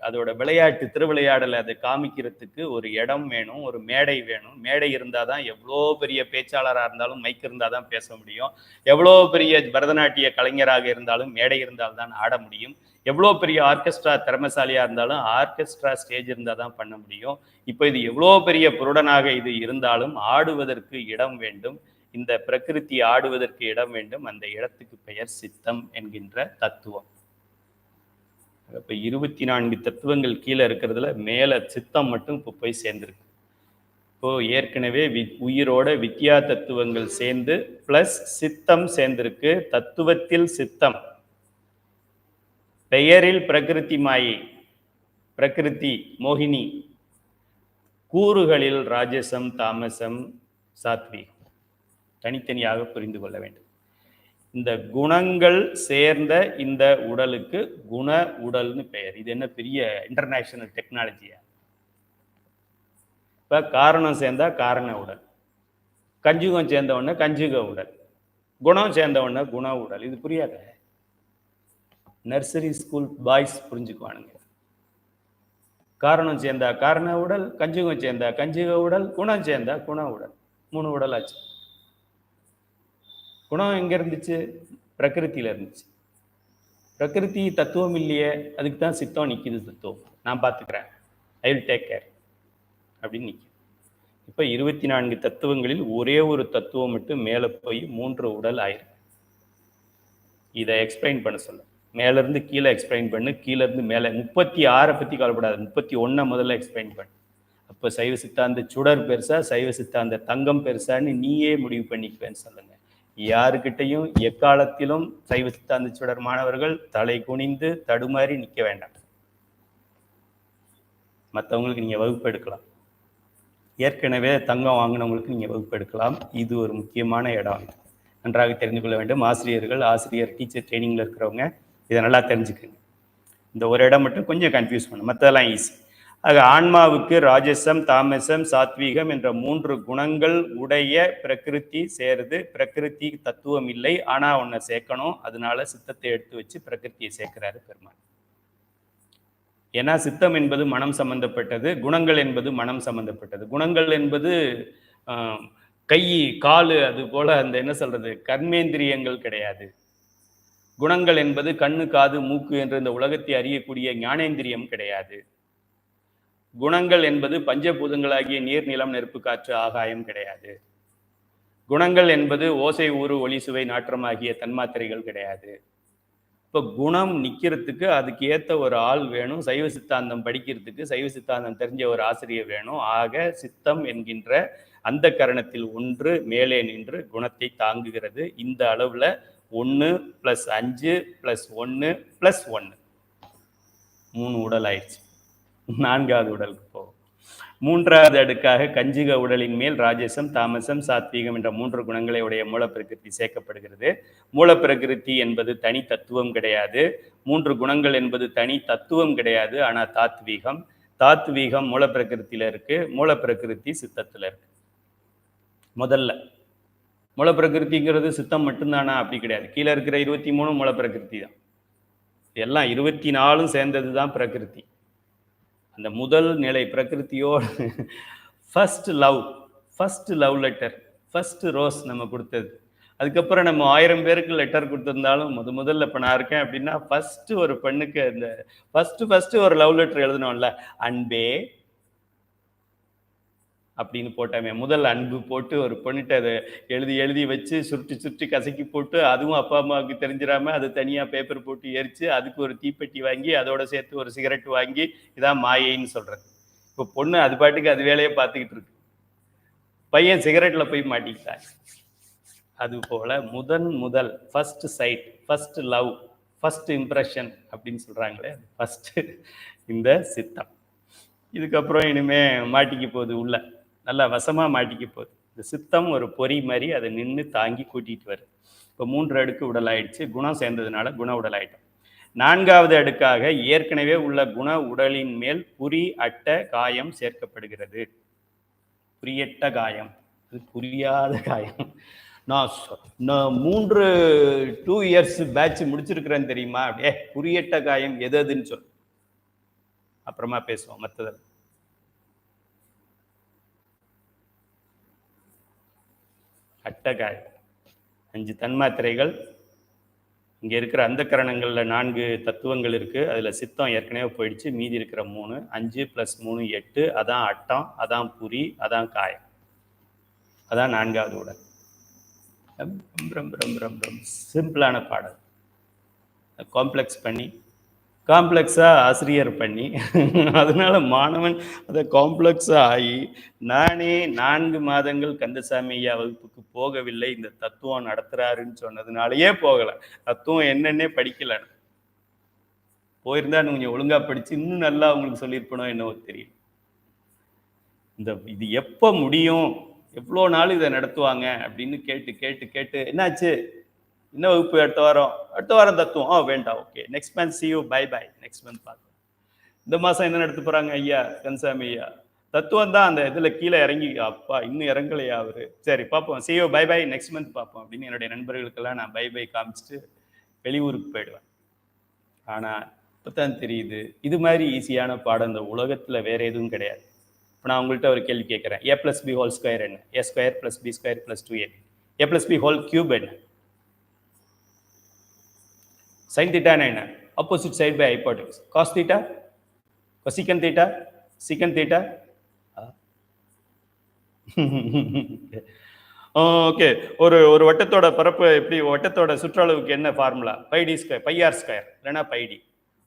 அதோட விளையாட்டு திருவிளையாடலை அதை காமிக்கிறதுக்கு ஒரு இடம் வேணும், ஒரு மேடை வேணும். மேடை இருந்தால் தான், எவ்வளோ பெரிய பேச்சாளராக இருந்தாலும் மைக் இருந்தால் தான் பேச முடியும். எவ்வளோ பெரிய பரதநாட்டிய கலைஞராக இருந்தாலும் மேடை இருந்தால்தான் ஆட முடியும். எவ்வளோ பெரிய ஆர்கெஸ்ட்ரா திறமைசாலியாக இருந்தாலும் ஆர்கெஸ்ட்ரா ஸ்டேஜ் இருந்தால் தான் பண்ண முடியும். இப்போ இது எவ்வளோ பெரிய புருடனாக இது இருந்தாலும் ஆடுவதற்கு இடம் வேண்டும். இந்த பிரகிருதி ஆடுவதற்கு இடம் வேண்டும். அந்த இடத்துக்கு பெயர் சித்தம் என்கின்ற தத்துவம். இப்ப 24 தத்துவங்கள் கீழே இருக்கிறதுல மேல சித்தம் மட்டும் இப்போ போய் சேர்ந்திருக்கு. இப்போ ஏற்கனவே உயிரோட வித்யா தத்துவங்கள் சேர்ந்து பிளஸ் சித்தம் சேர்ந்திருக்கு. தத்துவத்தில் சித்தம், பெயரில் பிரகிருதி மாயை, பிரகிருதி மோகினி, கூறுகளில் ராஜசம் தாமசம் சாத்வீகம். தனித்தனியாக புரிந்து கொள்ள வேண்டும். இந்த குணங்கள் சேர்ந்த இந்த உடலுக்கு குண உடல்னு பெயர். இது என்ன பெரிய இன்டர்நேஷனல் டெக்னாலஜியா? இப்ப காரணம் சேர்ந்தா காரண உடல், கஞ்சுகம் சேர்ந்த உடனே கஞ்சுக உடல், குணம் சேர்ந்த உடனே குண உடல். இது புரியாத? நர்சரி ஸ்கூல் பாய்ஸ் புரிஞ்சுக்குவானுங்க. காரணம் சேர்ந்தா காரண உடல், கஞ்சுகம் சேர்ந்தா கஞ்சுக உடல், குணம் சேர்ந்தா குண உடல். 3 உடல் ஆச்சு. குணம் எங்க இருந்துச்சு? பிரகிருத்தில இருந்துச்சு. பிரகிருதி தத்துவம் இல்லையே, அதுக்கு தான் சித்தம் நிற்கிது. தத்துவம் நான் பார்த்துக்கிறேன், ஐ வில் டேக் கேர் அப்படின்னு நிற்கும். இப்போ 24 தத்துவங்களில் ஒரே ஒரு தத்துவம் மட்டும் மேலே போய் 3 உடல் ஆயிருக்கு. இதை எக்ஸ்பிளைன் பண்ண சொல்ல, மேலேருந்து கீழே எக்ஸ்பிளைன் பண்ணு, கீழேருந்து மேலே. 36 பற்றி கவலைப்படாது, 31 முதல்ல எக்ஸ்பிளைன் பண்ணு. அப்போ சைவ சித்தாந்த சுடர் பெருசா, சைவ சித்தாந்த தங்கம் பெருசான்னு நீயே முடிவு பண்ணிக்குவேன்னு சொல்லுங்க. யாருக்கிட்டையும் எக்காலத்திலும் சைவ சித்தாந்த சுடர் மாணவர்கள் தலை குனிந்து தடுமாறி நிற்க வேண்டாம். மற்றவங்களுக்கு நீங்கள் வகுப்பு எடுக்கலாம். ஏற்கனவே தங்கம் வாங்கினவங்களுக்கு நீங்கள் வகுப்பு எடுக்கலாம். இது ஒரு முக்கியமான இடம். நன்றாக தெரிந்து கொள்ள வேண்டும். ஆசிரியர் டீச்சர் ட்ரைனிங்கில் இருக்கிறவங்க இதை நல்லா தெரிஞ்சுக்கங்க. இந்த ஒரு இடம் மட்டும் கொஞ்சம் கன்ஃபியூஸ் பண்ணும், மற்றதெல்லாம் ஈஸி. ஆக ஆன்மாவுக்கு ராஜசம் தாமசம் சாத்வீகம் என்ற 3 குணங்கள் உடைய பிரகிருதி சேருது. பிரகிருதி தத்துவம் இல்லை, ஆனா ஒன்ன சேர்க்கணும். அதனால சித்தத்தை எடுத்து வச்சு பிரகிருத்தியை சேர்க்கிறாரு பெருமாள். ஏன்னா சித்தம் என்பது மனம் சம்பந்தப்பட்டது, குணங்கள் என்பது மனம் சம்பந்தப்பட்டது. குணங்கள் என்பது கை காலு, அது போல அந்த என்ன சொல்றது கர்மேந்திரியங்கள் கிடையாது. குணங்கள் என்பது கண்ணு காது மூக்கு என்ற இந்த உலகத்தை அறியக்கூடிய ஞானேந்திரியம் கிடையாது. குணங்கள் என்பது பஞ்சபூதங்களாகிய நீர் நிலம் நெருப்பு காற்று ஆகாயம் கிடையாது. குணங்கள் என்பது ஓசை ஊறு ஒளி சுவை நாற்றம் ஆகிய தன்மாத்திரைகள் கிடையாது. இப்போ குணம் நிற்கிறதுக்கு அதுக்கு ஏற்ற ஒரு ஆள் வேணும். சைவ சித்தாந்தம் படிக்கிறதுக்கு சைவ சித்தாந்தம் தெரிஞ்ச ஒரு ஆசிரியர் வேணும். ஆக சித்தம் என்கின்ற அந்த கரணத்தில் ஒன்று மேலே நின்று குணத்தை தாங்குகிறது. இந்த அளவில் 1 + 5 + 1 + 1 3 உடல் ஆயிடுச்சு. 4வது உடலுக்கு போகும். 3வது அடுக்காக கஞ்சுக உடலின் மேல் ராஜசம் தாமசம் சாத்வீகம் என்ற 3 குணங்களை உடைய மூலப்பிரகிருதி சேர்க்கப்படுகிறது. மூலப்பிரகிருதி என்பது தனி தத்துவம் கிடையாது. 3 குணங்கள் என்பது தனி தத்துவம் கிடையாது. ஆனால் தாத்வீகம் மூலப்பிரகிருத்தில இருக்கு, மூலப்பிரகிருதி சித்தத்தில் இருக்கு. முதல்ல மூலப்பிரகிருதிங்கிறது சித்தம் மட்டும்தானா? அப்படி கிடையாது. கீழே இருக்கிற 23 மூலப்பிரகிருதி தான். எல்லாம் 24 சேர்ந்தது தான் பிரகிருதி. அந்த முதல் நிலை பிரகிருத்தியோட first love, first love letter, first rose நம்ம கொடுத்தது. அதுக்கப்புறம் நம்ம 1000 பேருக்கு லெட்டர் கொடுத்திருந்தாலும் முதல்ல இப்போ நான் இருக்கேன் அப்படின்னா ஃபர்ஸ்ட் ஒரு பெண்ணுக்கு அந்த ஃபர்ஸ்ட் ஒரு லவ் லெட்டர் எழுதணும்ல, அன்பே அப்படின்னு போட்டாமே, முதல் அன்பு போட்டு ஒரு பொண்ணுகிட்ட அதை எழுதி வச்சு சுருட்டி கசக்கி போட்டு, அதுவும் அப்பா அம்மாவுக்கு தெரிஞ்சிடாம அது தனியாக பேப்பர் போட்டு எரிச்சு அதுக்கு ஒரு தீப்பெட்டி வாங்கி அதோட சேர்த்து ஒரு சிகரெட் வாங்கி இதான் மாயைன்னு சொல்றது. இப்போ பொண்ணு அது பாட்டுக்கு அது வேலையை பார்த்துக்கிட்டு இருக்கு, பையன் சிகரெட்ல போய் மாட்டிக்கிட்டாங்க. அது போல முதல் first sight, first love, first impression அப்படின்னு சொல்றாங்களே, ஃபர்ஸ்ட் இந்த சித்தம். இதுக்கப்புறம் இனிமே மாட்டிக்க போகுது, உள்ள நல்லா வசமா மாட்டிக்க போகுது. இந்த சித்தம் ஒரு பொறி மாதிரி அதை நின்று தாங்கி கூட்டிட்டு வருது. இப்போ 3 அடுக்கு உடல் ஆயிடுச்சு, குணம் சேர்ந்ததுனால குண உடல் ஆயிட்டோம். 4வது அடுக்காக ஏற்கனவே உள்ள குண உடலின் மேல் புரி அட்ட காயம் சேர்க்கப்படுகிறது. புரியட்ட காயம், அது புரியாத காயம். நான் 2 இயர்ஸ் பேட்ச் முடிச்சிருக்கிறேன்னு தெரியுமா? அப்படியே புரியட்ட காயம் எதுன்னு சொல்லு, அப்புறமா பேசுவோம் மற்றதில். அட்டகாயம் 5 தன்மாத்திரைகள் இங்கே இருக்கிற அந்த கரணங்கள்ல 4 தத்துவங்கள் இருக்கு. அதுல சித்தம் ஏற்கனவே போயிடுச்சு, மீதி இருக்கிற 3, 5 + 3 8, அதான் அட்டம், அதான் புரி, அதான் காயம், அதான் 4வது உடல். சிம்பிளான பாடல், காம்ப்ளெக்ஸ் பண்ணி காம்ப்ளெக்ஸா ஆசிரியர் பண்ணி அதனால மாணவன் அதை காம்ப்ளெக்ஸா ஆகி, நானே 4 மாதங்கள் கந்தசாமி ஐயா வகுப்புக்கு போகவில்லை, இந்த தத்துவம் நடத்துறாருன்னு சொன்னதுனாலயே போகல. தத்துவம் என்னன்னே படிக்கல. போயிருந்தா கொஞ்சம் ஒழுங்கா படிச்சு இன்னும் நல்லா உங்களுக்கு சொல்லியிருப்பனோ என்னவோ தெரியும். இது எப்ப முடியும், எவ்வளோ நாள் இதை நடத்துவாங்க அப்படின்னு கேட்டு என்னாச்சு, என்ன வகுப்பு அடுத்த வாரம் தத்துவம், வேண்டாம், okay, next month see you, bye bye, next month பார்க்கலாம். இந்த மாசம் என்ன நடத்த போறாங்க ஐயா, கந்தசாமி ஐயா? தத்துவம் தான். அந்த இதுல கீழே இறங்கி, அப்பா இன்னும் இறங்கலையா அவரு, சரி பார்ப்போம், see you, bye bye, next month பார்ப்போம் அப்படின்னு என்னுடைய நண்பர்களுக்கெல்லாம் நான் பை பை காமிச்சிட்டு வெளியூருக்கு போயிடுவேன். ஆனா இப்பதான் தெரியுது, இது மாதிரி ஈஸியான பாடம் இந்த உலகத்துல வேற எதுவும் கிடையாது. இப்போ நான் உங்கள்கிட்ட ஒரு கேள்வி கேட்கிறேன், a + b ஹோல் ஸ்கொயர் என்ன? a² + b² + 2ab. a + b whole cube என்ன? sin theta என்ன? opposite side by hypotenuse. cos theta, cosecant theta, secant theta. Okay, ஒரு வட்டத்தோட பரப்பு எப்படி, வட்டத்தோட சுற்றளவுக்கு என்ன ஃபார்முலா? πd², πr² இல்லைன்னா πd.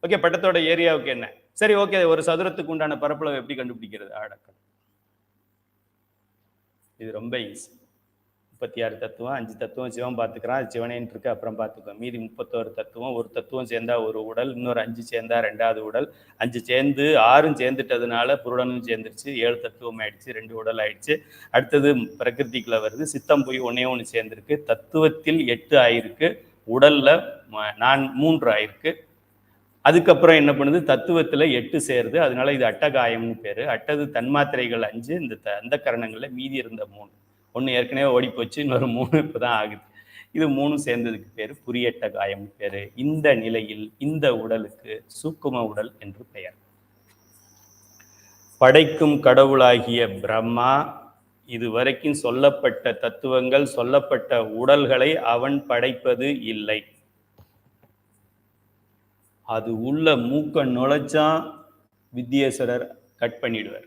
ஓகே, பட்டத்தோட ஏரியாவுக்கு என்ன? சரி, ஓகே, ஒரு சதுரத்துக்கு உண்டான பரப்பளவு எப்படி கண்டுபிடிக்கிறது? அடக்கம். இது ரொம்ப ஈஸி. 36 தத்துவம், 5 தத்துவம் சிவன் பார்த்துக்கிறான், அது சிவனேன்னு இருக்கு, அப்புறம் பார்த்துக்கோ. மீதி 31 தத்துவம், ஒரு தத்துவம் சேர்ந்தா ஒரு உடல், இன்னொரு 5 சேர்ந்தா 2வது உடல், 5 சேர்ந்து 6 சேர்ந்துட்டதுனால புருடனும் சேர்ந்துருச்சு, 7 தத்துவம் ஆயிடுச்சு, 2 உடல் ஆயிடுச்சு. அடுத்தது பிரகிருதிக்குள்ள வருது, சித்தம் போய் 1 சேர்ந்திருக்கு, தத்துவத்தில் 8 ஆயிருக்கு, உடல்ல 3 ஆயிருக்கு. அதுக்கப்புறம் என்ன பண்ணுது, தத்துவத்துல 8 சேருது, அதனால இது அட்டகாயம்னு பேரு. அட்டது தன்மாத்திரைகள் 5, இந்த அந்த கரணங்கள்ல மீதி இருந்த 3, 1 ஏற்கனவே ஓடி போச்சு, இன்னொரு 3 இப்பதான் ஆகுது. இது 3 சேர்ந்ததுக்கு பேரு புரியட்ட காயம் பேரு. இந்த நிலையில் இந்த உடலுக்கு சூக்கும உடல் என்று பெயர். படைக்கும் கடவுளாகிய பிரம்மா இதுவரைக்கும் சொல்லப்பட்ட தத்துவங்கள், சொல்லப்பட்ட உடல்களை அவன் படைப்பது இல்லை. அது உள்ள மூக்க நுழைச்சா வித்யேஸ்வரர் கட் பண்ணிடுவார்,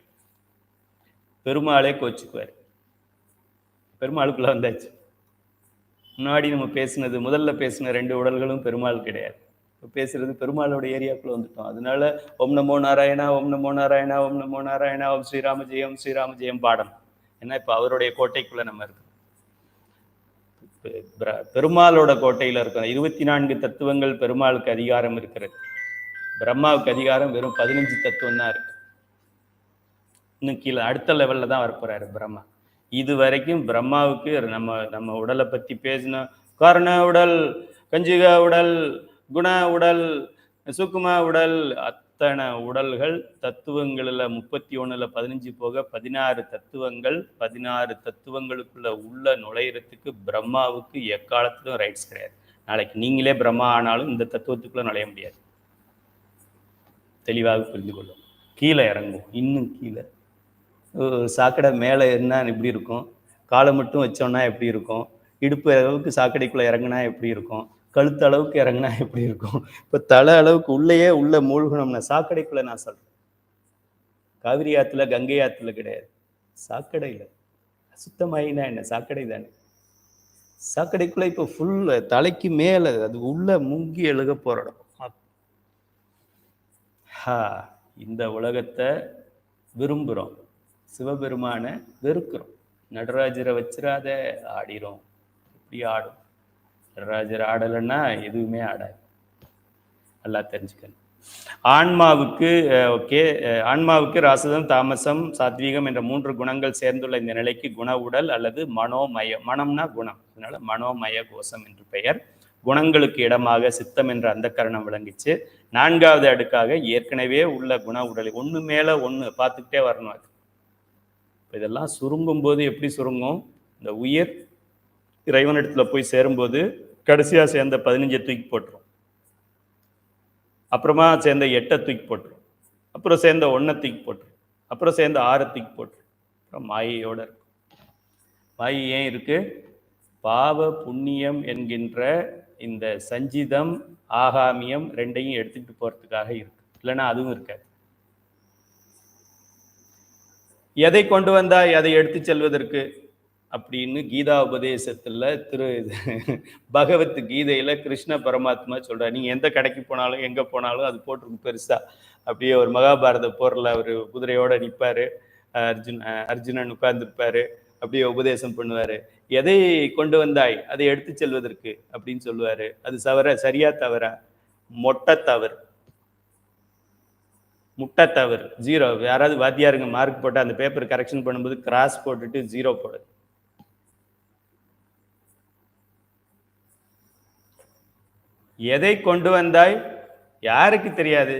பெருமாளே கோச்சுக்குவார். பெருமாளுக்குள்ள வந்தாச்சு. முன்னாடி நம்ம பேசினது, முதல்ல பேசின 2 உடல்களும் பெருமாள் கிடையாது. இப்போ பேசுறது பெருமாளோட ஏரியாக்குள்ள வந்துட்டோம். அதனால ஓம் நமோ நாராயணா, ஓம் நமோ நாராயணா, ஓம் நமோ நாராயணா, ஓம் ஸ்ரீராம ஜெயம், ஸ்ரீராம ஜெயம் பாடணும். ஏன்னா இப்போ அவருடைய கோட்டைக்குள்ள நம்ம இருக்கோம். பெருமாளோட கோட்டையில இருக்கிற 24 தத்துவங்கள் பெருமாளுக்கு அதிகாரம் இருக்கிறது. பிரம்மாவுக்கு அதிகாரம் வெறும் 15 தத்துவம் தான் இருக்கு. இன்னும் கீழே அடுத்த லெவல்ல தான் வரப்போறாரு பிரம்மா. இது வரைக்கும் பிரம்மாவுக்கு நம்ம உடலை பத்தி பேசின காரண உடல், கஞ்சிகா உடல், குண உடல், சுக்குமா உடல், அத்தனை உடல்கள் தத்துவங்களில் 31ல் 15 போக 16 தத்துவங்கள். 16 தத்துவங்களுக்குள்ள உள்ள நுழையிறதுக்கு பிரம்மாவுக்கு எக்காலத்திலும் ரைட்ஸ் கிடையாது. நாளைக்கு நீங்களே பிரம்மா ஆனாலும் இந்த தத்துவத்துக்குள்ள நுழைய முடியாது. தெளிவாக புரிந்து கொள்ளும். கீழே இறங்கும், இன்னும் கீழே. சாக்கடை மேலே ஏறினா எப்படி இருக்கும், காலை மட்டும் வச்சோம்னா எப்படி இருக்கும், இடுப்பு அளவுக்கு சாக்கடைக்குள்ளே இறங்குனா எப்படி இருக்கும், கழுத்து அளவுக்கு இறங்குனா எப்படி இருக்கும், இப்போ தலை அளவுக்கு உள்ளேயே உள்ள மூழ்கணும்னா சாக்கடைக்குள்ளே நான் சொல்றேன். காவிரி ஆற்றுல கங்கை ஆற்றுல கிடையாது, சாக்கடையில். சுத்தமாயினா என்ன, சாக்கடை தானே. சாக்கடைக்குள்ள இப்போ ஃபுல் தலைக்கு மேலே அது உள்ள முங்கி எழுக போற இடம். இந்த உலகத்தை விரும்புகிறோம், சிவபெருமான வெறுக்கிறோம். நடராஜரை வச்சிடாத, ஆடிரும். இப்படி ஆடும். நடராஜர் ஆடலைன்னா எதுவுமே ஆடாது. நல்லா தெரிஞ்சுக்கணும். ஆன்மாவுக்கு ஓகே, ஆன்மாவுக்கு ராசதம், தாமசம், சாத்வீகம் என்ற 3 குணங்கள் சேர்ந்துள்ள இந்த நிலைக்கு குண உடல் அல்லது மனோமய, மனம்னா குணம், அதனால மனோமய கோஷம் என்று பெயர். குணங்களுக்கு இடமாக சித்தம் என்ற அந்த கரணம் விளங்கிச்சு. 4வது அடுக்காக ஏற்கனவே உள்ள குண உடலை ஒன்று மேல ஒன்று பார்த்துக்கிட்டே வரணும். அது இதெல்லாம் சுருங்கும் போது எப்படி சுருங்கும், இந்த உயிர் இறைவனிடத்துல போய் சேரும்போது கடைசியா சேர்ந்த 15 தூக்கி போட்டுரும், அப்புறமா சேர்ந்த 8 தூக்கி போட்டுரும், அப்புறம் சேர்ந்த 1 தூக்கி போட்டுரும், அப்புறம் சேர்ந்த 6 தூக்கி போட்டுரும். அப்புறம் மாயையோட இருக்கும். மாயை ஏன் இருக்கு, பாவ புண்ணியம் என்கின்ற இந்த சஞ்சிதம் ஆகாமியம் ரெண்டையும் எடுத்துக்கிட்டு போறதுக்காக இருக்கு. இல்லைன்னா அதுவும் இருக்காது. எதை கொண்டு வந்தா எதை எடுத்து செல்வதற்கு அப்படின்னு கீதா உபதேசத்துல பகவத் கீதையில கிருஷ்ண பரமாத்மா சொல்றாரு. நீங்க எந்த கடைக்கு போனாலும் எங்க போனாலும் அது போட்டிருக்கு பெருசா. அப்படியே ஒரு மகாபாரத போர்ல ஒரு குதிரையோட நிற்பாரு, அர்ஜுனன் உட்கார்ந்துருப்பாரு, அப்படியே உபதேசம் பண்ணுவாரு. எதை கொண்டு வந்தாய் அதை எடுத்து செல்வதற்கு அப்படின்னு சொல்லுவாரு. அது சரியா தவறா? மொட்டை தவறு, முட்டை தவறு, 0. யாராவது வாத்தியாருங்க மார்க் போட்டு அந்த பேப்பர் கரெக்ஷன் பண்ணும்போது கிராஸ் போட்டுட்டு 0 போடு. எதை கொண்டு வந்தாய் யாருக்கு தெரியாது,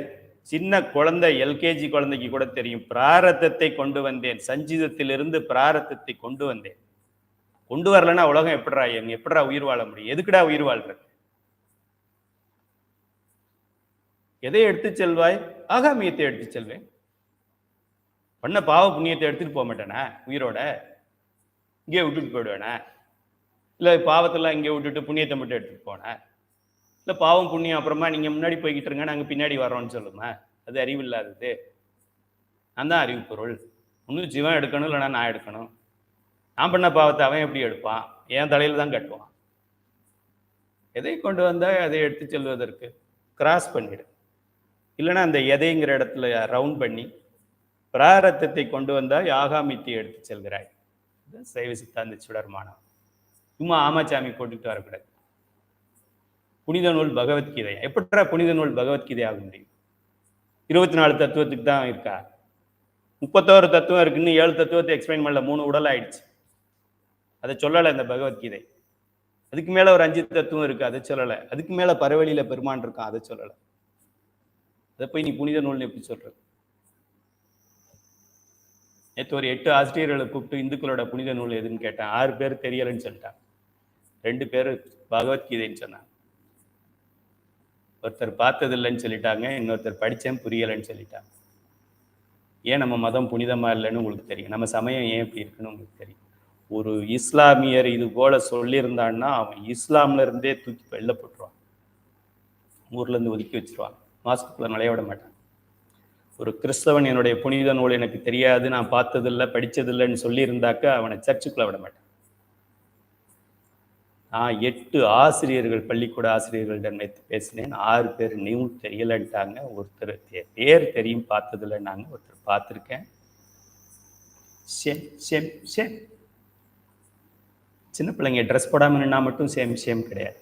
சின்ன குழந்தை எல்கேஜி குழந்தைக்கு கூட தெரியும். பிராரத்தத்தை கொண்டு வந்தேன், சஞ்சிதத்திலிருந்து பிராரத்தத்தை கொண்டு வந்தேன். கொண்டு வரலன்னா உலகம் எப்படிடா உயிர் வாழ முடியும், எதுக்குடா உயிர் வாழ்ற? எதை எடுத்து செல்வாய், ஆகாமியத்தை எடுத்து செல்வேன். பண்ண பாவ புண்ணியத்தை எடுத்துட்டு போக மாட்டேனா உயிரோட, இங்கே விட்டுட்டு போயிடுவேனா? இல்லை பாவத்தெல்லாம் இங்கே விட்டுட்டு புண்ணியத்தை மட்டும் எடுத்துட்டு போனேன்? இல்லை பாவம் புண்ணியம் அப்புறமா நீங்கள் முன்னாடி போய்கிட்டு இருங்க நாங்கள் பின்னாடி வர்றோம்னு சொல்லுமா? அது அறிவு இல்லாதது. நான் தான் அறிவு பொருள். ஒன்றும் சிவன் எடுக்கணும், இல்லைனா நான் எடுக்கணும். நான் பண்ண பாவத்தை அவன் எப்படி எடுப்பான், என் தலையில் தான் கட்டுவான். எதை கொண்டு வந்தால் அதை எடுத்து செல்வதற்கு கிராஸ் பண்ணிடு. இல்லைன்னா அந்த எதைங்கிற இடத்துல ரவுண்ட் பண்ணி பிராரத்தத்தை கொண்டு வந்தால் ஆகாமியத்தை எடுத்து செல்கிறாய். சைவ சித்தாந்த சுடர்மானம். சும்மா ஆமாச்சாமி போட்டுக்கிட்டு வரக்கூடாது. புனித நூல் பகவத்கீதை. எப்படா புனித நூல் பகவத்கீதை ஆக முடியும்? 24 தத்துவத்துக்கு தான் இருக்கா? 31 தத்துவம் இருக்குன்னு 7 தத்துவத்தை எக்ஸ்பிளைன் பண்ணல, 3 உடல் ஆயிடுச்சு. அதை சொல்லலை இந்த பகவத்கீதை. அதுக்கு மேல ஒரு 5 தத்துவம் இருக்கு, அதை சொல்லலை. அதுக்கு மேல பரவெளியில பெருமான் இருக்கான், அதை சொல்லலை. அதை போய் நீ புனித நூல்னு எப்படி சொல்றது? நேற்று ஒரு 8 ஆசிரியர்களை கூப்பிட்டு இந்துக்களோட புனித நூல் எதுன்னு கேட்டேன். 6 பேர் தெரியலைன்னு சொல்லிட்டாங்க. 2 பேர் பகவத்கீதைன்னு சொன்னாங்க. ஒருத்தர் பார்த்ததில்லைன்னு சொல்லிட்டாங்க, இன்னொருத்தர் படித்தேன் புரியலைன்னு சொல்லிட்டாங்க. ஏன் நம்ம மதம் புனிதமாக இல்லைன்னு உங்களுக்கு தெரியும், நம்ம சமயம் ஏன் இப்படி இருக்குன்னு உங்களுக்கு தெரியும். ஒரு இஸ்லாமியர் இது போல சொல்லியிருந்தான்னா அவன் இஸ்லாம்ல இருந்தே தூக்கி வெளில போட்டுருவான், ஊர்லேருந்து ஒதுக்கி வச்சிருவான், மாஸ்க்குள்ளே நுழைய விட மாட்டான். ஒரு கிறிஸ்தவன் என்னுடைய புனித நூல் எனக்கு தெரியாது, நான் பார்த்ததில்லை படித்ததில்லைன்னு சொல்லியிருந்தாக்க அவனை சர்ச்சுக்குள்ளே விட மாட்டான். நான் 8 ஆசிரியர்கள், பள்ளிக்கூட ஆசிரியர்களிடம் நேற்று பேசினேன். 6 பேர் நூல் தெரியலைன்ட்டாங்க, ஒருத்தர் பேர் தெரியும் பார்த்ததில்லைன்னாங்க, ஒருத்தர் பார்த்துருக்கேன். சின்ன பிள்ளைங்க ட்ரெஸ் போடாமல் நின்னா மட்டும் சேம் கிடையாது.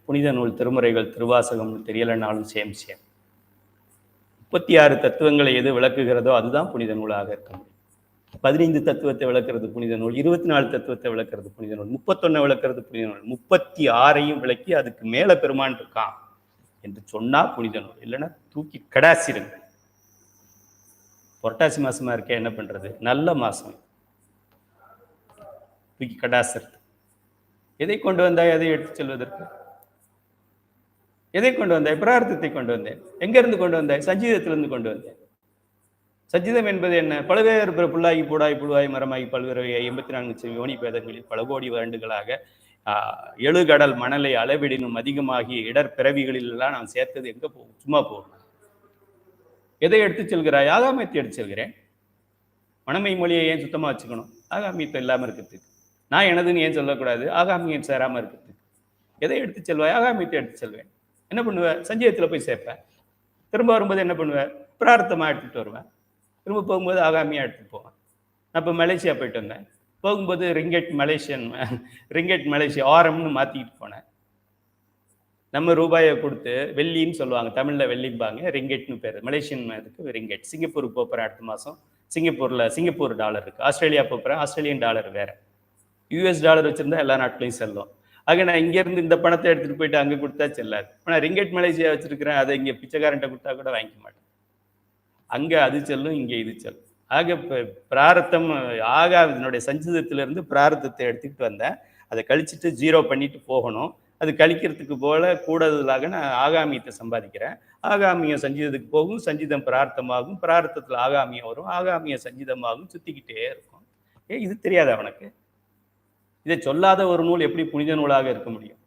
புனித நூல் திருமுறைகள் திருவாசகம் தெரியலைன்னாலும் சேம். 36 தத்துவங்களை எது விளக்குகிறதோ அதுதான் புனித நூலாக இருக்க முடியும். 15 தத்துவத்தை விளக்குறது புனித நூல், 24 தத்துவத்தை விளக்குறது புனித நூல், 31 விளக்குறது புனித நூல், 36ஐயும் விளக்கி அதுக்கு மேல பெருமான் இருக்கான் என்று சொன்னா புனித நூல். இல்லைன்னா தூக்கி கடாசிருங்க. புரட்டாசி மாசமா இருக்க என்ன பண்றது, நல்ல மாசம், தூக்கி கடாசிறது. எதை கொண்டு வந்தாய் அதை எடுத்து செல்வதற்கு? எதை கொண்டு வந்தாய்? பிரார்த்தத்தை கொண்டு வந்தேன். எங்க இருந்து கொண்டு வந்தாய்? சஞ்சீதத்திலிருந்து கொண்டு வந்தேன். சஞ்சிதம் என்பது என்ன? பல்வேறு புல்லாகி பூடாய் புழுவாய் மரமாகி பல்வேறு 84 யோனி பேதங்களில் பல கோடி வருடங்களாக எழுகடல் மணலை அளவிடினும் அதிகமாகி இடர் பிறவிகளில் எல்லாம் நான் சேர்த்தது எங்க போகும்? சும்மா போகும். எதை எடுத்து செல்கிறாய்? ஆகாமியத்தை எடுத்து செல்கிறேன். மனமை மொழியை ஏன் சுத்தமா வச்சுக்கணும்? ஆகாமியத்தை இல்லாம இருக்கிறதுக்கு. நான் எனதுன்னு ஏன் சொல்லக்கூடாது? ஆகாமியம் சேராம இருக்கிறதுக்கு. எதை எடுத்து செல்வாய்? ஆகாமியத்தை எடுத்து செல்வேன். என்ன பண்ணுவேன்? சஞ்சயத்தில் போய் சேர்ப்பேன். திரும்ப வரும்போது என்ன பண்ணுவேன்? பிரார்த்தமா எடுத்துட்டு வருவேன். திரும்ப போகும்போது ஆகாமியா எடுத்துட்டு போவேன். நான் இப்போ மலேசியா போயிட்டு வந்தேன். போகும்போது ரிங்கெட் மலேசியா ஆரம்னு மாற்றிக்கிட்டு போனேன். நம்ம ரூபாயை கொடுத்து வெள்ளின்னு சொல்லுவாங்க, தமிழில் வெள்ளிம்பாங்க, ரிங்கெட்னு பேர். மலேசியன் இதுக்கு ரிங்கெட். சிங்கப்பூருக்கு போகிறேன் அடுத்த மாதம். சிங்கப்பூர் டாலர் இருக்குது. ஆஸ்திரேலியா போகிறேன், ஆஸ்திரேலியன் டாலர் வேறு. யூஎஸ் டாலர் வச்சுருந்தா எல்லா நாட்டிலையும் செல்லும். ஆக நான் இங்கேருந்து இந்த பணத்தை எடுத்துகிட்டு போயிட்டு அங்கே கொடுத்தா செல்லாது. ஆனால் ரிங்கெட் மலேசியா வச்சுருக்கிறேன், அதை இங்கே பிச்சைக்காரன்ட்ட கொடுத்தா கூட வாங்கிக்க மாட்டேன். அங்கே அது செல்லும், இங்கே இது செல்லும். ஆக பிராரத்தம் இதனுடைய சஞ்சிதத்திலிருந்து பிராரத்தத்தை எடுத்துக்கிட்டு வந்தேன். அதை கழிச்சிட்டு 0 பண்ணிட்டு போகணும். அது கழிக்கிறதுக்கு போல கூடுதலாக நான் ஆகாமியத்தை சம்பாதிக்கிறேன். ஆகாமியம் சஞ்சிதத்துக்கு போகும், சஞ்சிதம் பிரார்த்தமாகும், பிரார்த்தத்தில் ஆகாமியம் வரும், ஆகாமியம் சஞ்சிதமாகும், சுத்திக்கிட்டே இருக்கும். இது தெரியாது அவனுக்கு. இதை சொல்லாத ஒரு நூல் எப்படி புனித நூலாக இருக்க முடியும்?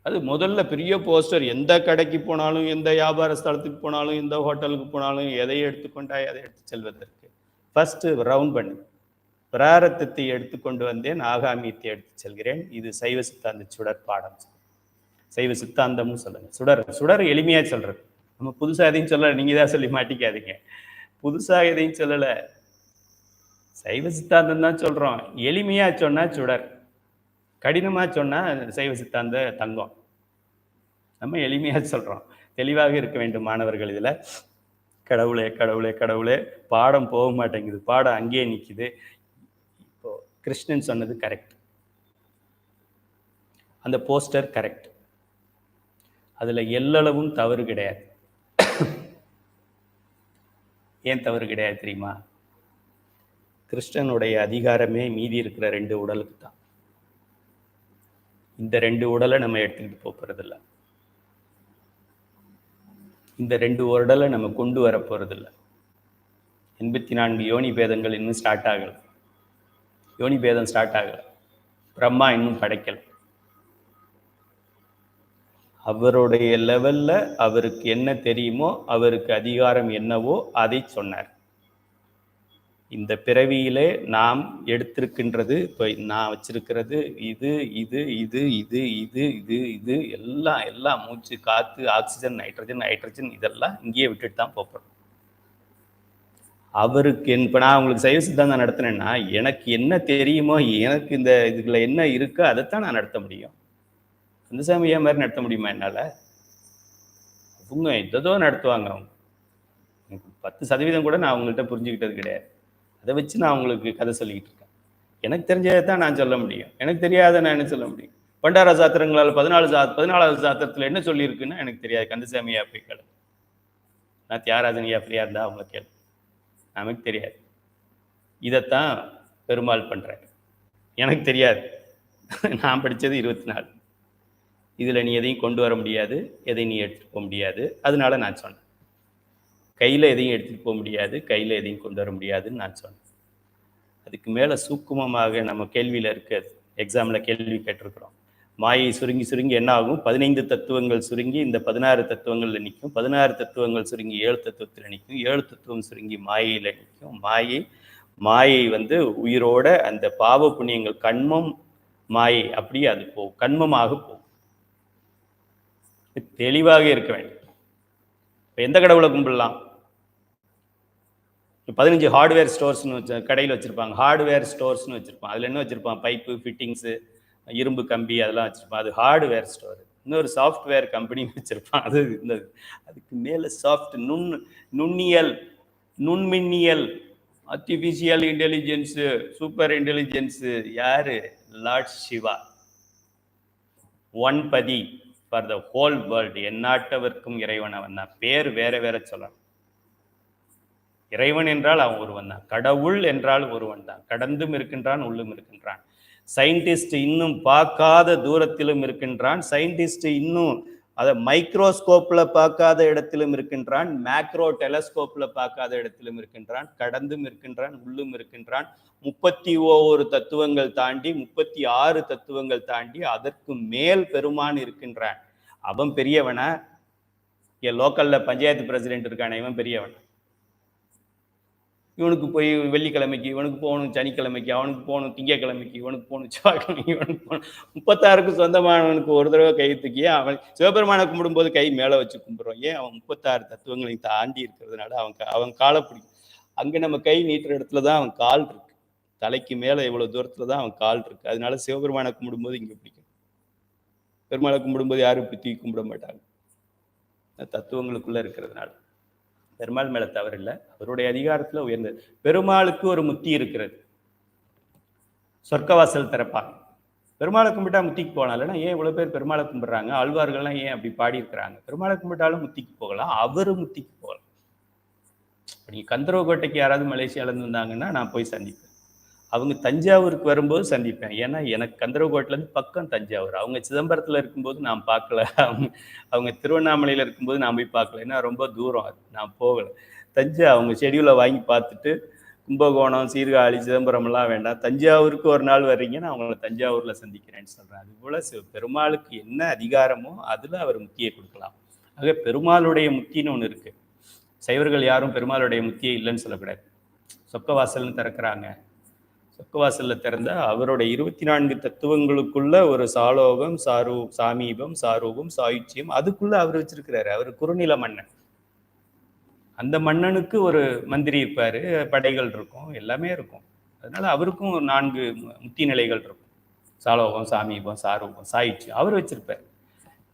அது முதல்ல பெரிய போஸ்டர். எந்த கடைக்கு போனாலும், எந்த வியாபார ஸ்தலத்துக்கு போனாலும், எந்த ஹோட்டலுக்கு போனாலும், எதை எடுத்துக்கொண்டாய் அதை எடுத்து செல்வதற்கு ஃபர்ஸ்ட் ரவுண்ட் பண்ணு. பிராரத்தத்தை எடுத்துக்கொண்டு வந்தேன், ஆகாமியத்தை எடுத்து செல்கிறேன். இது சைவ சித்தாந்த சுடர் பாடம். சைவ சித்தாந்தம்னு சொல்லுங்க. சுடர் எளிமையா சொல்றது. நம்ம புதுசா எதையும் சொல்லலை, நீங்க தான் சொல்லி மாட்டிக்காதீங்க. புதுசா எதையும் சொல்லலை, சைவ சித்தாந்தம் தான் சொல்றோம். எளிமையா சொன்னா சுடர், கடினமா சொன்னா சைவ சித்தாந்த தங்கம். நம்ம எளிமையா சொல்றோம். தெளிவாக இருக்க வேண்டும் மாணவர்கள். இதுல கடவுளே கடவுளே கடவுளே, பாடம் போக மாட்டேங்குது, பாடம் அங்கேயே நிக்குது. இப்போ கிருஷ்ணன் சொன்னது கரெக்ட், அந்த போஸ்டர் கரெக்ட், அதுல எல்லளவும் தவறு கிடையாது. ஏன் தவறு கிடையாது தெரியுமா? கிருஷ்ணனுடைய அதிகாரமே மீதி இருக்கிற 2 உடலுக்கு தான். இந்த 2 உடலை நம்ம எடுத்துக்கிட்டு போறதில்ல. இந்த 2 உடலை நம்ம கொண்டு வர போறதில்லை. 84 யோனி பேதங்கள் இன்னும் ஸ்டார்ட் ஆகல. யோனி பேதம் ஸ்டார்ட் ஆகல. பிரம்மா இன்னும் படைக்கல. அவருடைய லெவல்ல அவருக்கு என்ன தெரியுமோ, அவருக்கு அதிகாரம் என்னவோ அதை சொன்னார். இந்த பிறவியிலே நாம் எடுத்திருக்கின்றது, இப்போ நான் வச்சிருக்கிறது இது இது இது இது இது இது இது எல்லாம் மூச்சு, காற்று, ஆக்சிஜன், நைட்ரஜன் இதெல்லாம் இங்கேயே விட்டுட்டு தான் போகிறோம். அவருக்கு இப்போ நான் உங்களுக்கு சைவ சித்தாந்தம் நடத்தினேன்னா எனக்கு என்ன தெரியுமோ, எனக்கு இந்த இதுல என்ன இருக்கோ அதைத்தான் நான் நடத்த முடியும். அந்த சாமியா மாதிரி நடத்த முடியுமா என்னால்? அவங்க எதோ நடத்துவாங்க. அவங்க 10% கூட நான் அவங்கள்ட்ட புரிஞ்சுக்கிட்டது கிடையாது. அதை வச்சு நான் உங்களுக்கு கதை சொல்லிக்கிட்டு இருக்கேன். எனக்கு தெரிஞ்சதை தான் நான் சொல்ல முடியும். எனக்கு தெரியாத நான் என்ன சொல்ல முடியும்? பண்டார சாத்திரங்களால் 14வது சாத்திரத்தில் என்ன சொல்லியிருக்குன்னு எனக்கு தெரியாது. கந்தசாமியா போய் கேளு, நான் தியாகராஜனியா ஃப்ரீயா இருந்தா அவங்கள கேளு, நமக்கு தெரியாது. இதைத்தான் பெருமாள் பண்றேன். எனக்கு தெரியாது. நான் படித்தது 24. இதில் நீ எதையும் கொண்டு வர முடியாது, எதையும் நீ எடுத்துட்டு போக முடியாது. அதனால நான் சொன்னேன். கையில் எதையும் எடுத்துகிட்டு போக முடியாது, கையில் எதையும் கொண்டு வர முடியாதுன்னு நான் சொன்னேன். அதுக்கு மேலே சூக்குமமாக நம்ம கேள்வியில் இருக்காது. எக்ஸாமில் கேள்வி கேட்டிருக்கிறோம். மாயை சுருங்கி சுருங்கி என்ன ஆகும்? 15 தத்துவங்கள் சுருங்கி இந்த 16 தத்துவங்களில் நிற்கும். 16 தத்துவங்கள் சுருங்கி 7 தத்துவத்தில் நிற்கும். 7 தத்துவம் சுருங்கி மாயையில் நிற்கும். மாயை உயிரோட அந்த பாவ புண்ணியங்கள் கண்மம் மாயை அப்படியே அது போகும், கண்மமாக போகும். தெளிவாக இருக்க வேண்டும். எந்த கடவுளை கும்பிடலாம்? 15 ஹார்ட்வேர் ஸ்டோர்ஸ்னு கடையில் வச்சுருப்பாங்க. ஹார்ட்வேர் ஸ்டோர்ஸ்னு வச்சுருப்பான். அதில் என்ன வச்சுருப்பான்? பைப்பு, ஃபிட்டிங்ஸு, இரும்பு கம்பி அதெல்லாம் வச்சுருப்பான். அது ஹார்ட்வேர் ஸ்டோர். இன்னொரு சாஃப்ட்வேர் கம்பெனின்னு வச்சுருப்பான். அது அதுக்கு மேலே சாஃப்ட் நுண்ணியல், நுண்மின்னியல், ஆர்டிஃபிஷியல் இன்டெலிஜென்ஸு, சூப்பர் இன்டெலிஜென்ஸு. யாரு? லார்ட் சிவா. ஒன்பதி ஃபார் த ஹோல் வேர்ல்டு. எந்நாட்டவர்க்கும் இறைவன் அவன் தான். பேர் வேற வேற சொல்லணும். இறைவன் என்றால் அவன் ஒருவன் தான். கடவுள் என்றால் ஒருவன் தான். கடந்தும் இருக்கின்றான், உள்ளும் இருக்கின்றான். சயின்டிஸ்ட் இன்னும் பார்க்காத தூரத்திலும் இருக்கின்றான். சயின்டிஸ்ட் இன்னும் அதை மைக்ரோஸ்கோப்ல பார்க்காத இடத்திலும் இருக்கின்றான், மேக்ரோ டெலஸ்கோப்ல பார்க்காத இடத்திலும் இருக்கின்றான், கடந்தும் இருக்கின்றான், உள்ளும் இருக்கின்றான். 31 தத்துவங்கள் தாண்டி 36 தத்துவங்கள் தாண்டி அதற்கு மேல் பெருமான் இருக்கின்றான். அவன் பெரியவனா? லோக்கல்ல பஞ்சாயத்து பிரசிடென்ட் இருக்கான இவன் பெரியவன்? இவனுக்கு போய் வெள்ளிக்கிழமைக்கு, இவனுக்கு போகணும் சனிக்கிழமைக்கு, அவனுக்கு போகணும் திங்கக்கிழமைக்கு, இவனுக்கு போகணும் செவ்வாய்க்கிழமைக்கு, இவனுக்கு போகணும் 36க்கும் சொந்தமானவனுக்கு ஒரு தடவை கை தூக்கி அவன் சிவபெருமானை கும்பிடும்போது கை மேலே வச்சு கும்பிடுறோம். ஏன்? அவன் 36 தத்துவங்களை தாண்டி இருக்கிறதுனால அவன் காலை பிடிக்கும். அங்கே நம்ம கை நீட்டுற இடத்துல தான் அவன் கால் இருக்கு, தலைக்கு மேலே இவ்வளவு தூரத்துல தான் அவன் கால் இருக்கு. அதனால சிவபெருமானை கும்பிடும்போது இங்கே பிடிக்கும். பெருமாளை கும்பிடும்போது யாரும் இப்படி தூக்கி கும்பிட மாட்டாங்க, தத்துவங்களுக்குள்ள இருக்கிறதுனால. பெருமாள் மேல தவறு இல்லை, அவருடைய அதிகாரத்துல உயர்ந்தது. பெருமாளுக்கு ஒரு முத்தி இருக்கிறது, சொர்க்கவாசல் திறப்பாங்க. பெருமாளை கும்பிட்டா முத்திக்கு போகலாம். இல்லைன்னா ஏன் இவ்வளவு பேர் பெருமாளை கும்பிடுறாங்க? ஆழ்வார்கள்லாம் ஏன் அப்படி பாடி இருக்கிறாங்க? பெருமாளை கும்பிட்டாலும் முத்திக்கு போகலாம், அவரு முத்திக்கு போகலாம். நீங்க கந்தரவக்கோட்டைக்கு யாராவது மலேசியால இருந்து வந்தாங்கன்னா நான் போய் சந்திப்பேன். அவங்க தஞ்சாவூருக்கு வரும்போது சந்திப்பேன். ஏன்னா எனக்கு கந்தரவக்கோட்டிலேருந்து பக்கம் தஞ்சாவூர். அவங்க சிதம்பரத்தில் இருக்கும்போது நான் பார்க்கல, அவங்க திருவண்ணாமலையில் இருக்கும்போது நான் போய் பார்க்கல, ஏன்னா ரொம்ப தூரம், அது நான் போகலை. அவங்க ஷெடியூலை வாங்கி பார்த்துட்டு கும்பகோணம், சீர்காழி, சிதம்பரம்லாம் வேண்டாம், தஞ்சாவூருக்கு ஒரு நாள் வர்றீங்க, நான் அவங்கள தஞ்சாவூரில் சந்திக்கிறேன்னு சொல்கிறேன். அதுபோல் பெருமாளுக்கு என்ன அதிகாரமோ அதில் அவர் முத்தியை கொடுக்கலாம். ஆக பெருமாளுடைய முத்தின்னு ஒன்று இருக்குது. சைவர்கள் யாரும் பெருமாளுடைய முத்தியை இல்லைன்னு சொல்லக்கூடாது. சொக்கவாசல்னு திறக்கிறாங்க, சொக்கவாசல்ல திறந்த அவருடைய 24 தத்துவங்களுக்குள்ள ஒரு சாலோகம், சாமீபம், சாரூபம், சாயுச்சியம், அதுக்குள்ள அவர் வச்சிருக்கிறாரு. அவர் குறுநில மன்னன். அந்த மன்னனுக்கு ஒரு மந்திரி இருப்பாரு, படைகள் இருக்கும், எல்லாமே இருக்கும். அதனால அவருக்கும் 4 முத்தி நிலைகள் இருக்கும். சாலோகம், சாமீபம், சாரூபம், சாயுச்சியம் அவர் வச்சிருப்பார்.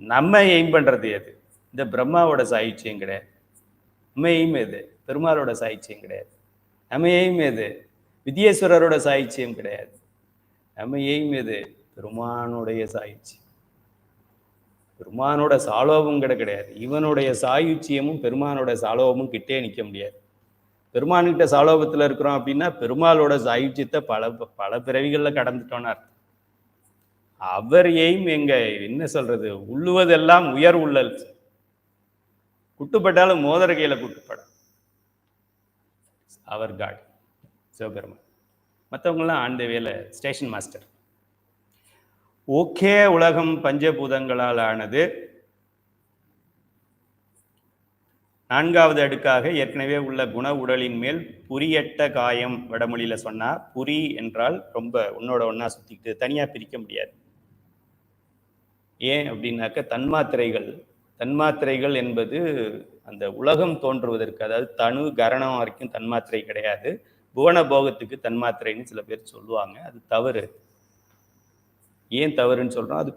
நம்ம எய்ம் பண்றது எது? இந்த பிரம்மாவோட சாயுச்சியம் கிடையாது. நம்ம எய்ம் எது? பெருமாளோட சாயுச்சியம் கிடையாது. நம்ம எய்ம் எது? வித்யேஸ்வரரோட சாயுச்சியம் கிடையாது. நம்ம எய்ம் எது? பெருமானுடைய சாயுச்சியம். பெருமானோட சாலோபம் கிடையாது. இவனுடைய சாயுச்சியமும் பெருமானோட சாலோபமும் கிட்டே நிற்க முடியாது. பெருமான்கிட்ட சாலோபத்தில் இருக்கிறோம் அப்படின்னா பெருமாளோட சாயுச்சியத்தை பல பிறவிகளில் கடந்துட்டோன்னு அர்த்தம். அவர் எய்ம் எங்க என்ன சொல்றது, உள்ளுவதெல்லாம் உயர் உள்ளல். குட்டுப்பட்டாலும் மோதிர கையில குட்டுப்பட அவர் காட் சிவபெருமான். மற்றவங்களாம் ஆண்ட வேலை ஸ்டேஷன் மாஸ்டர். ஓகே, உலகம் பஞ்சபூதங்களால் ஆனது. 4வது அடுக்காக ஏற்கனவே உள்ள குண உடலின் மேல் புரியட்ட காயம், வடமொழியில சொன்னா புரி என்றால் ரொம்ப உன்னோட ஒன்னா சுத்திக்கிட்டு, தனியா பிரிக்க முடியாது. ஏன் அப்படின்னாக்க தன்மாத்திரைகள் என்பது அந்த உலகம் தோன்றுவதற்கு, அதாவது தனு கரணம் வரைக்கும் தன்மாத்திரை கிடையாது. புவன போகத்துக்கு தன்மாத்திரைன்னு சில பேர் சொல்லுவாங்க, அது தவறு. ஏன் தவறுன்னு சொல்றோம்? அது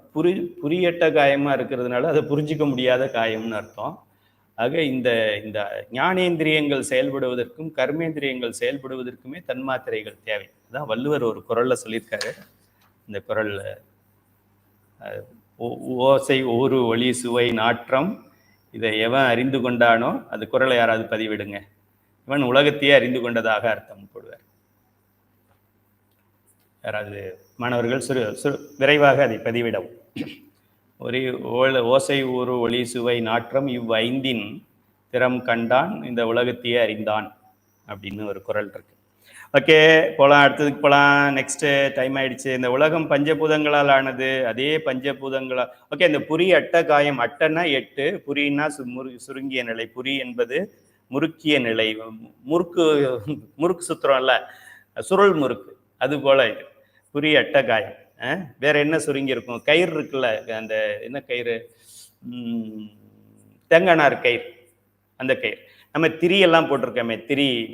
புரியட்ட காயமா இருக்கிறதுனால அதை புரிஞ்சிக்க முடியாத காயம்னு அர்த்தம். ஆக இந்த இந்த ஞானேந்திரியங்கள் செயல்படுவதற்கும் கர்மேந்திரியங்கள் செயல்படுவதற்குமே தன்மாத்திரைகள் தேவை. அதான் வள்ளுவர் ஒரு குறள்ல சொல்லியிருக்காரு. இந்த குறள்ல ஓசை, ஊறு, ஒளி, சுவை, நாற்றம், இதை எவன் அறிந்து கொண்டானோ, அது குறளை யாராவது பதிவிடுங்க, இவன் உலகத்தையே அறிந்து கொண்டதாக அர்த்தம் போடுவார். யாராவது மாணவர்கள் விரைவாக அதை பதிவிடவும். ஒரு ஓசை, ஊறு, ஒளி, சுவை, நாற்றம் இவ்5 திறம் கண்டான், இந்த உலகத்தையே அறிந்தான் அப்படின்னு ஒரு குறள் இருக்கு. ஓகே, போகலாம், அடுத்ததுக்கு போகலாம். நெக்ஸ்ட் டைம் ஆயிடுச்சு. இந்த உலகம் பஞ்சபூதங்களால் ஆனது. அதே பஞ்சபூதங்களா ஓகே. இந்த புரி அட்ட காயம், அட்டன்னா 8, புரின்னா சுருங்கிய நிலை. புரி என்பது முறுக்கிய நிலை. முறுக்கு சுத்துறோம்ல, சுருள் முறுக்கு, அது போல இது புரி அட்ட காயம். வேற என்ன சுருங்கி இருக்கும்? கயிறு இருக்குல்ல, அந்த என்ன கயிறு, தேங்கானார் கயிறு, அந்த கயிறு. நம்ம திரியெல்லாம் போட்டிருக்கோமே,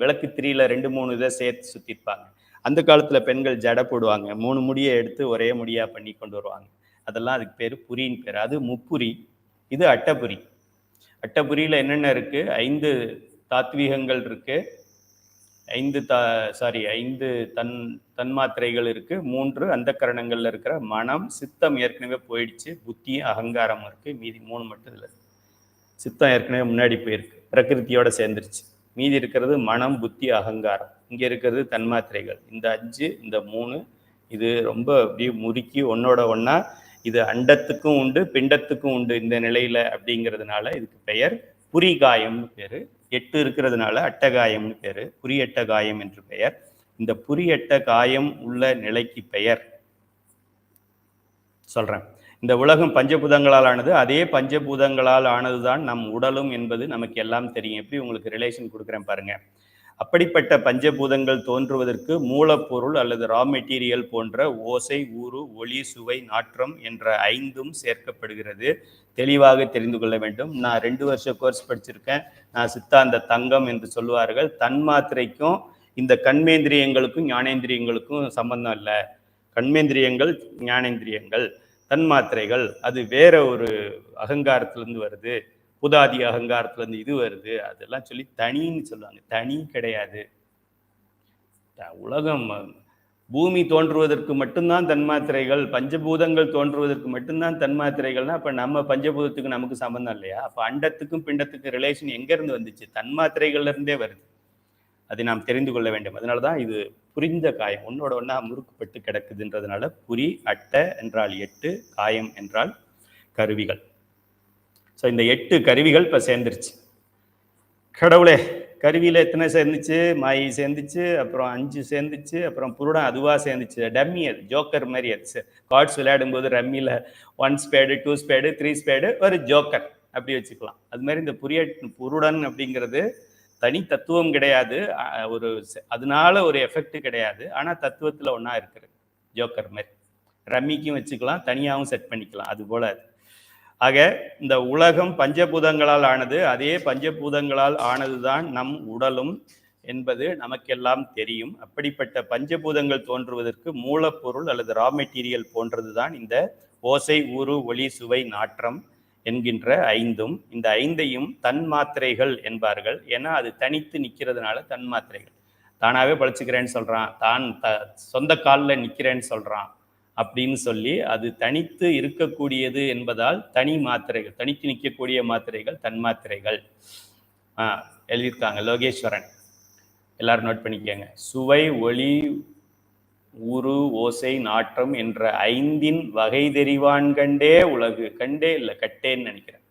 விளக்கு திரியில 2-3 இதை சேர்த்து சுத்திருப்பாங்க. அந்த காலத்துல பெண்கள் ஜடை போடுவாங்க, 3 முடியை எடுத்து ஒரே முடியா பண்ணி கொண்டு வருவாங்க. அதெல்லாம் அதுக்கு பேரு புரின்னு பேரு. அது முப்புரி, இது அட்டபுரி. அட்டபுரியில என்னென்ன இருக்கு? 5 தாத்வீகங்கள் இருக்கு, 5 தன்மாத்திரைகள் இருக்கு, 3 அந்த கரணங்கள்ல இருக்கிற மனம், சித்தம் ஏற்கனவே போயிடுச்சு, புத்தியும் அகங்காரம் இருக்கு, மீதி 3 மட்டும் இல்லை. சித்தம் ஏற்கனவே முன்னாடி போயிருக்கு, பிரகிருத்தியோட சேர்ந்துருச்சு. மீதி இருக்கிறது மனம், புத்தி, அகங்காரம். இங்க இருக்கிறது தன்மாத்திரைகள். இந்த 5, இந்த 3, இது ரொம்ப அப்படியே முறுக்கி ஒன்னோட ஒன்னா இது அண்டத்துக்கும் உண்டு பிண்டத்துக்கும் உண்டு இந்த நிலையில அப்படிங்கிறதுனால இதுக்கு பெயர் புரிகாயம்னு பேரு. 8 இருக்கிறதுனால அட்டகாயம்னு பேரு. புரியட்ட காயம் என்று பெயர். இந்த புரியட்ட காயம் உள்ள நிலைக்கு பெயர் சொல்றேன். இந்த உலகம் பஞ்சபூதங்களால் ஆனது. அதே பஞ்சபூதங்களால் ஆனதுதான் நம் உடலும் என்பது நமக்கு எல்லாம் தெரியும். எப்படி உங்களுக்கு ரிலேஷன் கொடுக்குறேன் பாருங்க. அப்படிப்பட்ட பஞ்சபூதங்கள் தோன்றுவதற்கு மூலப்பொருள் அல்லது ரா மெட்டீரியல் போன்ற ஓசை, ஊறு, ஒளி, சுவை, நாற்றம் என்ற 5ம் சேர்க்கப்படுகிறது. தெளிவாக தெரிந்து கொள்ள வேண்டும். நான் 2 வருஷ கோர்ஸ் படிச்சிருக்கேன். நான் சித்தாந்த தங்கம் என்று சொல்லுவார்கள். தன்மாத்திரைக்கும் இந்த கண்மேந்திரியங்களுக்கும் ஞானேந்திரியங்களுக்கும் சம்பந்தம் இல்லை. கண்மேந்திரியங்கள் ஞானேந்திரியங்கள், தன்மாத்திரைகள் அது வேற ஒரு அகங்காரத்திலிருந்து வருது, புதாதி அகங்காரத்திலிருந்து இது வருது, அதெல்லாம் சொல்லி தனின்னு சொல்லுவாங்க. தனி கிடையாது. உலகம் பூமி தோன்றுவதற்கு மட்டும்தான் தன்மாத்திரைகள், பஞ்சபூதங்கள் தோன்றுவதற்கு மட்டும்தான் தன்மாத்திரைகள்னா அப்ப நம்ம பஞ்சபூதத்துக்கு நமக்கு சம்பந்தம் இல்லையா? அப்ப அண்டத்துக்கும் பிண்டத்துக்கும் ரிலேஷன் எங்க இருந்து வந்துச்சு? தன்மாத்திரைகள்ல இருந்தே வருது. அதை நாம் தெரிந்து கொள்ள வேண்டும். அதனாலதான் இது புரிந்த காயம், ஒன்னோட ஒன்னா முறுக்குப்பட்டு கிடக்குதுன்றதுனால புரி அட்ட என்றால் 8, காயம் என்றால் கருவிகள். ஸோ இந்த 8 கருவிகள் இப்போ சேர்ந்துருச்சு. கடவுளே, கருவியில் எத்தனை சேர்ந்துச்சு? மாயை சேர்ந்துச்சு, அப்புறம் 5 சேர்ந்துச்சு, அப்புறம் புருடம் அதுவாக சேர்ந்துச்சு. டம்மி அது, ஜோக்கர் மாதிரி. அது கார்ட்ஸ் விளையாடும்போது ரம்மியில் 1 ஸ்பேடு 2 ஸ்பேடு 3 ஸ்பேடு ஒரு ஜோக்கர் அப்படி வச்சுக்கலாம். அது மாதிரி இந்த புருடன் அப்படிங்கிறது தனி தத்துவம் கிடையாது, ஒரு அதனால ஒரு எஃபெக்ட் கிடையாது. ஆனால் தத்துவத்தில் ஒன்றா இருக்கிறது. ஜோக்கர் மாதிரி ரம்மிக்கும் வச்சுக்கலாம், தனியாகவும் செட் பண்ணிக்கலாம். அது போல அது. ஆக இந்த உலகம் பஞ்சபூதங்களால் ஆனது. அதே பஞ்சபூதங்களால் ஆனதுதான் நம் உடலும் என்பது நமக்கெல்லாம் தெரியும். அப்படிப்பட்ட பஞ்சபூதங்கள் தோன்றுவதற்கு மூலப்பொருள் அல்லது ரா மெட்டீரியல் போன்றதுதான் இந்த ஓசை, ஊறு, ஒளி, சுவை, நாற்றம் என்கின்ற 5ம். இந்த 5ஐயும் தன்மாத்திரைகள் என்பார்கள். ஏன்னா அது தனித்து நிற்கிறதுனால தன்மாத்திரைகள். தானாகவே பழிச்சுக்கிறேன்னு சொல்றான், தான் சொந்த காலில் நிற்கிறேன்னு சொல்றான் அப்படின்னு சொல்லி அது தனித்து இருக்கக்கூடியது என்பதால் தனி மாத்திரைகள், தனித்து நிற்கக்கூடிய மாத்திரைகள் தன்மாத்திரைகள். எழுதியிருக்காங்க லோகேஸ்வரன், எல்லாரும் நோட் பண்ணிக்கங்க. சுவை, ஒளி, ஊறு, ஓசை, நாற்றம் என்ற 5ன் வகை தெரிவான் கண்டே உலகு. கண்டே இல்லை, கட்டேன்னு நினைக்கிறேன்.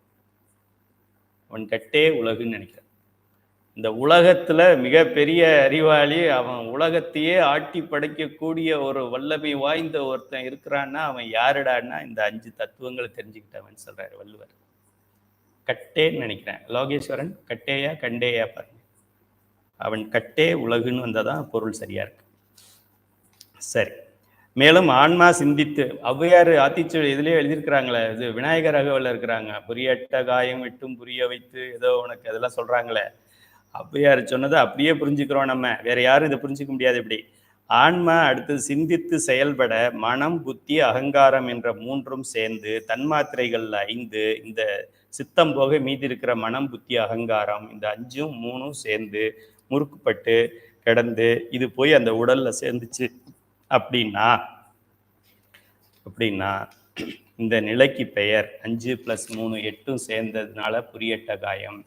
அவன் கட்டே உலகுன்னு நினைக்கிறேன். இந்த உலகத்துல மிகப்பெரிய அறிவாளி அவன், உலகத்தையே ஆட்டி படைக்கக்கூடிய ஒரு வல்லமை வாய்ந்த ஒருத்தன் இருக்கிறான்னா அவன் யாருடான்னா இந்த 5 தத்துவங்களை தெரிஞ்சுக்கிட்டவன் சொல்றாரு வள்ளுவர். கட்டேன்னு நினைக்கிறேன். லோகேஸ்வரன் கட்டேயா கண்டேயா பாருங்க. அவன் கட்டே உலகுன்னு வந்தாதான் பொருள் சரியா இருக்கு. சரி, மேலும் ஆன்மா சிந்தித்து, ஔவையார் ஆத்திச்சூடி இதுலயே எழுதியிருக்கிறாங்களே, இது விநாயகர் அகவல்ல இருக்கிறாங்க. புரியட்ட காயம் விட்டும் புரிய வைத்து ஏதோ உனக்கு அதெல்லாம் சொல்றாங்களே, ஔவையார் சொன்னதை அப்படியே புரிஞ்சுக்கிறோம் நம்ம. வேற யாரும் இதை புரிஞ்சுக்க முடியாது. இப்படி ஆன்மா அடுத்தது சிந்தித்து செயல்பட மனம், புத்தி, அகங்காரம் என்ற 3ம் சேர்ந்து தன்மாத்திரைகள்ல 5, இந்த சித்தம் போக மீதி இருக்கிற மனம், புத்தி, அகங்காரம் இந்த 5ம் 3ம் சேர்ந்து முறுக்குப்பட்டு கிடந்து இது போய் அந்த உடல்ல சேர்ந்துச்சு அப்படின்னா இந்த நிலைக்கு பெயர் 5 + 3 8ம் சேர்ந்ததுனால புரியட்ட காயம்.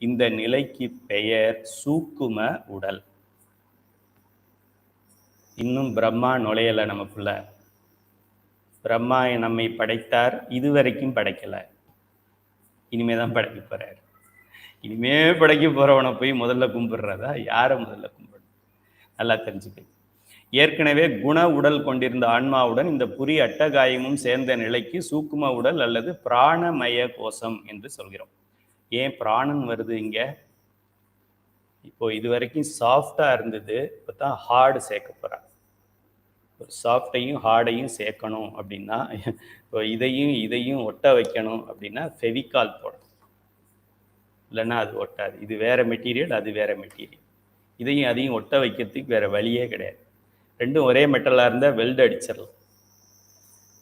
இந்த நிலைக்கு பெயர் சூக்கும உடல். இன்னும் பிரம்மா நுழையலை நமக்குள்ள. பிரம்மா நம்மை படைத்தார், இதுவரைக்கும் படைக்கல. இனிமேதான் படைக்க போறார். இனிமே படைக்க போறவனை போய் முதல்ல கும்பிடுறதா? யாரை முதல்ல கும்பிடணும்? நல்லா தெரிஞ்சுக்க. ஏற்கனவே குண உடல் கொண்டிருந்த ஆன்மாவுடன் இந்த புரி அட்டகாயமும் சேர்ந்த நிலைக்கு சூக்கும உடல் அல்லது பிராணமய கோஷம் என்று சொல்கிறோம். ஏன் பிராணன் வருது இங்க? இப்போ இது வரைக்கும் சாஃப்டா இருந்தது, இப்போதான் ஹார்டு சேர்க்க போறான். சாஃப்டையும் ஹார்டையும் சேர்க்கணும் அப்படின்னா, இப்போ இதையும் ஒட்ட வைக்கணும் அப்படின்னா ஃபெவிகால் போடணும், இல்லைன்னா அது ஒட்டாது. இது வேற மெட்டீரியல், அது வேற மெட்டீரியல். இதையும் அதையும் ஒட்ட வைக்கிறதுக்கு வேற வழியே கிடையாது. ரெண்டும் ஒரே மெட்டலாக இருந்தால் வெல்டு அடிச்சிடலாம்.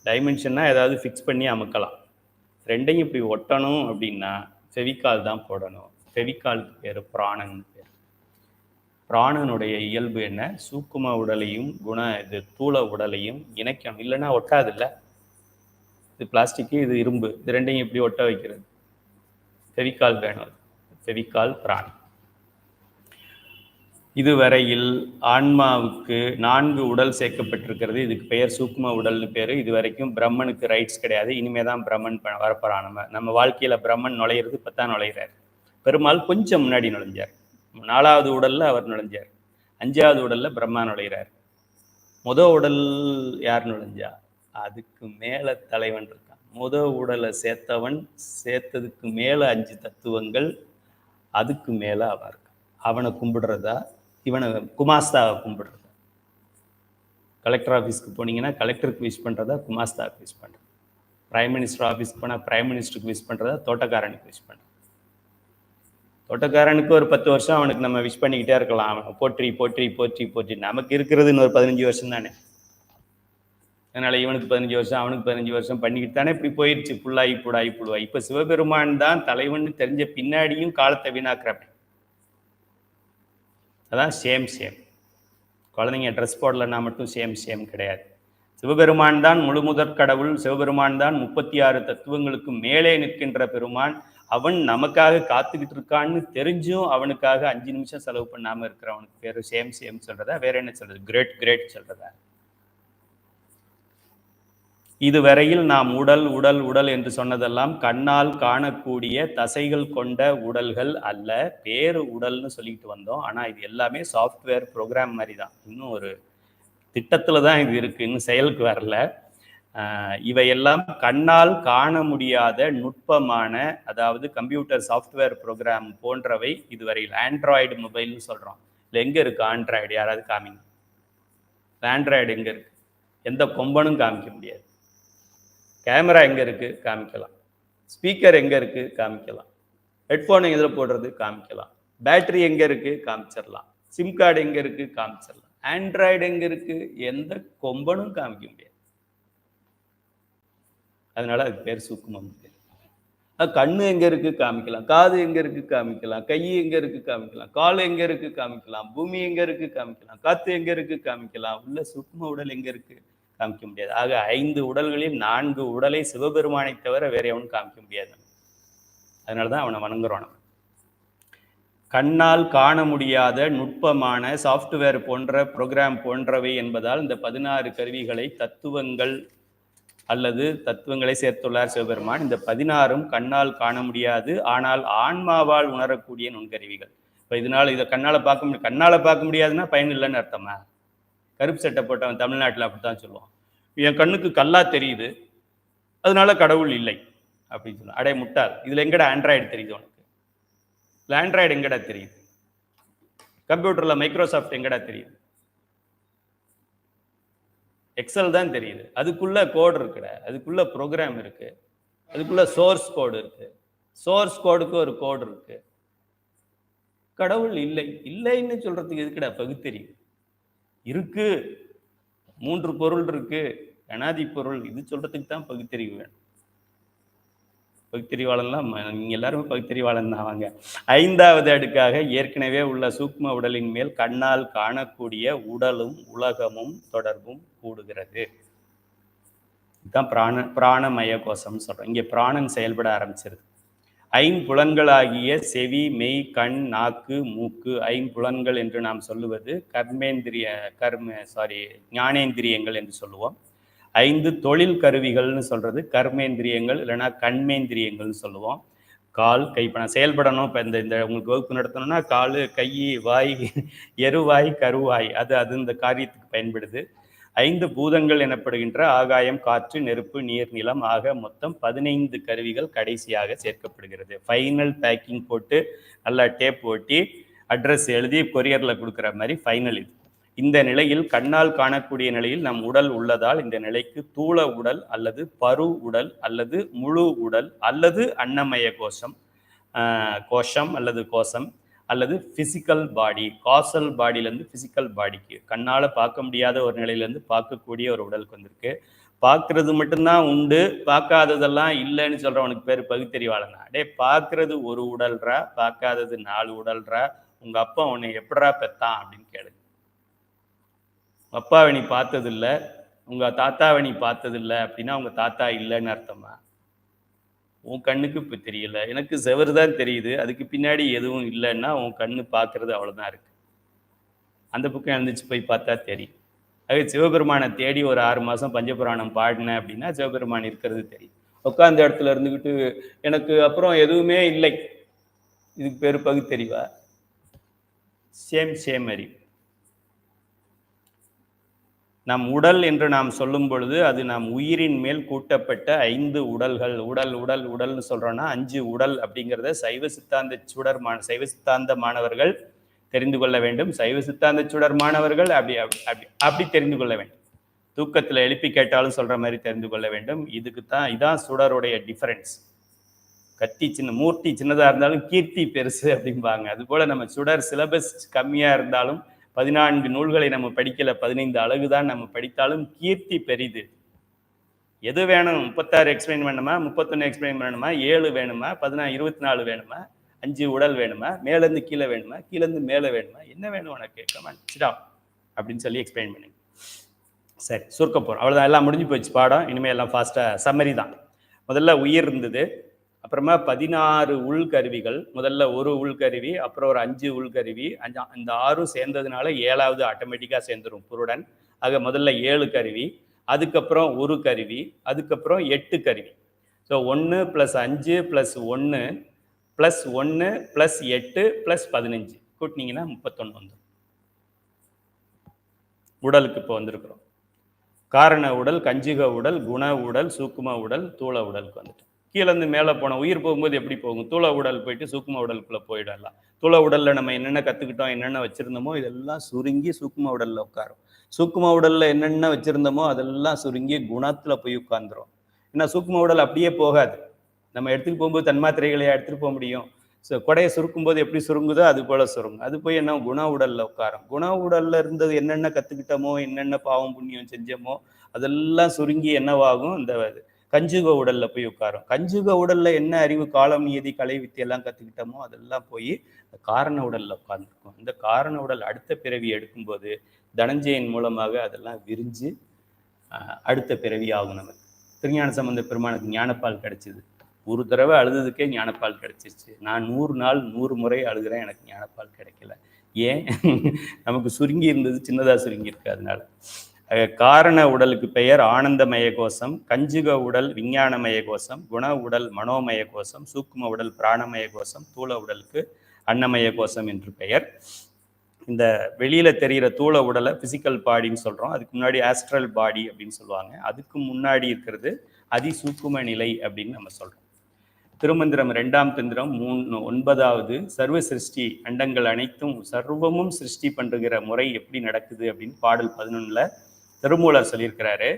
டைமென்ஷன்னா ஏதாவது ஃபிக்ஸ் பண்ணி அமுக்கலாம். ரெண்டையும் இப்படி ஒட்டணும் அப்படின்னா ஃபெவிகால் தான் போடணும். ஃபெவிகாலுக்கு பேர் பிராணன் பேர். பிராணனுடைய இயல்பு என்ன? சூக்கும உடலையும் இது தூள உடலையும் இணைக்கணும், இல்லைன்னா ஒட்டாது. இல்லை, இது பிளாஸ்டிக்கு, இது இரும்பு, இது ரெண்டையும் இப்படி ஒட்ட வைக்கிறது. ஃபெவிகால் வேணும். ஃபெவிகால் பிராணன். இதுவரையில் ஆன்மாவுக்கு 4 உடல் சேர்க்கப்பட்டிருக்கிறது. இதுக்கு பெயர் சூக்ம உடல்னு பேர். இது வரைக்கும் பிரம்மனுக்கு ரைட்ஸ் கிடையாது. இனிமே தான் பிரம்மன் வரப்போறான். நம்ம வாழ்க்கையில் பிரம்மன் நுழையிறது இப்போ தான் நுழைகிறார். பெருமாள் கொஞ்சம் முன்னாடி நுழைஞ்சார். 4வது உடலில் அவர் நுழைஞ்சார். 5வது உடலில் பிரம்மா நுழைகிறார். உடல் யார் நுழைஞ்சா? அதுக்கு மேலே தலைவன் இருக்கான். உடலை சேர்த்தவன் சேர்த்ததுக்கு மேலே 5 தத்துவங்கள், அதுக்கு மேலே அவன் இருக்கான். அவனை கும்பிடுறதா, இவனை குமாஸ்தாவை கும்பிடுறதா? கலெக்டர் ஆஃபீஸ்க்கு போனீங்கன்னா கலெக்டருக்கு விஷ் பண்ணுறதா, குமாஸ்தாவுக்கு விஷ் பண்ணுறது? பிரைம் மினிஸ்டர் ஆஃபீஸ்க்கு போனால் பிரைம் மினிஸ்டருக்கு விஷ் பண்ணுறதா, தோட்டக்காரனுக்கு விஷ் பண்ணுறது? தோட்டக்காரனுக்கு ஒரு 10 வருஷம் அவனுக்கு நம்ம விஷ் பண்ணிக்கிட்டே இருக்கலாம். அவன் போற்றி போற்றி போற்றி போற்றி. நமக்கு இருக்கிறது இன்னொரு 15 வருஷம் தானே. அதனால இவனுக்கு 15 வருஷம், அவனுக்கு 15 வருஷம் பண்ணிக்கிட்டு தானே இப்படி போயிடுச்சு. புல்லாகி புடாகி புழுவாய். இப்போ சிவபெருமான் தான் தலைவன் தெரிஞ்ச பின்னாடியும் காலத்தை வீணாக்குறப்ப. அதான் சேம். குழந்தைங்க ட்ரெஸ் போடலைன்னா மட்டும் சேம் கிடையாது. சிவபெருமான் தான் முழுமுதற் கடவுள். சிவபெருமான் தான் 36 தத்துவங்களுக்கு மேலே நிற்கின்ற பெருமான். அவன் நமக்காக காத்துக்கிட்டு இருக்கான்னு தெரிஞ்சும் அவனுக்காக 5 நிமிஷம் செலவு பண்ணாமல் இருக்கிறவனுக்கு பேர் சேம் சொல்றதா, வேற என்ன சொல்றது? கிரேட் சொல்றதா? இதுவரையில் நாம் உடல் என்று சொன்னதெல்லாம் கண்ணால் காணக்கூடிய தசைகள் கொண்ட உடல்கள் அல்ல, பேரு உடல்னு சொல்லிட்டு வந்தோம். ஆனால் இது எல்லாமே சாஃப்ட்வேர் ப்ரோக்ராம் மாதிரி தான். இன்னும் ஒரு திட்டத்தில் தான் இது இருக்குது, இன்னும் செயலுக்கு வரல. இவையெல்லாம் கண்ணால் காண முடியாத நுட்பமான, அதாவது கம்ப்யூட்டர் சாஃப்ட்வேர் ப்ரோக்ராம் போன்றவை இதுவரையில். ஆண்ட்ராய்டு மொபைல்னு சொல்கிறோம். இல்லை எங்கே இருக்குது ஆண்ட்ராய்டு? யாராவது காமிங்க. ஆண்ட்ராய்டு எங்கே இருக்குது? எந்த கொம்பனும் காமிக்க முடியாது. கேமரா எங்கே இருக்குது? காமிக்கலாம். ஸ்பீக்கர் எங்கே இருக்குது? காமிக்கலாம். ஹெட்ஃபோன் எதில் போடுறது? காமிக்கலாம். பேட்டரி எங்கே இருக்குது? காமிச்சிடலாம். சிம் கார்டு எங்கே இருக்குது? காமிச்சிடலாம். ஆண்ட்ராய்டு எங்கே இருக்குது? எந்த கொம்பனும் காமிக்க முடியாது. அதனால அதுக்கு பேர் சூக்குமம். கண்ணு எங்கே இருக்குது? காமிக்கலாம். காது எங்கே இருக்குது? காமிக்கலாம். கை எங்கே இருக்குது? காமிக்கலாம். கால் எங்கே இருக்குது? காமிக்கலாம். பூமி எங்கே இருக்குது? காமிக்கலாம். காற்று எங்கே இருக்குது? காமிக்கலாம். உள்ள சூக்கும உடல் எங்கே இருக்குது? காமிக்க முடியாது. ஆக 5 உடல்களில் 4 உடலை சிவபெருமானை தவிர வேற எவனும் காமிக்க முடியாது. அதனாலதான் அவனை வணங்குறோம். நம்ம கண்ணால் காண முடியாத நுட்பமான சாஃப்ட்வேர் போன்ற ப்ரோக்ராம் போன்றவை என்பதால் இந்த 16 கருவிகளை தத்துவங்கள் அல்லது தத்துவங்களை சேர்த்துள்ளார் சிவபெருமான். இந்த 16ம் கண்ணால் காண முடியாது, ஆனால் ஆன்மாவால் உணரக்கூடிய நுண்கருவிகள். இப்போ இதனால இதை கண்ணால பார்க்க முடியாதுன்னா பயன் இல்லைன்னு அர்த்தமா? கருப்பு சட்டை போட்டவன் தமிழ்நாட்டில் அப்படித்தான் சொல்லுவான். என் கண்ணுக்கு கல்லா தெரியுது, அதனால கடவுள் இல்லை அப்படின்னு சொல்லுவான். அடே முட்டாள், இதுல எங்கடா ஆண்ட்ராய்டு தெரியுது உனக்கு? இல்லை ஆண்ட்ராய்டு எங்கடா தெரியுது? கம்ப்யூட்டர்ல மைக்ரோசாஃப்ட் எங்கடா தெரியுது? எக்ஸல் தான் தெரியுது. அதுக்குள்ள கோடு இருக்குடா, அதுக்குள்ள ப்ரோக்ராம் இருக்கு, அதுக்குள்ள சோர்ஸ் கோடு இருக்கு. சோர்ஸ் கோடுக்கு ஒரு கோடு இருக்கு. கடவுள் இல்லைன்னு சொல்றதுக்கு எதுக்குடா பகுத்தறிவு? இருக்கு, 3 பொருள் இருக்கு, அனாதி பொருள், இது சொல்றதுக்கு தான் பகுத்தறிவு வேணும். பகுத்தறிவாளன்லாம் நீங்க எல்லாருமே பகுத்தறிவாளன் தான். வாங்க 5வது அடுக்காக ஏற்கனவே உள்ள சூக்ம உடலின் மேல் கண்ணால் காணக்கூடிய உடலும் உலகமும் தொடர்பும் கூடுகிறது. இதுதான் பிராணமய கோஷம் சொல்றோம். இங்கே பிராணன் செயல்பட ஆரம்பிச்சிருது. 5 புலன்களாகிய செவி, மெய், கண், நாக்கு, மூக்கு, 5 புலன்கள் என்று நாம் சொல்லுவது ஞானேந்திரியங்கள் என்று சொல்லுவோம். 5 தொழில் கருவிகள்னு சொல்றது கர்மேந்திரியங்கள், இல்லைன்னா கண்மேந்திரியங்கள்னு சொல்லுவோம். கால், கை. இப்போ நான் செயல்படணும், இப்போ இந்த உங்களுக்கு வகுப்பு நடத்தணும்னா கால், கை, வாய், எருவாய், கருவாய், அது இந்த காரியத்துக்கு பயன்படுது. 5 பூதங்கள் எனப்படுகின்ற ஆகாயம், காற்று, நெருப்பு, நீர், நிலம் ஆக மொத்தம் 15 கருவிகள் கடைசியாக சேர்க்கப்படுகிறது. ஃபைனல் பேக்கிங் போட்டு நல்லா டேப் ஓட்டி அட்ரஸ் எழுதி கொரியரில் கொடுக்குற மாதிரி ஃபைனல் இது. இந்த நிலையில் கண்ணால் காணக்கூடிய நிலையில் நம் உடல் உள்ளதால் இந்த நிலைக்கு தூள உடல் அல்லது பரு உடல் அல்லது முழு உடல் அல்லது அன்னமய கோஷம் அல்லது கோஷம் அல்லது பிசிக்கல் பாடி, காசல் பாடியிலேருந்து பிசிக்கல் பாடிக்கு, கண்ணால் பார்க்க முடியாத ஒரு நிலையிலேருந்து பார்க்கக்கூடிய ஒரு உடலுக்கு வந்திருக்கு. பார்க்கறது மட்டும்தான் உண்டு, பார்க்காததெல்லாம் இல்லைன்னு சொல்கிறவனுக்கு பேர் பகுத்தறிவாளனா? டே, பார்க்கறது ஒரு உடல்றா, பார்க்காதது 4 உடல்றா. உங்கள் அப்பா உன்னை எப்படா பெத்தான் அப்படின்னு கேளுங்க. அப்பாவை நீ பார்த்ததில்லை, உங்கள் தாத்தாவை நீ பார்த்ததில்லை அப்படின்னா உங்கள் தாத்தா இல்லைன்னு அர்த்தமா? உன் கண்ணுக்கு இப்போ தெரியல, எனக்கு செவரு தான் தெரியுது, அதுக்கு பின்னாடி எதுவும் இல்லைன்னா உன் கண்ணு பார்க்கறது அவ்வளோதான் இருக்கு. அந்த பக்கம் எழுந்துச்சு போய் பார்த்தா தெரியும். அது சிவபெருமானை தேடி ஒரு 6 மாதம் பஞ்சபுராணம் பாடினேன் அப்படின்னா சிவபெருமான் இருக்கிறது தெரியும். உட்காந்த இடத்துல இருந்துக்கிட்டு எனக்கு அப்புறம் எதுவுமே இல்லை, இதுக்கு பேர் பகுத்தறிவா? சேம் அறிவு. நம் உடல் என்று நாம் சொல்லும் பொழுது அது நாம் உயிரின் மேல் கூட்டப்பட்ட 5 உடல்கள். உடல்னு சொல்றோம்னா 5 உடல் அப்படிங்கிறத சைவ சித்தாந்த மாணவர்கள் தெரிந்து கொள்ள வேண்டும். சைவ சித்தாந்த சுடர் மாணவர்கள் அப்படி தெரிந்து கொள்ள வேண்டும். தூக்கத்தில் எழுப்பி கேட்டாலும் சொல்ற மாதிரி தெரிந்து கொள்ள வேண்டும். இதான் சுடருடைய டிஃபரன்ஸ். கத்தி மூர்த்தி சின்னதா இருந்தாலும் கீர்த்தி பெருசு அப்படிம்பாங்க. அது போல நம்ம சுடர் சிலபஸ் கம்மியா இருந்தாலும் 14 நூல்களை நம்ம படிக்கல, 15 அழகு தான் நம்ம படித்தாலும் கீர்த்தி பெரிது. எது வேணும்? 36 எக்ஸ்பிளைன் வேணுமா, 31 எக்ஸ்பிளைன் வேணுமா, 7 வேணுமா, 24 வேணுமா, 5 உடல் வேணுமா, மேலேருந்து கீழே வேணுமா, கீழேருந்து மேலே வேணுமா, என்ன வேணும் உனக்கு, கமான் சிட் டவுன் அப்படின்னு சொல்லி எக்ஸ்பிளைன் பண்ணுங்க. சரி, சுருக்க போகிறோம், அவ்வளோதான். எல்லாம் முடிஞ்சு போச்சு பாடம். இனிமேல் எல்லாம் ஃபாஸ்ட்டாக சம்மரி தான். முதல்ல உயிர் இருந்தது, அப்புறமா 16 உள்கருவிகள். முதல்ல ஒரு உள்கருவி, அப்புறம் ஒரு 5 உள்கருவி, இந்த 6 சேர்ந்ததுனால 7வது ஆட்டோமேட்டிக்காக சேர்ந்துடும் புருடன். ஆக முதல்ல 7 கருவி, அதுக்கப்புறம் ஒரு கருவி, அதுக்கப்புறம் 8 கருவி. ஸோ 1 + 5 + 1 + 1 + 8 + 15 கூட்டினீங்கன்னா 31 வந்துடும். உடலுக்கு இப்போ வந்திருக்கிறோம். காரண உடல், கஞ்சுக உடல், குண உடல், சூக்கும உடல், தூள உடலுக்கு வந்துட்டு. கீழேருந்து மேலே போனோம். உயிர் போகும்போது எப்படி போகும்? தூள உடல் போயிட்டு சூக்கும உடலுக்குள்ளே போயிடலாம். தூள உடலில் நம்ம என்னென்ன கற்றுக்கிட்டோம், என்னென்ன வச்சுருந்தோமோ இதெல்லாம் சுருங்கி சூக்கும உடலில் உட்காரும். சூக்கும உடலில் என்னென்ன வச்சுருந்தோமோ அதெல்லாம் சுருங்கி குணத்தில் போய் உட்காந்துரும். ஏன்னா சூக்கும உடல் அப்படியே போகாது. நம்ம எடுத்துகிட்டு போகும்போது தன்மாத்திரைகளையா எடுத்துகிட்டு போக முடியும்? ஸோ கொடையை சுருக்கும் போது எப்படி சுருங்குதோ அது போல் சுருங்கும். அது போய் என்ன குண உடலில் உட்காரும். குண உடலில் இருந்தது என்னென்ன கற்றுக்கிட்டோமோ, என்னென்ன பாவம் புண்ணியம் செஞ்சோமோ அதெல்லாம் சுருங்கி என்னவாகும்? இந்த கஞ்சுக உடல்ல போய் உட்காரும். கஞ்சுக உடல்ல என்ன அறிவு, காலம், நியதி, கலை, வித்தியெல்லாம் கற்றுக்கிட்டோமோ அதெல்லாம் போய் காரண உடல்ல உட்கார்ந்துருக்கும். இந்த காரண உடல் அடுத்த பிறவி எடுக்கும்போது தனஞ்சயன் மூலமாக அதெல்லாம் விரிஞ்சு அடுத்த பிறவி ஆகும். நமக்கு திருஞான சம்பந்த பெருமானுக்கு ஞானப்பால் கிடைச்சிது. ஒரு தடவை அழுதுதுக்கே ஞானப்பால் கிடைச்சிருச்சு. நான் 100 நாள் 100 முறை அழுகிறேன், எனக்கு ஞானப்பால் கிடைக்கல. ஏன்? நமக்கு சுருங்கி இருந்தது, சின்னதாக சுருங்கி இருக்கு. அதனால காரண உடலுக்கு பெயர் ஆனந்தமய கோஷம், கஞ்சுக உடல் விஞ்ஞானமய கோஷம், குண உடல் மனோமய கோஷம், சூக்கும உடல் பிராணமய கோஷம், தூள உடலுக்கு அன்னமய கோஷம் என்று பெயர். இந்த வெளியில தெரிகிற தூள உடலை பிசிக்கல் பாடின்னு சொல்றோம். அதுக்கு முன்னாடி ஆஸ்ட்ரல் பாடி அப்படின்னு சொல்லுவாங்க. அதுக்கு முன்னாடி இருக்கிறது அதிசூக்கும நிலை அப்படின்னு நம்ம சொல்றோம். திருமந்திரம் 2ஆம் தந்திரம் 9வது சர்வ சிருஷ்டி, அண்டங்கள் அனைத்தும் சர்வமும் சிருஷ்டி பண்ணுகிற முறை எப்படி நடக்குது அப்படின்னு பாடல் 11ல் திருமூலர் சொல்லியிருக்கிறாரு.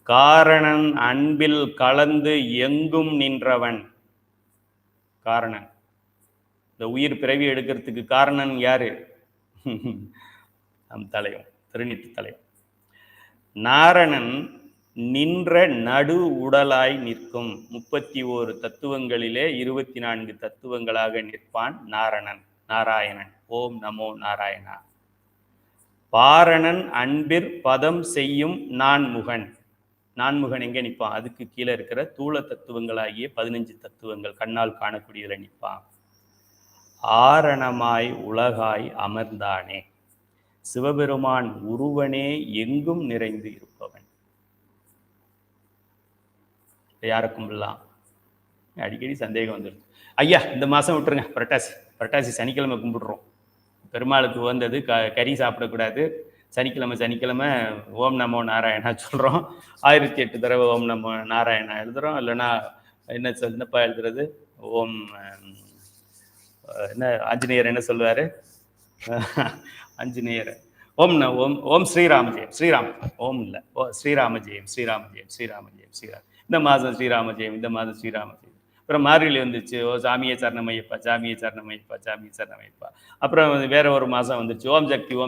காரணன் அன்பில் கலந்து எங்கும் நின்றவன். காரணன், இந்த உயிர் பிறவி எடுக்கிறதுக்கு காரணன் யாரு? நம் தலைவன், திருநீற்று தலைவன். நாரணன் நின்ற நடு உடலாய் நிற்கும். 31 தத்துவங்களிலே 24 தத்துவங்களாக நிற்பான் நாராயணன். ஓம் நமோ நாராயணா. பாரணன் அன்பிற் பதம் செய்யும் நான்முகன். நான்முகன் எங்கே நிற்பான்? அதுக்கு கீழே இருக்கிற தூள தத்துவங்களாகிய 15 தத்துவங்கள் கண்ணால் காணக்கூடியதில் நிற்பான். ஆரணமாய் உலகாய் அமர்ந்தானே, சிவபெருமான் உருவனே எங்கும் நிறைந்து இருப்பவன். யாரை கும்பிடலாம்? அடிக்கடி சந்தேகம் வந்துடும். ஐயா இந்த மாதம் விட்டுருங்க, புரட்டாசி சனிக்கிழமை கும்பிடுறோம். பெருமாளுக்கு வந்தது கறி சாப்பிடக்கூடாது. சனிக்கிழமை ஓம் நமோ நாராயணா சொல்கிறோம். 1008 தடவை ஓம் நமோ நாராயணா எழுதுகிறோம். இல்லைன்னா என்னப்பா எழுதுறது? ஓம் என்ன ஆஞ்சநேயர் என்ன சொல்லுவார்? ஆஞ்சநேயர் ஓம் ஸ்ரீராமஜெயம் ஓம் இல்லை, ஸ்ரீராமஜெயம். இந்த மாதம் ஸ்ரீராமஜெயம், இந்த மாதம் ஸ்ரீராமஜெயம். அப்புறம் மார்கழி வந்துச்சு, சாமியே சரணமையப்பா. அப்புறம் வேற ஒரு மாதம் வந்துச்சு, ஓம் சக்தி.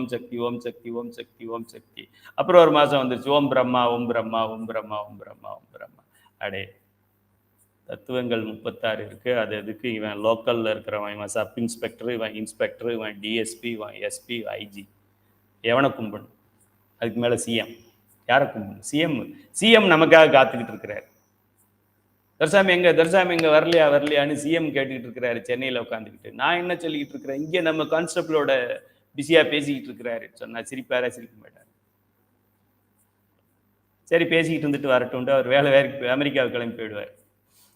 அப்புறம் ஒரு மாதம் வந்துருச்சு, ஓம் பிரம்மா. அடே, தத்துவங்கள் 36 இருக்கு. அது எதுக்கு? இவன் லோக்கல்ல இருக்கிறவன், இவன் சப் இன்ஸ்பெக்டர், இவன் இன்ஸ்பெக்டர், இவன் டிஎஸ்பி, இவன் எஸ்பி, ஐஜி. எவனை கும்பிடணும்? அதுக்கு மேலே சிஎம். யாரை கும்பிடணும்? சிஎம் நமக்காக காத்துக்கிட்டு இருக்கிறார். தர்சாமி எங்க வரலையான்னு சிஎம் கேட்டுக்கிட்டு இருக்கிறாரு சென்னையில் உட்காந்துக்கிட்டு. நான் என்ன சொல்லிக்கிட்டு இருக்கிறேன்? இங்கே நம்ம கான்ஸ்டபிளோட பிஸியா பேசிக்கிட்டு இருக்கிறாரு சொன்னா சிரிப்பாரா சிரிக்க மாட்டார். சரி பேசிக்கிட்டு இருந்துட்டு வரட்டும்ட்டு அவர் வேலை அமெரிக்காவுக்கு கிளம்பி போயிடுவார்.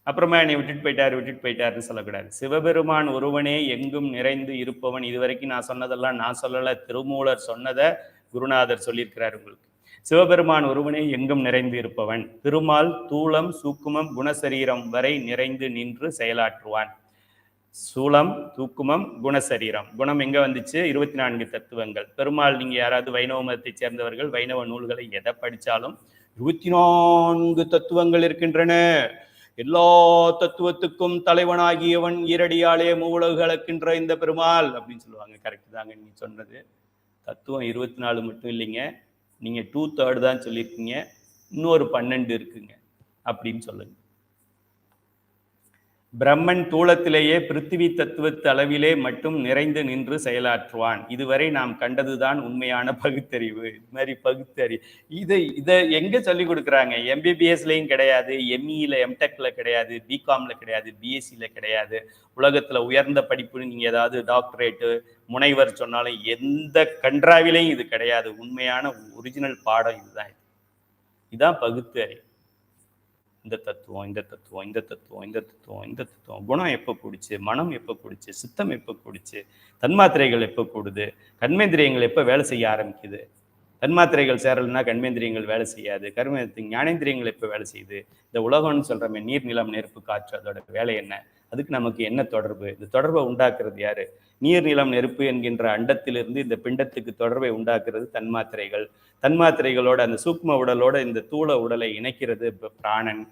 அப்புறமா என்னை விட்டுட்டு போயிட்டாருன்னு சொல்லக்கூடாது. சிவபெருமான் ஒருவனே எங்கும் நிறைந்து இருப்பவன். இதுவரைக்கும் நான் சொன்னதெல்லாம் நான் சொல்லலை, திருமூலர் சொன்னதை குருநாதர் சொல்லியிருக்கிறார் உங்களுக்கு. சிவபெருமான் ஒருவனே எங்கும் நிறைந்து இருப்பவன். திருமால் தூளம் சூக்குமம் குணசரீரம் வரை நிறைந்து நின்று செயலாற்றுவான். சூலம் தூக்குமம் குணசரீரம். குணம் எங்க வந்துச்சு? 24 தத்துவங்கள். பெருமாள் நீங்க யாராவது வைணவ மதத்தை சேர்ந்தவர்கள் வைணவ நூல்களை எதை படிச்சாலும் 24 தத்துவங்கள் இருக்கின்றன. எல்லா தத்துவத்துக்கும் தலைவனாகியவன் ஈரடியாலே மூவுலகு கலக்கின்ற இந்த பெருமாள் அப்படின்னு சொல்லுவாங்க. கரெக்ட் தாங்க நீங்க சொன்னது. தத்துவம் 24 மட்டும் இல்லைங்க, நீங்க 2/3 தான் சொல்லியிருக்கீங்க, இன்னொரு 12 இருக்குங்க அப்படின்னு சொல்லுங்க. பிரம்மன் தூளத்திலேயே பிருத்திவி தத்துவத்து அளவிலே மட்டும் நிறைந்து நின்று செயலாற்றுவான். இதுவரை நாம் கண்டதுதான் உண்மையான பகுத்தறிவு. இது மாதிரி பகுத்தறிவு இதை எங்க சொல்லி கொடுக்குறாங்க? எம்பிபிஎஸ்லையும் கிடையாது, எம்இல எம்டெக்ல கிடையாது, பிகாம்ல கிடையாது, பிஎஸ்சியில கிடையாது. உலகத்துல உயர்ந்த படிப்புன்னு நீங்க ஏதாவது டாக்டரேட்டு முனைவர் சொன்னாலும் எந்த கன்றாவிலையும் இது கிடையாது. உண்மையான ஒரிஜினல் பாடம் இதுதான். இதுதான் பகுத்தறிவு. இந்த தத்துவம் இந்த தத்துவம் இந்த தத்துவம் இந்த தத்துவம் இந்த தத்துவம். குணம் எப்போ கூடுச்சு, மனம் எப்போ கூடுச்சு, சித்தம் எப்போ கூடுச்சு, தன்மாத்திரைகள் எப்போ கூடுது, கர்மேந்திரியங்கள் எப்போ வேலை செய்ய ஆரம்பிக்குது. தன்மாத்திரைகள் சேரலைன்னா கர்மேந்திரியங்கள் வேலை செய்யாது. ஞானேந்திரியங்கள் எப்போ வேலை செய்யுது. இந்த உலகம்னு சொல்றமே நீர் நிலம் நெருப்பு காற்று, அதோட வேலை என்ன, அதுக்கு நமக்கு என்ன தொடர்பு, இந்த தொடர்பை உண்டாக்குறது யாரு? நீர் நிலம் நெருப்பு என்கின்ற அண்டத்திலிருந்து இந்த பிண்டத்துக்கு தொடர்பை உண்டாக்குறது தன்மாத்திரைகள். தன்மாத்திரைகளோட அந்த சூக்ம உடலோட இந்த தூள உடலை இணைக்கிறது பிராணன்.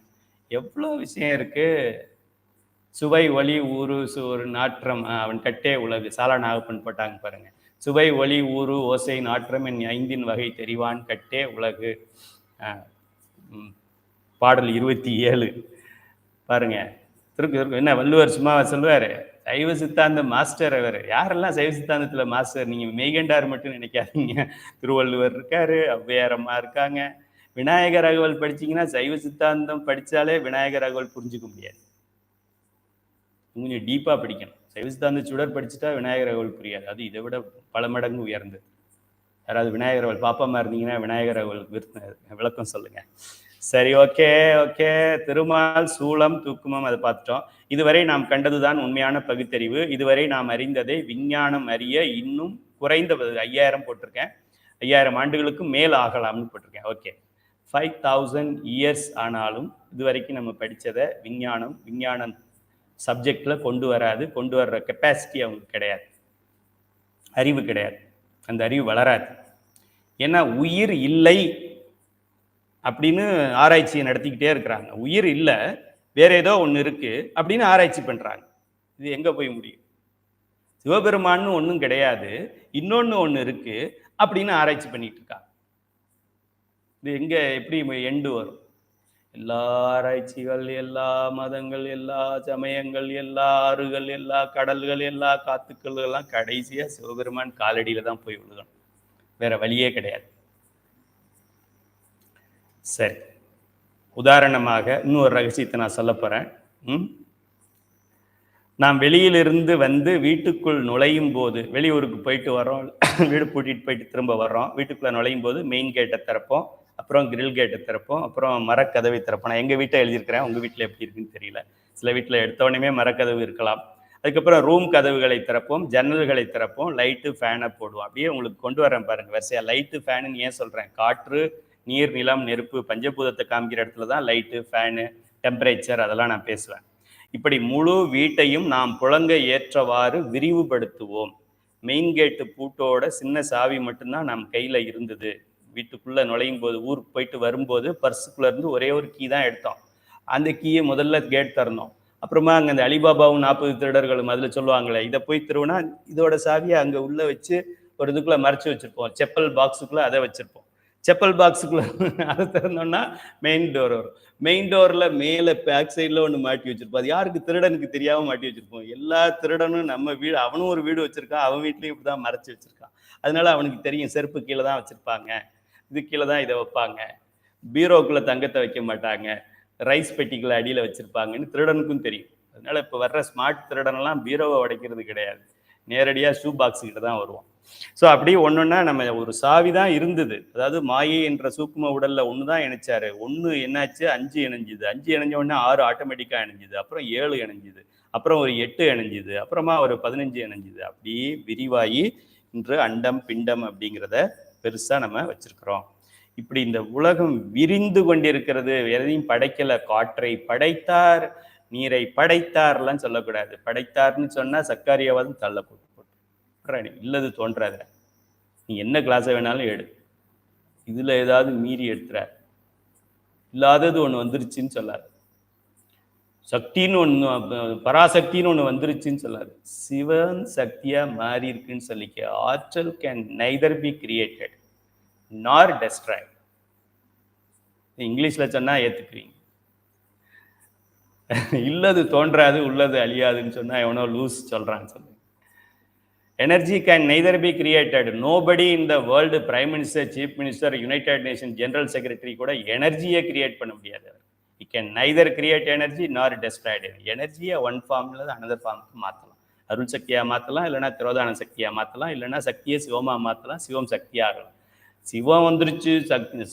எவ்வளோ விஷயம் இருக்கு. சுவை ஒளி ஊறு ஒரு நாற்றம் அவன் கட்டே உலகு. சாலா நாகப்பன் போட்டாங்க பாருங்க. சுவை ஒளி ஊறு ஓசை நாற்றம் என் 5 வகை தெரிவான் கட்டே உலகு. பாடல் 27 பாருங்க. என்ன வள்ளுவர் சும்மா சொல்லுவாரு, சைவ சித்தாந்த மாஸ்டர். அவர் யாரெல்லாம் சைவ சித்தாந்தத்துல மாஸ்டர்? நீங்க மெய்கண்டார் மட்டும் நினைக்காதீங்க. திருவள்ளுவர் இருக்காரு, ஔவையாரம்மா இருக்காங்க. விநாயகர் அகவல் படிச்சீங்கன்னா சைவ சித்தாந்தம் படிச்சாலே விநாயகர் அகவல் புரிஞ்சுக்க முடியாது. கொஞ்சம் டீப்பா படிக்கணும். சைவ சித்தாந்த சுடர் படிச்சுட்டா விநாயகர் அகவல் புரியாது. அது இதை விட பல மடங்கு உயர்ந்தது. யாராவது விநாயகர் அகவல் பாப்பாமா இருந்தீங்கன்னா விநாயகர் அகவல் விளக்கம் சொல்லுங்க. சரி, ஓகே ஓகே. திருமால் சூலம் தூக்குமம் அதை பார்த்துட்டோம். இதுவரை நாம் கண்டதுதான் உண்மையான பகுத்தறிவு. இதுவரை நாம் அறிந்ததை விஞ்ஞானம் அறிய இன்னும் குறைந்த 5000 போட்டிருக்கேன். 5000 ஆண்டுகளுக்கு மேல் ஆகலாம்னு போட்டிருக்கேன். ஓகே, 5000 இயர்ஸ் ஆனாலும் இதுவரைக்கும் நம்ம படித்ததை விஞ்ஞானம் சப்ஜெக்ட்ல கொண்டு வராது. கொண்டு வர்ற கெப்பாசிட்டி அவங்களுக்கு கிடையாது, அறிவு கிடையாது. அந்த அறிவு வளராது. ஏன்னா உயிர் இல்லை அப்படின்னு ஆராய்ச்சியை நடத்திக்கிட்டே இருக்கிறாங்க. உயிர் இல்லை, வேற ஏதோ ஒன்று இருக்கு அப்படின்னு ஆராய்ச்சி பண்றாங்க. இது எங்க போய் முடியும்? சிவபெருமான்னு ஒன்றும் கிடையாது, இன்னொன்னு ஒன்று இருக்கு அப்படின்னு ஆராய்ச்சி பண்ணிட்டு இருக்காங்க. இது எங்க எப்படி எண்டு வரும்? எல்லா ஆராய்ச்சிகள், எல்லா மதங்கள், எல்லா சமயங்கள், எல்லா ஆறுகள், எல்லா கடல்கள், எல்லா காத்துக்கள் எல்லாம் கடைசியா சிவபெருமான் காலடியில தான் போய் விழுகணும். வேற வழியே கிடையாது. சரி, உதாரணமாக இன்னொரு ரகசியத்தை நான் சொல்ல போறேன். நாம் வெளியிலிருந்து வந்து வீட்டுக்குள் நுழையும் போது, வெளியூருக்கு போயிட்டு வரோம், வீடு பூட்டிட்டு போயிட்டு திரும்ப வர்றோம், வீட்டுக்குள்ள நுழையும் போது மெயின் கேட்டை திறப்போம், அப்புறம் கிரில் கேட்டை திறப்போம், அப்புறம் மரக்கதவை திறப்போம். நான் எங்கள் வீட்டை எழுதியிருக்கிறேன், உங்கள் வீட்டில் எப்படி இருக்குன்னு தெரியல. சில வீட்டில் எடுத்தோடனே மரக்கதவு இருக்கலாம். அதுக்கப்புறம் ரூம் கதவுகளை திறப்போம், ஜன்னல்களை திறப்போம், லைட்டு ஃபேனை போடுவோம். அப்படியே உங்களுக்கு கொண்டு வரேன் பாருங்க வரிசையா. லைட்டு ஃபேனுன்னு ஏன் சொல்கிறேன்? காற்று, நீர், நிலம், நெருப்பு, பஞ்சபூதத்தை காமிக்கிற இடத்துல தான் லைட்டு ஃபேனு டெம்பரேச்சர் அதெல்லாம் நான் பேசுவேன். இப்படி முழு வீட்டையும் நாம் புழங்க ஏற்றவாறு விரிவுபடுத்துவோம். மெயின் கேட்டு பூட்டோட சின்ன சாவி மட்டும்தான் நம் கையில் இருந்தது. வீட்டுக்குள்ளே நுழையும் போது, ஊருக்கு போயிட்டு வரும்போது பர்ஸுக்குள்ளே இருந்து ஒரே ஒரு கீ தான் எடுத்தோம். அந்த கீயை முதல்ல கேட் திறந்தோம். அப்புறமா அங்கே அந்த அலிபாபாவும் 40 திருடர்களும் அதில் சொல்லுவாங்களே, இதை போய் திருவினா இதோட சாவியை அங்கே உள்ளே வச்சு ஒரு இதுக்குள்ளே மறைச்சி வச்சுருப்போம். செப்பல் பாக்ஸுக்குள்ளே அதை வச்சுருப்போம். செப்பல் பாக்ஸுக்குள்ளே அதை திறந்தோம்னா மெயின் டோர் வரும். மெயின் டோரில் மேலே பேக் சைடில் ஒன்று மாட்டி வச்சுருப்போம். அது யாருக்கு? திருடனுக்கு தெரியாமல் மாட்டி வச்சுருப்போம். எல்லா திருடனும் நம்ம வீடு, அவனும் ஒரு வீடு வச்சுருக்கான், அவன் வீட்லேயும் இப்படி தான் மறைச்சி வச்சுருக்கான். அதனால அவனுக்கு தெரியும் செருப்பு கீழே தான் வச்சுருப்பாங்க, இது கீழே தான் இதை வைப்பாங்க, பீரோக்குள்ளே தங்கத்தை வைக்க மாட்டாங்க, ரைஸ் பெட்டிக்குள்ள அடியில் வச்சுருப்பாங்கன்னு திருடனுக்கும் தெரியும். அதனால இப்போ வர்ற ஸ்மார்ட் திருடனெல்லாம் பீரோவை உடைக்கிறது கிடையாது, நேரடியாக ஷூ பாக்ஸ் கிட்ட தான் வருவோம். ஸோ அப்படியே ஒன்னொன்னா நம்ம ஒரு சாவி தான் இருந்தது. அதாவது மாயை என்ற சூக்கும உடல்ல ஒன்று தான் இணைச்சாரு. ஒன்று என்னாச்சு, 5 இணைஞ்சுது. 5 இணைஞ்ச உடனே 6 ஆட்டோமேட்டிக்காக இணைஞ்சுது. அப்புறம் 7 இணைஞ்சுது. அப்புறம் ஒரு 8 இணைஞ்சுது. அப்புறமா ஒரு 15 இணைஞ்சுது. அப்படியே விரிவாகி இன்று அண்டம் பிண்டம் அப்படிங்கிறத பெருசா நம்ம வச்சிருக்கிறோம். இப்படி இந்த உலகம் விரிந்து கொண்டிருக்கிறது. எதையும் படைக்கல. காற்றை படைத்தார், நீரை படைத்தார்லாம் சொல்லக்கூடாது. படைத்தார்னு சொன்னா சர்க்காரியாவது தள்ள போட்டு இல்லது தோன்றாத. நீ என்ன கிளாஸை வேணாலும் எடு, இதுல ஏதாவது மீறி எடுத்துற, இல்லாதது ஒண்ணு வந்துருச்சுன்னு சொல்லாது. சக்தின்னு ஒண்ணு, பராசக்தின்னு ஒண்ணு வந்துருச்சுன்னு சொல்லாது. சிவன் சக்தியா மாறி இருக்குன்னு சொல்லிக்க. ஆற்றல் கேன் நைதர் பி கிரியேட்டட் நார் டெஸ்ட்ராய்ட். இங்கிலீஷ்ல சொன்னா ஏத்துக்குவீங்க. இல்லது தோன்றாது உள்ளது அழியாதுன்னு சொன்னா எவனோ லூஸ் சொல்றான்னு சொல்லு. Energy can neither be created. Nobody in the world, Prime Minister, Chief Minister, United Nations General Secretary கூட எனர்ஜியை கிரியேட் பண்ண முடியாது. He can neither create energy nor destroy it. எனர்ஜியை ஒன் ஃபார்ம்ல அனதர் ஃபார்முக்கு மாற்றலாம். அருள் சக்தியாக மாற்றலாம், இல்லைன்னா திரோதான சக்தியாக மாற்றலாம், இல்லைன்னா சக்தியை சிவமாக மாற்றலாம், சிவம் சக்தியாகலாம். சிவம் வந்துருச்சு,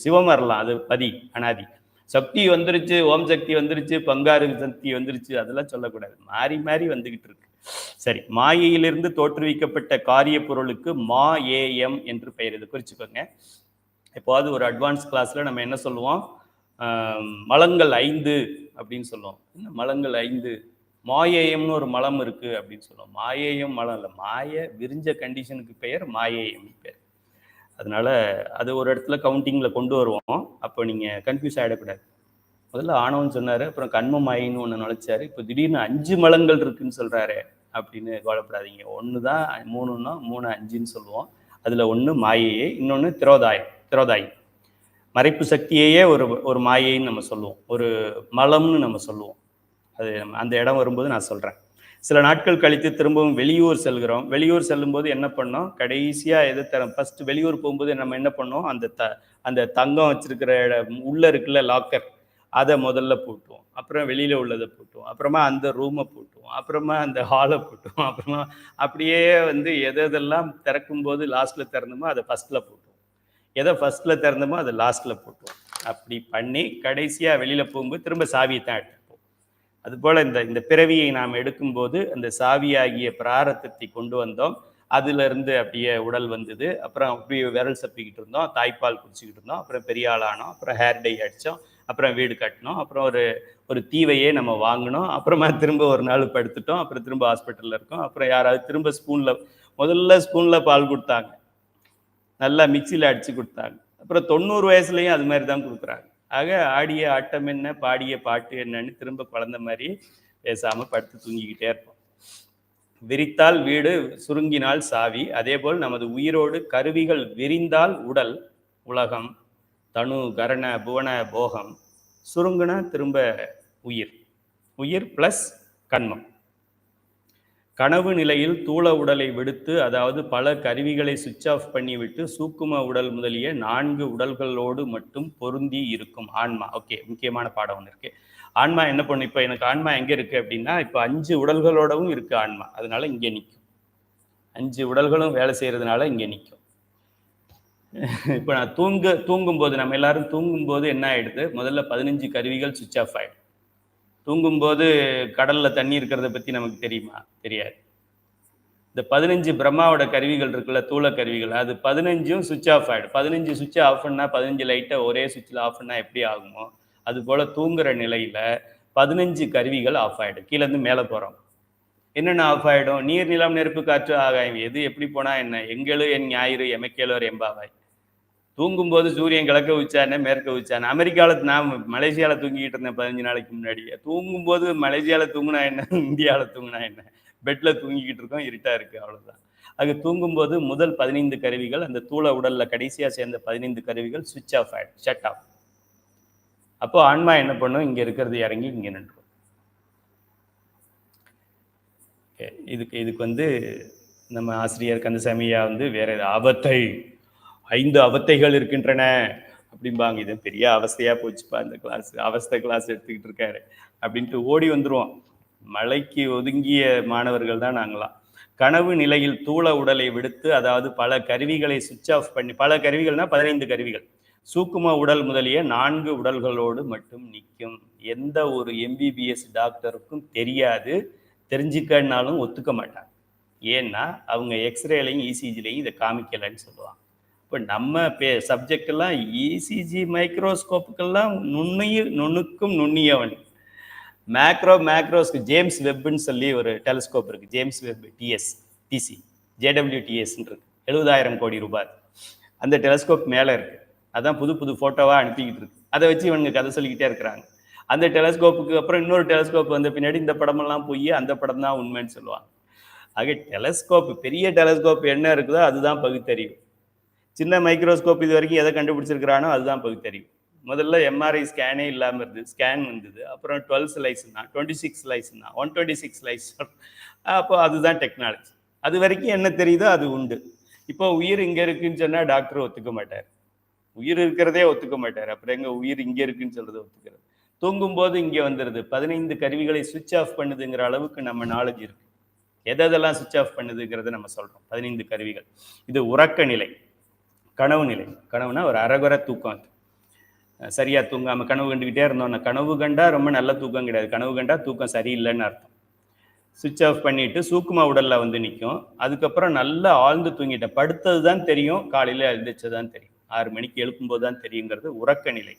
சிவம் வரலாம், அது பதி அனாதி. சக்தி வந்துருச்சு, ஓம் சக்தி வந்துருச்சு, பங்காரு சக்தி வந்துருச்சு, அதெல்லாம் சொல்லக்கூடாது. மாறி மாறி வந்துகிட்டு இருக்கு. சரி, மாயையிலிருந்து தோற்றுவிக்கப்பட்ட காரிய பொருளுக்கு மாயேயம் என்று பெயர். இது குறிச்சுக்கோங்க. எப்போது ஒரு அட்வான்ஸ் கிளாஸ்ல நம்ம என்ன சொல்லுவோம், மலங்கள் 5 அப்படின்னு சொல்லுவோம். என்ன மலங்கள் 5? மாயேயம்னு ஒரு மலம் இருக்கு அப்படின்னு சொல்லுவோம். மாயேயம் மலம் இல்லை, மாய விரிஞ்ச கண்டிஷனுக்கு பெயர் மாயேயம் பெயர். அதனால அது ஒரு இடத்துல கவுண்டிங்ல கொண்டு வருவோம். அப்போ நீங்க கன்ஃபியூஸ் ஆகிடக்கூடாது. முதல்ல ஆணவம் சொன்னாரு, அப்புறம் கண்ம மாயின்னு ஒன்று நுழைச்சாரு. இப்போ திடீர்னு 5 மலங்கள் இருக்குன்னு சொல்றாரு அப்படின்னு கவலைப்படாதீங்க. 1 தான் 3ன்னா 3 5ன்னு சொல்லுவோம். அதுல 1 மாயையே, இன்னொன்று திரோதாயி. மறைப்பு சக்தியையே ஒரு மாயைன்னு நம்ம சொல்லுவோம், ஒரு மலம்னு நம்ம சொல்லுவோம். அது அந்த இடம் வரும்போது நான் சொல்றேன். சில நாட்கள் கழித்து திரும்பவும் வெளியூர் செல்கிறோம். வெளியூர் செல்லும்போது என்ன பண்ணோம், கடைசியா எது தரோம், ஃபர்ஸ்ட் வெளியூர் போகும்போது நம்ம என்ன பண்ணோம், அந்த தங்கம் வச்சிருக்கிற உள்ள இருக்குல்ல லாக்கர், அதை முதல்ல போட்டுவோம். அப்புறம் வெளியில உள்ளதை போட்டுவோம். அப்புறமா அந்த ரூமை போட்டுவோம். அப்புறமா அந்த ஹாலை போட்டுவோம். அப்புறமா அப்படியே எதெல்லாம் திறக்கும் போது லாஸ்ட்ல திறந்தோமோ அதை ஃபர்ஸ்ட்ல போட்டுவோம். எதை ஃபர்ஸ்ட்ல திறந்தோமோ அதை லாஸ்ட்ல போட்டுவோம். அப்படி பண்ணி கடைசியா வெளியில போகும்போது திரும்ப சாவியை தான் எடுத்துப்போம். அது போல இந்த பிறவியை நாம் எடுக்கும்போது அந்த சாவியாகிய பிராரத்தத்தை கொண்டு வந்தோம். அதுல இருந்து அப்படியே உடல் வந்தது. அப்புறம் அப்படியே விரல் சப்பிக்கிட்டு இருந்தோம், தாய்ப்பால் குடிச்சுக்கிட்டு இருந்தோம், அப்புறம் பெரிய ஆளானோம், அப்புறம் ஹேர் டை அடித்தோம், அப்புறம் வீடு கட்டணும், அப்புறம் ஒரு தீவையே நம்ம வாங்கினோம், அப்புறமா திரும்ப ஒரு நாள் படுத்துட்டோம், அப்புறம் திரும்ப ஹாஸ்பிட்டலில் இருக்கோம். அப்புறம் யாராவது திரும்ப முதல்ல ஸ்பூனில் பால் கொடுத்தாங்க, நல்லா மிக்சியில் அடித்து கொடுத்தாங்க. அப்புறம் 90 வயசுலையும் அது மாதிரி தான் கொடுக்குறாங்க. ஆக ஆடிய ஆட்டம் என்ன, பாடிய பாட்டு என்னன்னு திரும்ப குழந்த மாதிரி பேசாமல் படுத்து தூங்கிக்கிட்டே இருப்போம். விரித்தால் வீடு, சுருங்கினால் சாவி. அதே போல் நமது உயிரோடு கருவிகள் விரிந்தால் உடல், உலகம், தனு, கரண, புவன, போகம். சுருங்குனா திரும்ப உயிர் பிளஸ் கண்மம். கனவு நிலையில் தூள உடலை விடுத்து, அதாவது பல கருவிகளை சுவிட்ச் ஆஃப் பண்ணிவிட்டு சூக்கும உடல் முதலிய 4 உடல்களோடு மட்டும் பொருந்தி இருக்கும் ஆன்மா. ஓகே, முக்கியமான பாடம் ஒன்று இருக்கு. ஆன்மா என்ன பண்ணும், இப்போ எனக்கு ஆன்மா எங்கே இருக்கு அப்படின்னா, இப்போ 5 உடல்களோடவும் இருக்கு ஆன்மா. அதனால இங்கே நிற்கும். 5 உடல்களும் வேலை செய்யறதுனால இங்கே நிற்கும். இப்போ நான் தூங்கும்போது, நம்ம எல்லாரும் தூங்கும்போது என்ன ஆயிடுது, முதல்ல 15 கருவிகள் சுவிட்ச் ஆஃப் ஆயிடும். தூங்கும்போது கடல்ல தண்ணி இருக்கிறத பத்தி நமக்கு தெரியுமா? தெரியாது. இந்த 15 பிரம்மாவோட கருவிகள் இருக்குல்ல, தூள கருவிகள், அது 15ம் சுவிட்ச் ஆஃப் ஆயிடும். 15 சுவிட்ச் ஆஃப் பண்ணா 15 லைட்டை ஒரே சுவிட்சில் ஆஃப் பண்ணா எப்படி ஆகுமோ அது போல தூங்குற நிலையில 15 கருவிகள் ஆஃப் ஆயிடும். கீழே இருந்து மேலே போறோம், என்னென்ன ஆஃப் ஆயிடும், நீர், நிலம், நெருப்பு, காற்று, ஆகாயம். எது எப்படி போனா என்ன, எங்களு என் ஞாயிறு எமக்கேலோர் எம்பாவாய். தூங்கும்போது சூரியன் கிழக்க வச்சானே மேற்க வச்சானே. அமெரிக்காவில் நான் மலேசியாவில் தூங்கிக்கிட்டு இருந்தேன் 15 நாளைக்கு முன்னாடியே. தூங்கும்போது மலேசியாவில் தூங்கினா என்ன, இந்தியாவில் தூங்கினா என்ன, பெட்ல தூங்கிக்கிட்டு இருக்கோம், இருட்டா இருக்கு, அவ்வளவுதான். அது தூங்கும்போது முதல் 15 கருவிகள், அந்த தூள உடல்ல கடைசியா சேர்ந்த 15 கருவிகள் சுவிட்ச் ஆஃப் ஆயிடும், ஷட் ஆஃப். அப்போ ஆன்மா என்ன பண்ணும், இங்க இருக்கிறது இறங்கி இங்க நின்றும். இதுக்கு நம்ம ஆசிரியர் கந்தசாமியா வேற ஆபத்தை 5 அவத்தைகள் இருக்கின்றன அப்படிம்பாங்க. இது பெரிய அவஸ்தையா போச்சுப்பா இந்த கிளாஸ், அவஸ்தை கிளாஸ் எடுத்துக்கிட்டு இருக்காரு அப்படின்ட்டு ஓடி வந்துருவோம். மலைக்கு ஒதுங்கிய மாணவர்கள் தான் நாங்களாம். கனவு நிலையில் தூள உடலை விடுத்து, அதாவது பல கருவிகளை சுவிட்ச் ஆஃப் பண்ணி, பல கருவிகள்னா 15 கருவிகள், சூக்கும உடல் முதலிய 4 உடல்களோடு மட்டும் நிற்கும். எந்த ஒரு MBBS டாக்டருக்கும் தெரியாது, தெரிஞ்சுக்கனாலும் ஒத்துக்க மாட்டாங்க. ஏன்னா அவங்க எக்ஸ்ரேலையும் இசிஜிலையும் இதை காமிக்கலைன்னு சொல்லுவாங்க. இப்போ நம்ம சப்ஜெக்ட் எல்லாம் இசிஜி மைக்ரோஸ்கோப்புக்கெல்லாம் நுண்ணுக்கும் நுண்ணியவன். மேக்ரோஸ்க்கு ஜேம்ஸ் வெப்னு சொல்லி ஒரு டெலிஸ்கோப் இருக்கு, ஜேம்ஸ் வெப் டிசி JWTS இருக்கு, 70,000 கோடி ரூபாய். அந்த டெலிஸ்கோப் மேலே இருக்கு, அதான் புது புது ஃபோட்டோவாக அனுப்பிக்கிட்டு இருக்கு. அதை வச்சு இவங்க கதை சொல்லிக்கிட்டே இருக்கிறாங்க. அந்த டெலிஸ்கோப்புக்கு அப்புறம் இன்னொரு டெலிஸ்கோப் வந்த பின்னாடி இந்த படமெல்லாம் போய் அந்த படம் தான் உண்மைன்னு சொல்லுவாங்க. ஆக டெலிஸ்கோப், பெரிய டெலிஸ்கோப் என்ன இருக்குதோ அதுதான் பகுத்தறிவு. சின்ன மைக்ரோஸ்கோப் இது வரைக்கும் எதை கண்டுபிடிச்சிருக்கிறானோ அதுதான் பகுத்தறிவு. முதல்ல MRI ஸ்கேனே இல்லாமல் இருந்தது, ஸ்கேன் வந்தது. அப்புறம் 12 ஸ்லைஸ்னா 26 ஸ்லைஸ்னா 126 ஸ்லைஸ், அப்போ அதுதான் டெக்னாலஜி. அது வரைக்கும் என்ன தெரியுதோ அது உண்டு. இப்போ உயிர் இங்கே இருக்குன்னு சொன்னால் டாக்டர் ஒத்துக்க மாட்டார், உயிர் இருக்கிறதே ஒத்துக்க மாட்டார். அப்புறம் எங்க உயிர் இங்கே இருக்குன்னு சொல்றது ஒத்துக்கிறது? தூங்கும்போது இங்கே வந்துடுது, 15 கருவிகளை சுவிட்ச் ஆஃப் பண்ணுதுங்கிற அளவுக்கு நம்ம நாலேஜ் இருக்கு. எதெல்லாம் சுவிட்ச் ஆஃப் பண்ணுதுங்கிறத நம்ம சொல்றோம். 15 கருவிகள். இது உறக்க நிலை. கனவு நிலை, கனவுனா ஒரு அறகுறை தூக்கம். சரியா தூங்காம கனவு கண்டுக்கிட்டே இருந்தோம்னா, கனவு கண்டா ரொம்ப நல்ல தூக்கம் கிடையாது, கனவு கண்டா தூக்கம் சரியில்லைன்னு அர்த்தம். சுவிட்ச் ஆஃப் பண்ணிட்டு சூக்கும உடல்ல வந்து நிற்கும். அதுக்கப்புறம் நல்லா ஆழ்ந்து தூங்கிட்டேன், படுத்தது தான் தெரியும், காலையில் எழுந்திரிச்சதான் தெரியும், 6 மணிக்கு எழுப்பும்போது தான் தெரியுங்கிறது உறக்க நிலை.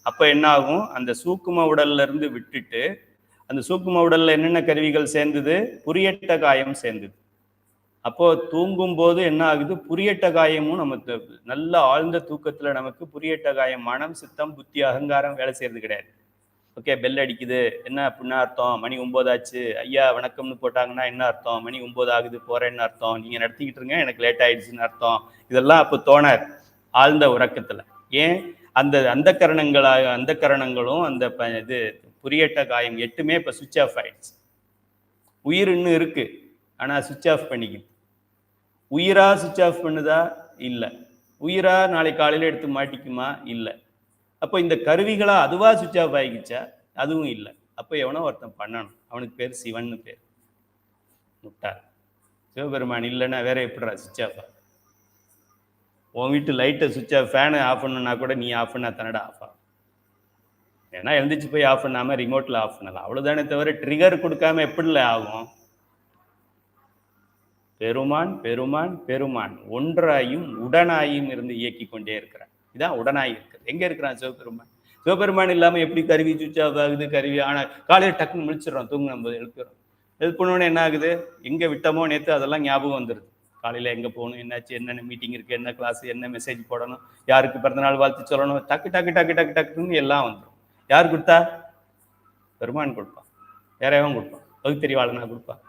அப்போ என்ன ஆகும், அந்த சூக்கும உடல்ல இருந்து விட்டுட்டு, அந்த சூக்கும உடல்ல என்னென்ன கருவிகள் சேர்ந்தது, புரியட்ட காயம் சேர்ந்தது. அப்போ தூங்கும் போது என்ன ஆகுது, புரியட்ட காயமும் நமக்கு நல்ல ஆழ்ந்த தூக்கத்துல நமக்கு புரியட்ட காயம், மனம் சித்தம் புத்தி அகங்காரம் வேலை செய்யறது கிடையாது. ஓகே, பெல் அடிக்குது, என்ன அப்படின்னா அர்த்தம், மணி 9 ஆச்சு, ஐயா வணக்கம்னு போட்டாங்கன்னா என்ன அர்த்தம், மணி 9 ஆகுது போறேன்னு அர்த்தம், நீங்க நடத்திக்கிட்டு இருங்க எனக்கு லேட் ஆயிடுச்சுன்னு அர்த்தம். இதெல்லாம் அப்போ தோணாது ஆழ்ந்த உறக்கத்துல. ஏன், அந்த கரணங்களும் அந்த இது புரியட்ட காயம் 8மே இப்போ சுவிட்ச் ஆஃப் ஆயிடுச்சு. உயிர் இன்னும் இருக்கு, ஆனா சுவிட்ச் ஆஃப் பண்ணிக்குது. உயிரா சுவிட்ச் ஆஃப் பண்ணுதா? இல்லை. உயிரா நாளை காலையில் எடுத்து மாட்டிக்குமா? இல்லை. அப்போ இந்த கருவிகளா அதுவா சுவிட்ச் ஆஃப் ஆகிக்கிச்சா? அதுவும் இல்லை. அப்போ எவனோ ஒருத்தன் பண்ணணும், அவனுக்கு பேர் சிவன் பேர். முட்டாள். சிவபெருமான் இல்லைன்னா வேற எப்படிடா சுவிட்ச் ஆஃப் ஆகும்? உன் வீட்டு லைட்டை சுவிட்ச் ஆஃப், ஃபேனு ஆஃப் பண்ணா கூட நீ ஆஃப் பண்ணா தானடா ஆஃப் ஆகும். ஏன்னா எழுந்திரிச்சு போய் ஆஃப் பண்ணாம ரிமோட்ல ஆஃப் பண்ணலாம், அவ்வளவுதானே தவிர ட்ரிகர் கொடுக்காம எப்படில ஆகும்? பெருமான் பெருமான் பெருமான் ஒன்றாயும் உடனாயும் இருந்து இயக்கி கொண்டே இருக்கிறான். இதான் உடனாய் இருக்கிறது. எங்க இருக்கிறான் சிவபெருமான்? சிவபெருமான் இல்லாம எப்படி கருவி சுவிட்ச் ஆஃப் ஆகுது? கருவி ஆனா காலையில் டக்குன்னு முழிச்சிடறோம், தூங்கும் போது எழுப்புறோம். எழுப்பணும்னு என்ன ஆகுது, எங்க விட்டமோ நேற்று அதெல்லாம் ஞாபகம் வந்துடுது. காலையில எங்க போகணும், என்னாச்சு, என்னென்ன மீட்டிங் இருக்கு, என்ன கிளாஸ், என்ன மெசேஜ் போடணும், யாருக்கு பிறந்தநாள் வாழ்த்து சொல்லணும், டக்கு டக்கு டக்கு டக்கு டக்குன்னு எல்லாம் வந்துடும். யார் கொடுத்தா? பெருமான் கொடுப்பான். யாரையும் கொடுப்பான், பகுத்தறிவாளனா கொடுப்பான்.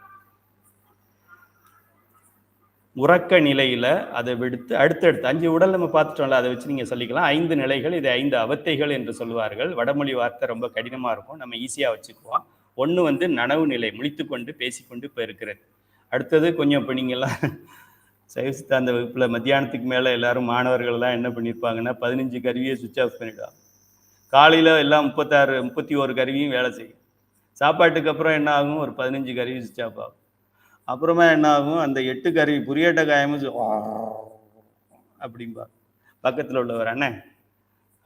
உறக்க நிலையில அதை விடுத்து அடுத்தடுத்து 5 உடல் நம்ம பார்த்துட்டோம்ல, அதை வச்சு நீங்க சொல்லிக்கலாம் 5 நிலைகள். இது 5 அவத்தைகள் என்று சொல்லுவார்கள். வடமொழி வார்த்தை ரொம்ப கடினமா இருக்கும், நம்ம ஈஸியா வச்சுக்குவோம். ஒன்று வந்து நனவு நிலை, முழித்து கொண்டு பேசிக்கொண்டு இப்போ இருக்கிறது. அடுத்தது கொஞ்சம் இப்போ நீங்கள்லாம் சைவ சித்தாந்த வகுப்புல மத்தியானத்துக்கு மேலே எல்லாரும் மாணவர்கள் எல்லாம் என்ன பண்ணியிருப்பாங்கன்னா 15 கருவியை சுவிட்ச் ஆஃப் பண்ணிவிடுவாங்க. காலையில் எல்லாம் 31 கருவியும் வேலை செய்யும். சாப்பாட்டுக்கு அப்புறம் என்ன ஆகும், ஒரு 15 கருவி சுவிட்ச் ஆஃப் ஆகும். அப்புறமா என்ன ஆகும், அந்த 8 கருவி புரியட்ட காயமும் அப்படின்பா. பக்கத்தில் உள்ளவர் அண்ணன்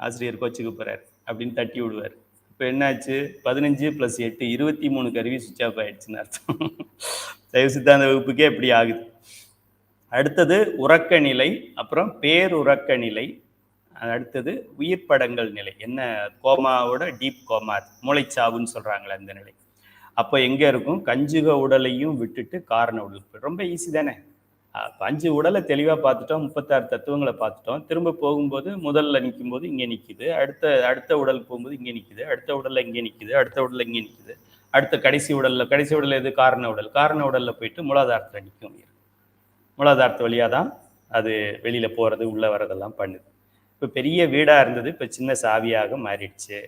ஆசிரியர் கோச்சுக்கு போறார் அப்படின்னு தட்டி விடுவார். இப்போ என்னாச்சு, 15 + 8 23 கருவி சுவிட்ச் ஆஃப் ஆயிடுச்சுன்னு அர்த்தம். சைவ சித்தாந்த வகுப்புக்கே எப்படி ஆகுது. அடுத்தது உறக்க நிலை, அப்புறம் பேருறக்க நிலை, அடுத்தது உயிர் படங்கள் நிலை. என்ன, கோமாவோட டீப் கோமா, மூளைச்சாவுன்னு சொல்றாங்களே அந்த நிலை. அப்போ எங்கே இருக்கும், கஞ்சுக உடலையும் விட்டுட்டு காரண உடல். ரொம்ப ஈஸி தானே. 5 உடலை தெளிவாக பார்த்துட்டோம், 36 தத்துவங்களை பார்த்துட்டோம். திரும்ப போகும்போது முதல்ல நிற்கும் போது இங்கே நிற்கிது, அடுத்த உடலுக்கு போகும்போது இங்கே நிற்கிது, அடுத்த உடலில் இங்கே நிற்கிது, அடுத்த உடலில் இங்கே நிற்கிது, அடுத்த கடைசி உடல் எது, காரண உடலில் போயிட்டு மூலாதாரத்தில் நிற்கும். மூலாதாரத்து வழியாக தான் அது வெளியில் போகிறது உள்ளே வர்றதெல்லாம் பண்ணுது. இப்போ பெரிய வீடாக இருந்தது, இப்போ சின்ன சாவியாக மாறிடுச்சு.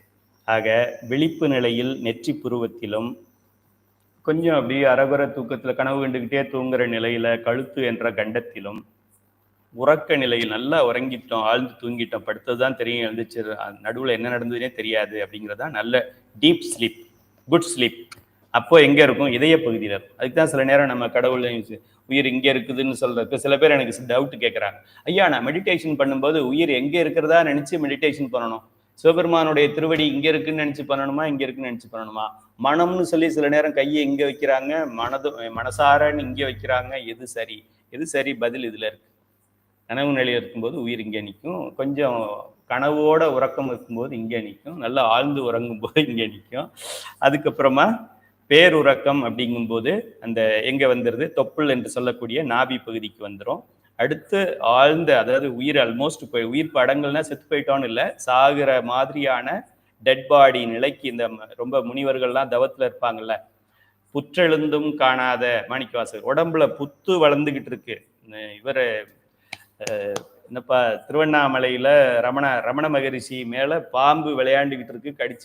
ஆக விழிப்பு நிலையில் நெற்றி புருவத்திலும், கொஞ்சம் அப்படி அரகுர தூக்கத்தில் கனவு கண்டுக்கிட்டே தூங்குற நிலையில் கழுத்து என்ற கண்டத்திலும், உறக்க நிலையில் நல்லா உறங்கிட்டோம், ஆழ்ந்து தூங்கிட்டோம், படுத்தது தான் தெரியும், எழுந்துச்சு நடுவில் என்ன நடந்ததுன்னே தெரியாது அப்படிங்கிறதா நல்ல டீப் ஸ்லீப், குட் ஸ்லீப். அப்போ எங்க இருக்கும்? இதய பகுதியில் இருக்கும். அதுக்கு தான் சில நேரம் நம்ம கடவுள் உயிர் இங்க இருக்குதுன்னு சொல்றப்ப சில பேர் எனக்கு டவுட் கேட்குறாங்க. ஐயா, நான் மெடிடேஷன் பண்ணும்போது உயிர் எங்க இருக்கிறதா நினைச்சு மெடிடேஷன் பண்ணணும். சிவபெருமானுடைய திருவடி இங்க இருக்குன்னு நினைச்சு பண்ணணுமா, இங்க இருக்குன்னு நினைச்சு பண்ணணுமா? மனம்னு சொல்லி சில நேரம் கையை இங்க வைக்கிறாங்க, மனசாரன்னு இங்க வைக்கிறாங்க. எது சரி? எது சரி? பதில் இதுல இருக்கு. கனவு நிலையில் இருக்கும்போது உயிர் இங்கே நிற்கும். கொஞ்சம் கனவோட உறக்கம் இருக்கும்போது இங்கே நிற்கும். நல்லா ஆழ்ந்து உறங்கும் போது இங்கே நிற்கும். அதுக்கப்புறமா பேருறக்கம் அப்படிங்கும்போது அந்த எங்க வந்துடுது? தொப்புள் என்று சொல்லக்கூடிய நாபி பகுதிக்கு வந்துடும். அடுத்து ஆழ்ந்த, அதாவது உயிர் ஆல்மோஸ்ட் உயிர் படங்கள்னா செத்து போயிட்டோன்னு இல்லை, சாகிற மாதிரியான டெட் பாடி நிலைக்கு இந்த ரொம்ப முனிவர்கள்லாம் தவத்தில் இருப்பாங்கல்ல, புற்றெழுந்தும் காணாத மாணிக்கவாசகர், உடம்புல புத்து வளர்ந்துகிட்டு இருக்கு. இவர் என்னப்பா, திருவண்ணாமலையில ரமண மகரிஷி மேல பாம்பு விளையாண்டுகிட்டு இருக்கு, கடிச்சு